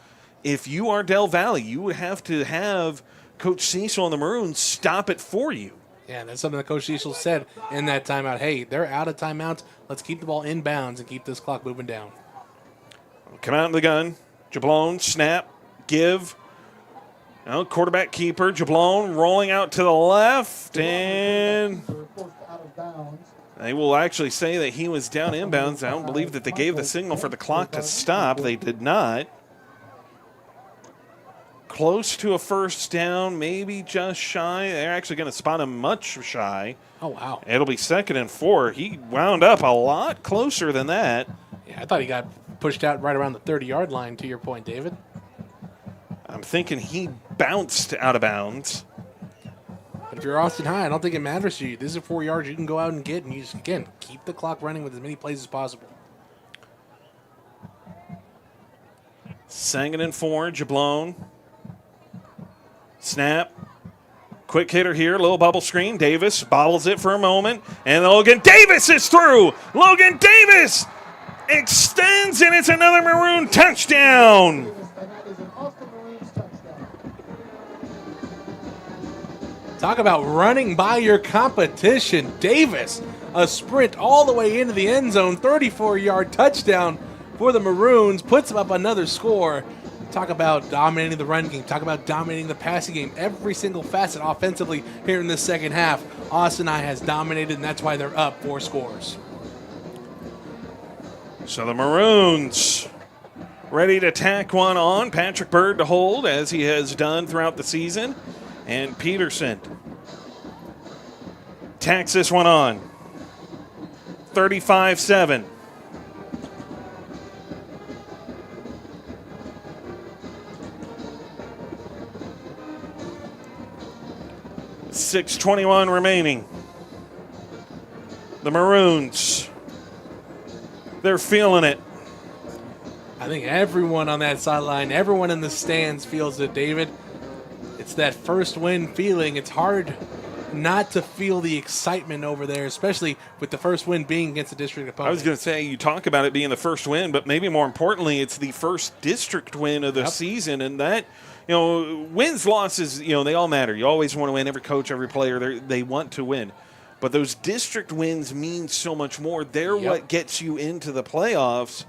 If you are Del Valle, you would have to have Coach Cecil and the Maroons stop it for you. Yeah, that's something that Coach Cecil said in that timeout. Hey, they're out of timeouts. Let's keep the ball inbounds and keep this clock moving down. Come out in the gun. Jablon, snap, give. Now, quarterback keeper. Jablon rolling out to the left, and they will actually say that he was down inbounds. I don't believe that they gave the signal for the clock to stop. They did not. Close to a first down, maybe just shy. They're actually going to spot him much shy. Oh, wow. It'll be 2nd and 4. He wound up a lot closer than that. Yeah, I thought he got pushed out right around the 30-yard line, to your point, David. I'm thinking he bounced out of bounds. But if you're Austin High, I don't think it matters to you. This is 4 yards you can go out and get, and you just, again, keep the clock running with as many plays as possible. 2nd and 4, Jablone. Snap. Quick hitter here, little bubble screen. Davis bobbles it for a moment, and Logan Davis is through. Logan Davis extends, and it's another Maroon touchdown. And that is an Austin Maroons touchdown. Talk about running by your competition. Davis, a sprint all the way into the end zone, 34-yard touchdown for the Maroons, puts up another score. Talk about dominating the run game. Talk about dominating the passing game. Every single facet offensively here in this second half, Austin High has dominated, and that's why they're up 4 scores. So the Maroons ready to tack one on. Patrick Bird to hold, as he has done throughout the season. And Peterson tacks this one on. 35-7. .6:21 remaining. The Maroons, they're feeling it. I think everyone on that sideline, everyone in the stands feels it, David. It's that first win feeling. It's hard not to feel the excitement over there, especially with the first win being against a district opponent. I was going to say, you talk about it being the first win, but maybe more importantly, it's the first district win of the season, and that, wins, losses, they all matter. You always want to win. Every coach, every player, they want to win. But those district wins mean so much more. They're what gets you into the playoffs.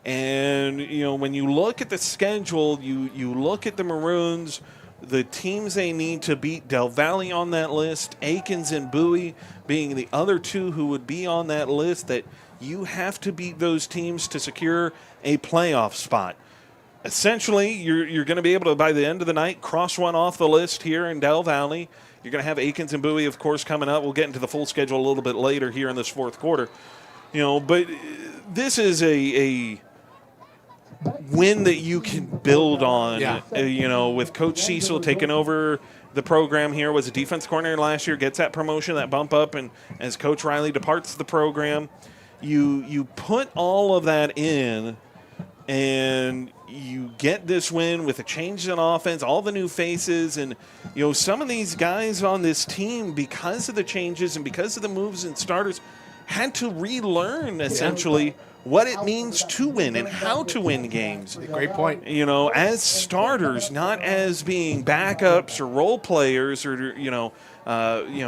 And, when you look at the schedule, you look at the Maroons, the teams they need to beat, Del Valle on that list, Aikens and Bowie being the other two who would be on that list, that you have to beat those teams to secure a playoff spot. Essentially, you're going to be able to, by the end of the night, cross one off the list here in Del Valle. You're going to have Aikens and Bowie, of course, coming up. We'll get into the full schedule a little bit later here in this fourth quarter. But this is a win that you can build on. With Coach Cecil taking over the program here, was a defense coordinator last year, gets that promotion, that bump up, and as Coach Riley departs the program, you put all of that in, and you get this win with the changes in offense, all the new faces, and some of these guys on this team, because of the changes and because of the moves and starters, had to relearn essentially what it means to win and how to win games. Great point. As starters, not as being backups or role players or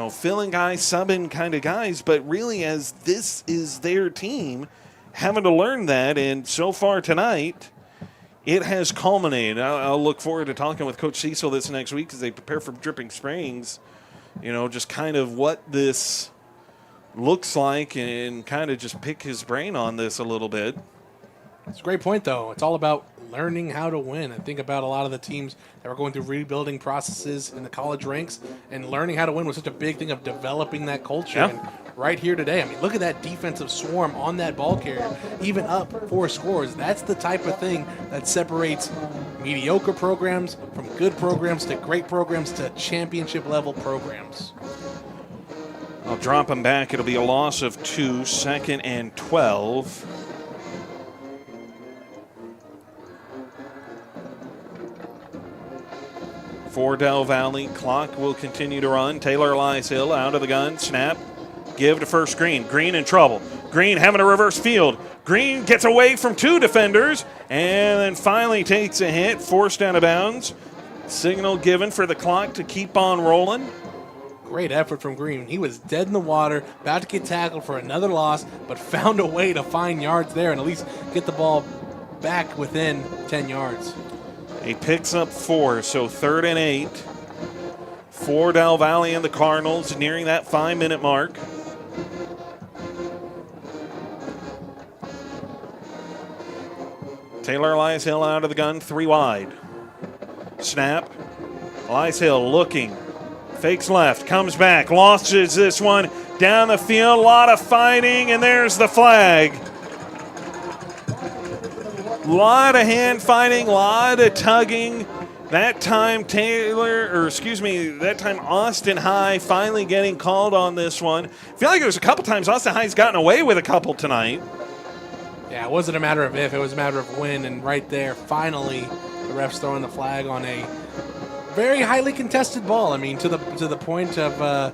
filling guys, subbing kind of guys, but really as this is their team, having to learn that. And so far tonight, it has culminated. I'll look forward to talking with Coach Cecil this next week as they prepare for Dripping Springs, just kind of what this looks like and kind of just pick his brain on this a little bit. It's a great point, though. It's all about learning how to win. I think about a lot of the teams that were going through rebuilding processes in the college ranks, and learning how to win was such a big thing of developing that culture. Yeah. And right here today, look at that defensive swarm on that ball carrier, even up 4 scores. That's the type of thing that separates mediocre programs from good programs to great programs to championship level programs. I'll drop him back. It'll be a loss of 2, 2nd and 12. For Del Valle, clock will continue to run. Taylor Elias Hill out of the gun. Snap. Give to first Green. Green in trouble. Green having a reverse field. Green gets away from 2 defenders and then finally takes a hit, forced out of bounds. Signal given for the clock to keep on rolling. Great effort from Green. He was dead in the water, about to get tackled for another loss, but found a way to find yards there and at least get the ball back within 10 yards. He picks up 4, so 3rd and 8 for Del Valle and the Cardinals, nearing that 5-minute mark. Taylor Elias Hill out of the gun, 3 wide. Snap. Elias Hill looking. Fakes left, comes back, launches this one down the field. A lot of fighting, and there's the flag. A lot of hand fighting, a lot of tugging. That time that time Austin High finally getting called on this one. I feel like there's a couple times Austin High's gotten away with a couple tonight. Yeah, it wasn't a matter of if, it was a matter of when, and right there, finally, the ref's throwing the flag on a very highly contested ball. I mean, to the point of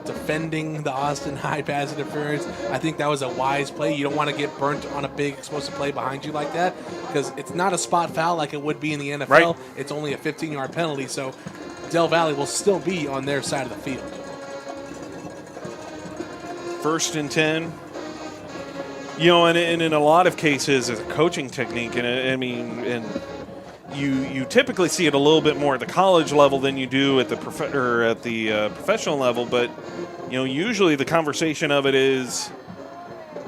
defending the Austin High pass interference. I think that was a wise play. You don't want to get burnt on a big explosive play behind you like that, because it's not a spot foul like it would be in the NFL. Right. It's only a 15-yard penalty, so Del Valle will still be on their side of the field. 1st and 10. And in a lot of cases, it's a coaching technique, and you typically see it a little bit more at the college level than you do at the professional level. But usually the conversation of it is,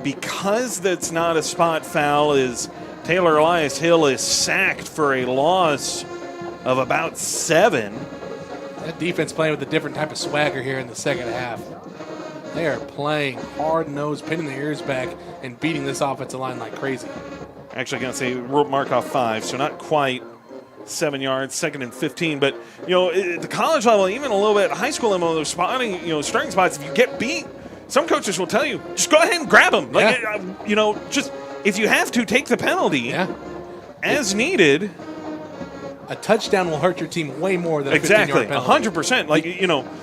because that's not a spot foul, is Taylor Elias Hill is sacked for a loss of about 7. That defense playing with a different type of swagger here in the second half. They are playing hard-nosed, pinning their ears back, and beating this offensive line like crazy. Actually, going to say mark off 5, so not quite 7 yards, 2nd and 15. But, at the college level, even a little bit at high school level, those spotting, starting spots, if you get beat, some coaches will tell you, just go ahead and grab them. Just if you have to, take the penalty as needed. A touchdown will hurt your team way more than a 15-yard penalty. 100%.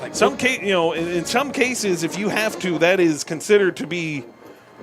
In some cases, if you have to, that is considered to be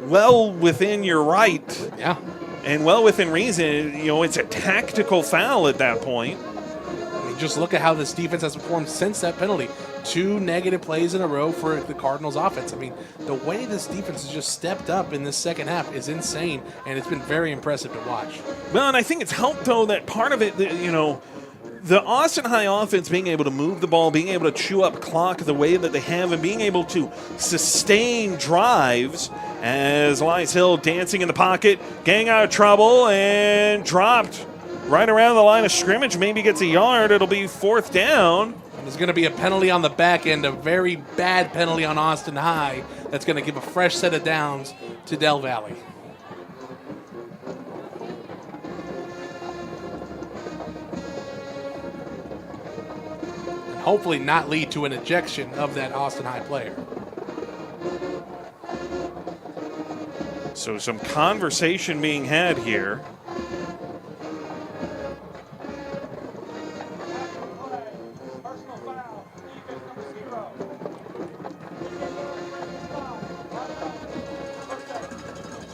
well within your right. Yeah. And well within reason. It's a tactical foul at that point. I mean, just look at how this defense has performed since that penalty. 2 negative plays in a row for the Cardinals offense. I mean, the way this defense has just stepped up in this second half is insane, and it's been very impressive to watch. Well, and I think it's helped, though, that part of it, the Austin High offense being able to move the ball, being able to chew up clock the way that they have, and being able to sustain drives, as Elias Hill dancing in the pocket, getting out of trouble, and dropped right around the line of scrimmage, maybe gets a yard. It'll be 4th down. There's going to be a penalty on the back end, a very bad penalty on Austin High that's going to give a fresh set of downs to Del Valle. And hopefully not lead to an ejection of that Austin High player. So some conversation being had here.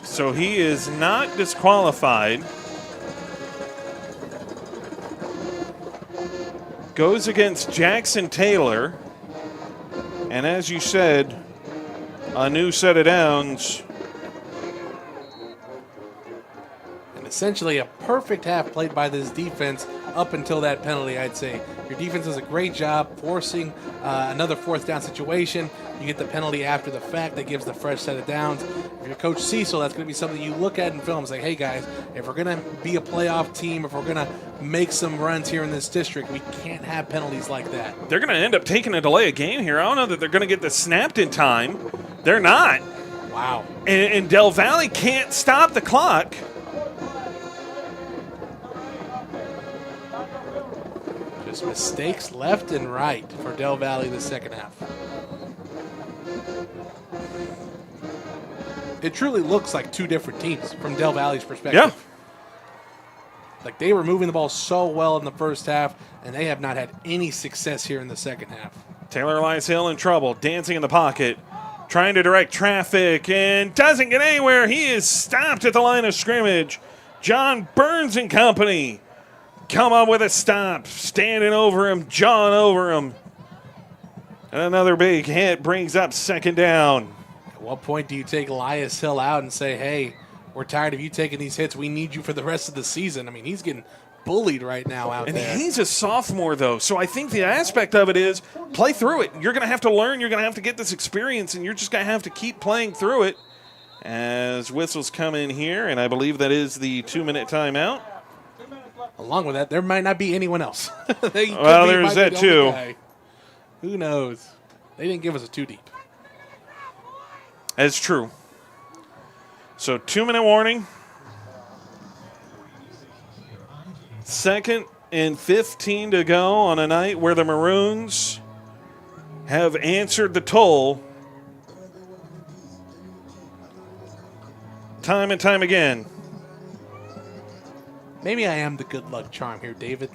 So he is not disqualified. Goes against Jackson Taylor. And as you said, a new set of downs. And essentially a perfect half played by this defense up until that penalty, I'd say. Your defense does a great job forcing another 4th down situation. You get the penalty after the fact that gives the fresh set of downs. If you're Coach Cecil, that's going to be something you look at in film and say, hey, guys, if we're going to be a playoff team, if we're going to make some runs here in this district, we can't have penalties like that. They're going to end up taking a delay of game here. I don't know that they're going to get this snapped in time. They're not. Wow. And Del Valle can't stop the clock. Just mistakes left and right for Del Valle the second half. It truly looks like 2 different teams from Del Valle's perspective. Yeah. Like, they were moving the ball so well in the first half, and they have not had any success here in the second half. Taylor Elias Hill in trouble, dancing in the pocket, trying to direct traffic, and doesn't get anywhere. He is stopped at the line of scrimmage. John Burns and company come up with a stop, standing over him, jawing over him. And another big hit brings up 2nd down. At what point do you take Elias Hill out and say, hey, we're tired of you taking these hits. We need you for the rest of the season. I mean, he's getting bullied right now out there. And he's a sophomore, though, so I think the aspect of it is play through it. You're going to have to learn. You're going to have to get this experience, and you're just going to have to keep playing through it as whistles come in here, and I believe that is the 2-minute timeout. Along with that, there might not be anyone else. Well, there's that, too. Who knows? They didn't give us a 2 deep. That's true. So 2-minute warning. 2nd and 15 to go on a night where the Maroons have answered the toll time and time again. Maybe I am the good luck charm here, David.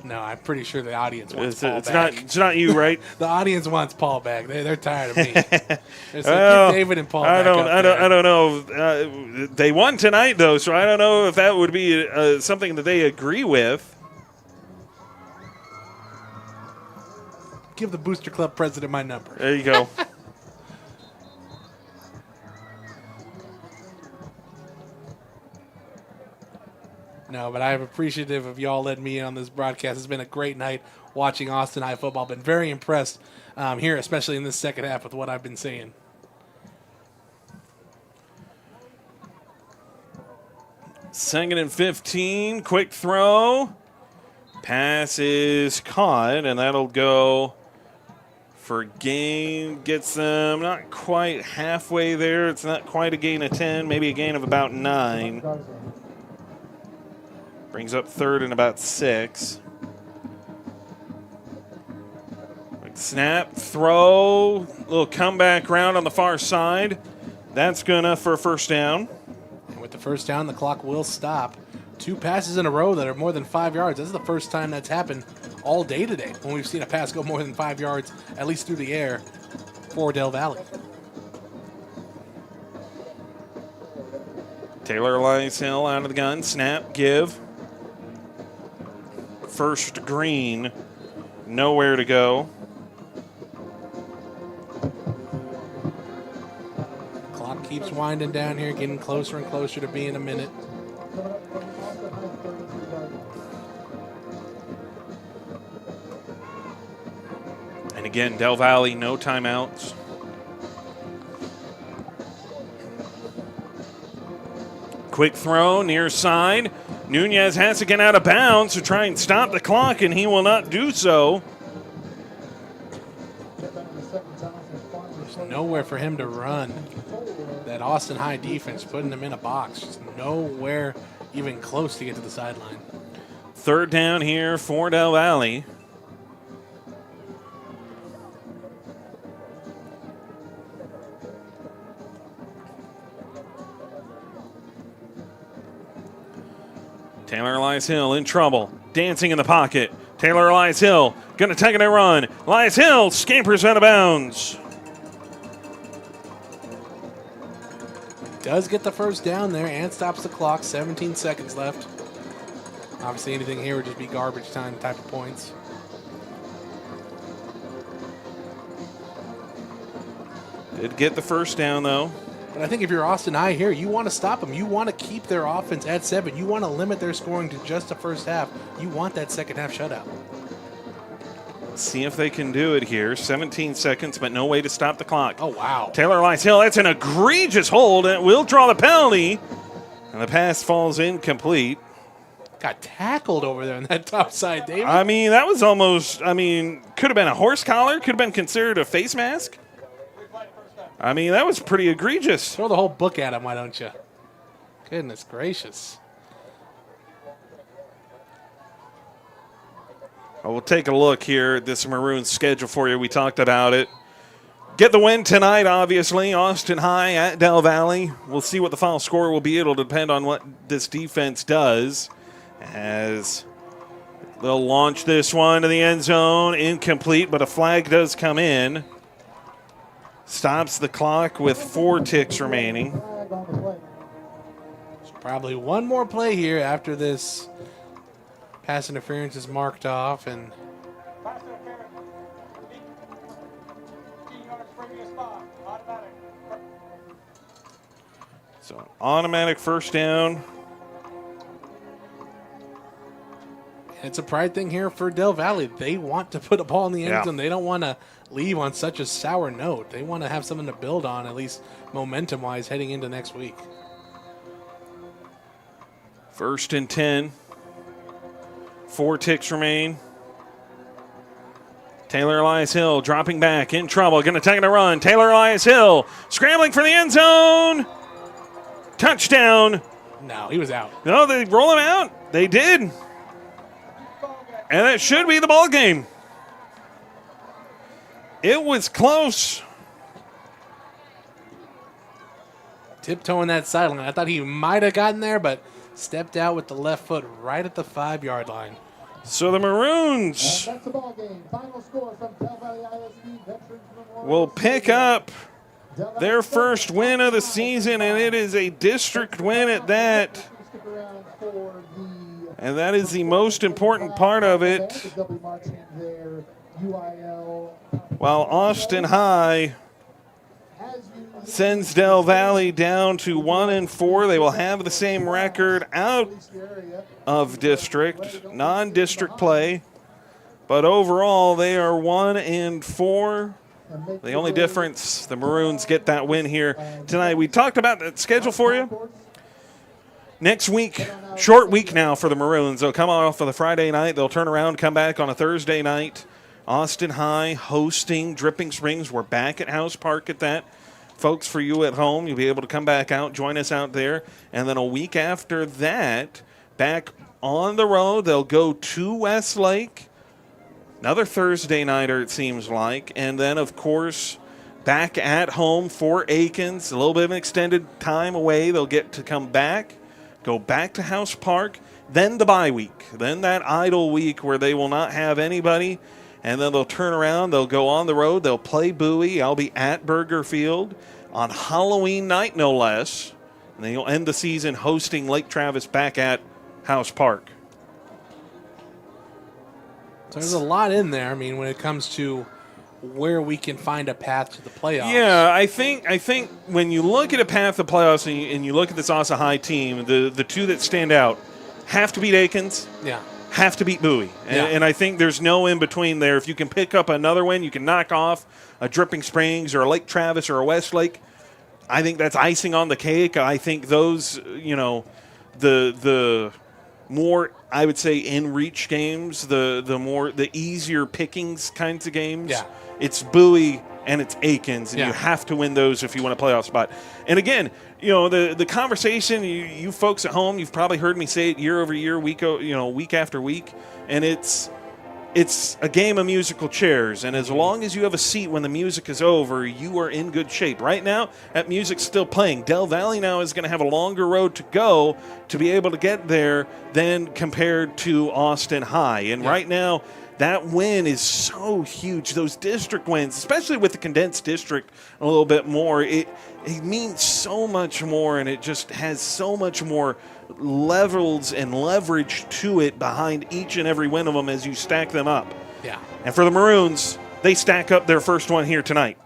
No, I'm pretty sure the audience wants Paul back. It's not you, right? The audience wants Paul back. They're tired of me. They're Well, get David and Paul I back don't know. They won tonight, though, so I don't know if that would be something that they agree with. Give the Booster Club president my number. There you go. No, but I'm appreciative of y'all letting me in on this broadcast. It's been a great night watching Austin High football. Been very impressed here, especially in this second half with what I've been seeing. Second and 15. Quick throw. Pass is caught, and that'll go for gain. Gets them not quite halfway there. It's not quite a gain of 10, maybe a gain of about 9. Brings up third and about 6. Snap, throw, little comeback round on the far side. That's good enough for a first down. And with the first down, the clock will stop. 2 passes in a row that are more than 5 yards. This is the first time that's happened all day today when we've seen a pass go more than 5 yards, at least through the air, for Del Valle. Taylor Lysell out of the gun. Snap, give. First green. Nowhere to go. Clock keeps winding down here, getting closer and closer to being a minute. And again, Del Valle, no timeouts. Quick throw, near side. Nunez has to get out of bounds to try and stop the clock, and he will not do so. There's nowhere for him to run. That Austin High defense putting him in a box. Just nowhere even close to get to the sideline. Third down here for Del Valle. Taylor Lysell in trouble, dancing in the pocket. Taylor Lysell going to take it and run. Lysell scampers out of bounds. Does get the first down there and stops the clock. 17 seconds left. Obviously anything here would just be garbage time type of points. Did get the first down, though. But I think if you're Austin High here, you want to stop them. You want to keep their offense at 7. You want to limit their scoring to just the first half. You want that second half shutout. See if they can do it here. 17 seconds, but no way to stop the clock. Oh, wow. Taylor Lysell, that's an egregious hold, and it will draw the penalty. And the pass falls incomplete. Got tackled over there on that top side, David. I mean, that was almost, could have been a horse collar, could have been considered a face mask. I mean, that was pretty egregious. Throw the whole book at him, why don't you? Goodness gracious. We'll take a look here at this Maroons schedule for you. We talked about it. Get the win tonight, obviously. Austin High at Del Valle. We'll see what the final score will be. It'll depend on what this defense does, as they'll launch this one to the end zone. Incomplete, but a flag does come in. Stops the clock with 4 ticks remaining. There's probably one more play here after this pass interference is marked off. And so automatic first down. it's a pride thing here for Del Valle. They want to put a ball in the end zone. They don't want to leave on such a sour note. They want to have something to build on, at least momentum-wise, heading into next week. First and 10. 4 ticks remain. Taylor Lysell dropping back, in trouble, going to take it a run. Taylor Lysell scrambling for the end zone. Touchdown. No, he was out. No, they roll him out. They did. And that should be the ball game. It was close. Tiptoeing that sideline. I thought he might have gotten there, but stepped out with the left foot right at the 5-yard line. So the Maroons That's the ball game. Final score from Del Valle ISD Veterans Memorial will pick up Del Valle their first win of the season, and it is a district win at that. Stick around for the And that is the most important part of it. They'll be marching their UIL While Austin High as you sends Del Valle down to 1-4, they will have the same record out area. of district, non-district play. But overall, they are 1-4. The only difference, the Maroons get that win here tonight. We talked about that schedule for you. Next week, short week now for the Maroons. They'll come off of the Friday night. They'll turn around, come back on a Thursday night. Austin High hosting Dripping Springs. We're back at House Park at that. Folks, for you at home, you'll be able to come back out, join us out there. And then a week after that, back on the road, they'll go to Westlake. Another Thursday nighter, it seems like. And then, of course, back at home for Aikens. A little bit of an extended time away. They'll get to come back, go back to House Park. Then the bye week. Then that idle week where they will not have anybody. And then they'll turn around. They'll go on the road. They'll play Bowie. I'll be at Burger Field on Halloween night, no less. And then you'll end the season hosting Lake Travis back at House Park. So there's a lot in there. I mean, when it comes to where we can find a path to the playoffs. Yeah, I think when you look at a path to playoffs and you look at this Austin High team, the two that stand out have to beat Aikens. Yeah. Have to beat Bowie. And I think there's no in between there. If you can pick up another win, you can knock off a Dripping Springs or a Lake Travis or a Westlake. I think that's icing on the cake. I think those, the more, I would say, in-reach games, the easier pickings kinds of games. Yeah. It's Bowie and it's Aikens, and Yeah. you have to win those if you want a playoff spot. And again, the conversation, you folks at home, you've probably heard me say it year over year, week after week, and it's a game of musical chairs. And as long as you have a seat when the music is over, you are in good shape. Right now, that music's still playing. Del Valle now is going to have a longer road to go to be able to get there than compared to Austin High. And right now, that win is so huge. Those district wins, especially with the condensed district a little bit more, it means so much more, and it just has so much more levels and leverage to it behind each and every one of them as you stack them up. Yeah. And for the Maroons, they stack up their first one here tonight.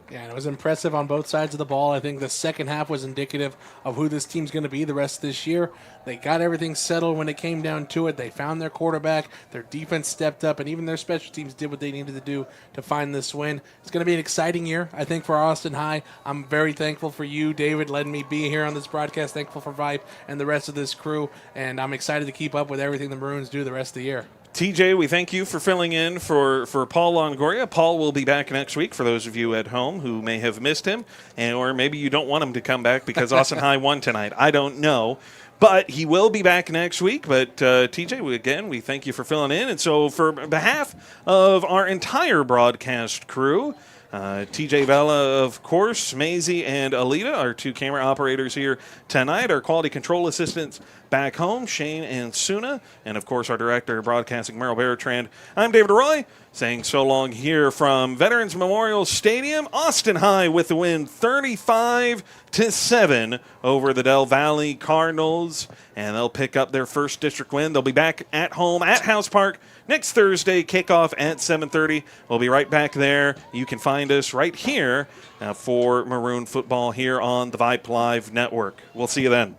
Yeah, and it was impressive on both sides of the ball. I think the second half was indicative of who this team's going to be the rest of this year. They got everything settled when it came down to it. They found their quarterback. Their defense stepped up, and even their special teams did what they needed to do to find this win. It's going to be an exciting year, I think, for Austin High. I'm very thankful for you, David, letting me be here on this broadcast. Thankful for Vibe and the rest of this crew, and I'm excited to keep up with everything the Maroons do the rest of the year. TJ, we thank you for filling in for Paul Longoria. Paul will be back next week for those of you at home who may have missed him, or maybe you don't want him to come back because Austin High won tonight. I don't know. But he will be back next week. But TJ, we thank you for filling in. And so for behalf of our entire broadcast crew, TJ Vela, of course, Maisie and Alita, our two camera operators here tonight, our quality control assistants back home, Shane and Suna, and of course our director of broadcasting, Merrill Bertrand. I'm David Roy, saying so long here from Veterans Memorial Stadium. Austin High with the win 35-7 over the Del Valle Cardinals, and they'll pick up their first district win. They'll be back at home at House Park next Thursday, kickoff at 7:30. We'll be right back there. You can find us right here for Maroon football here on the Vibe Live Network. We'll see you then.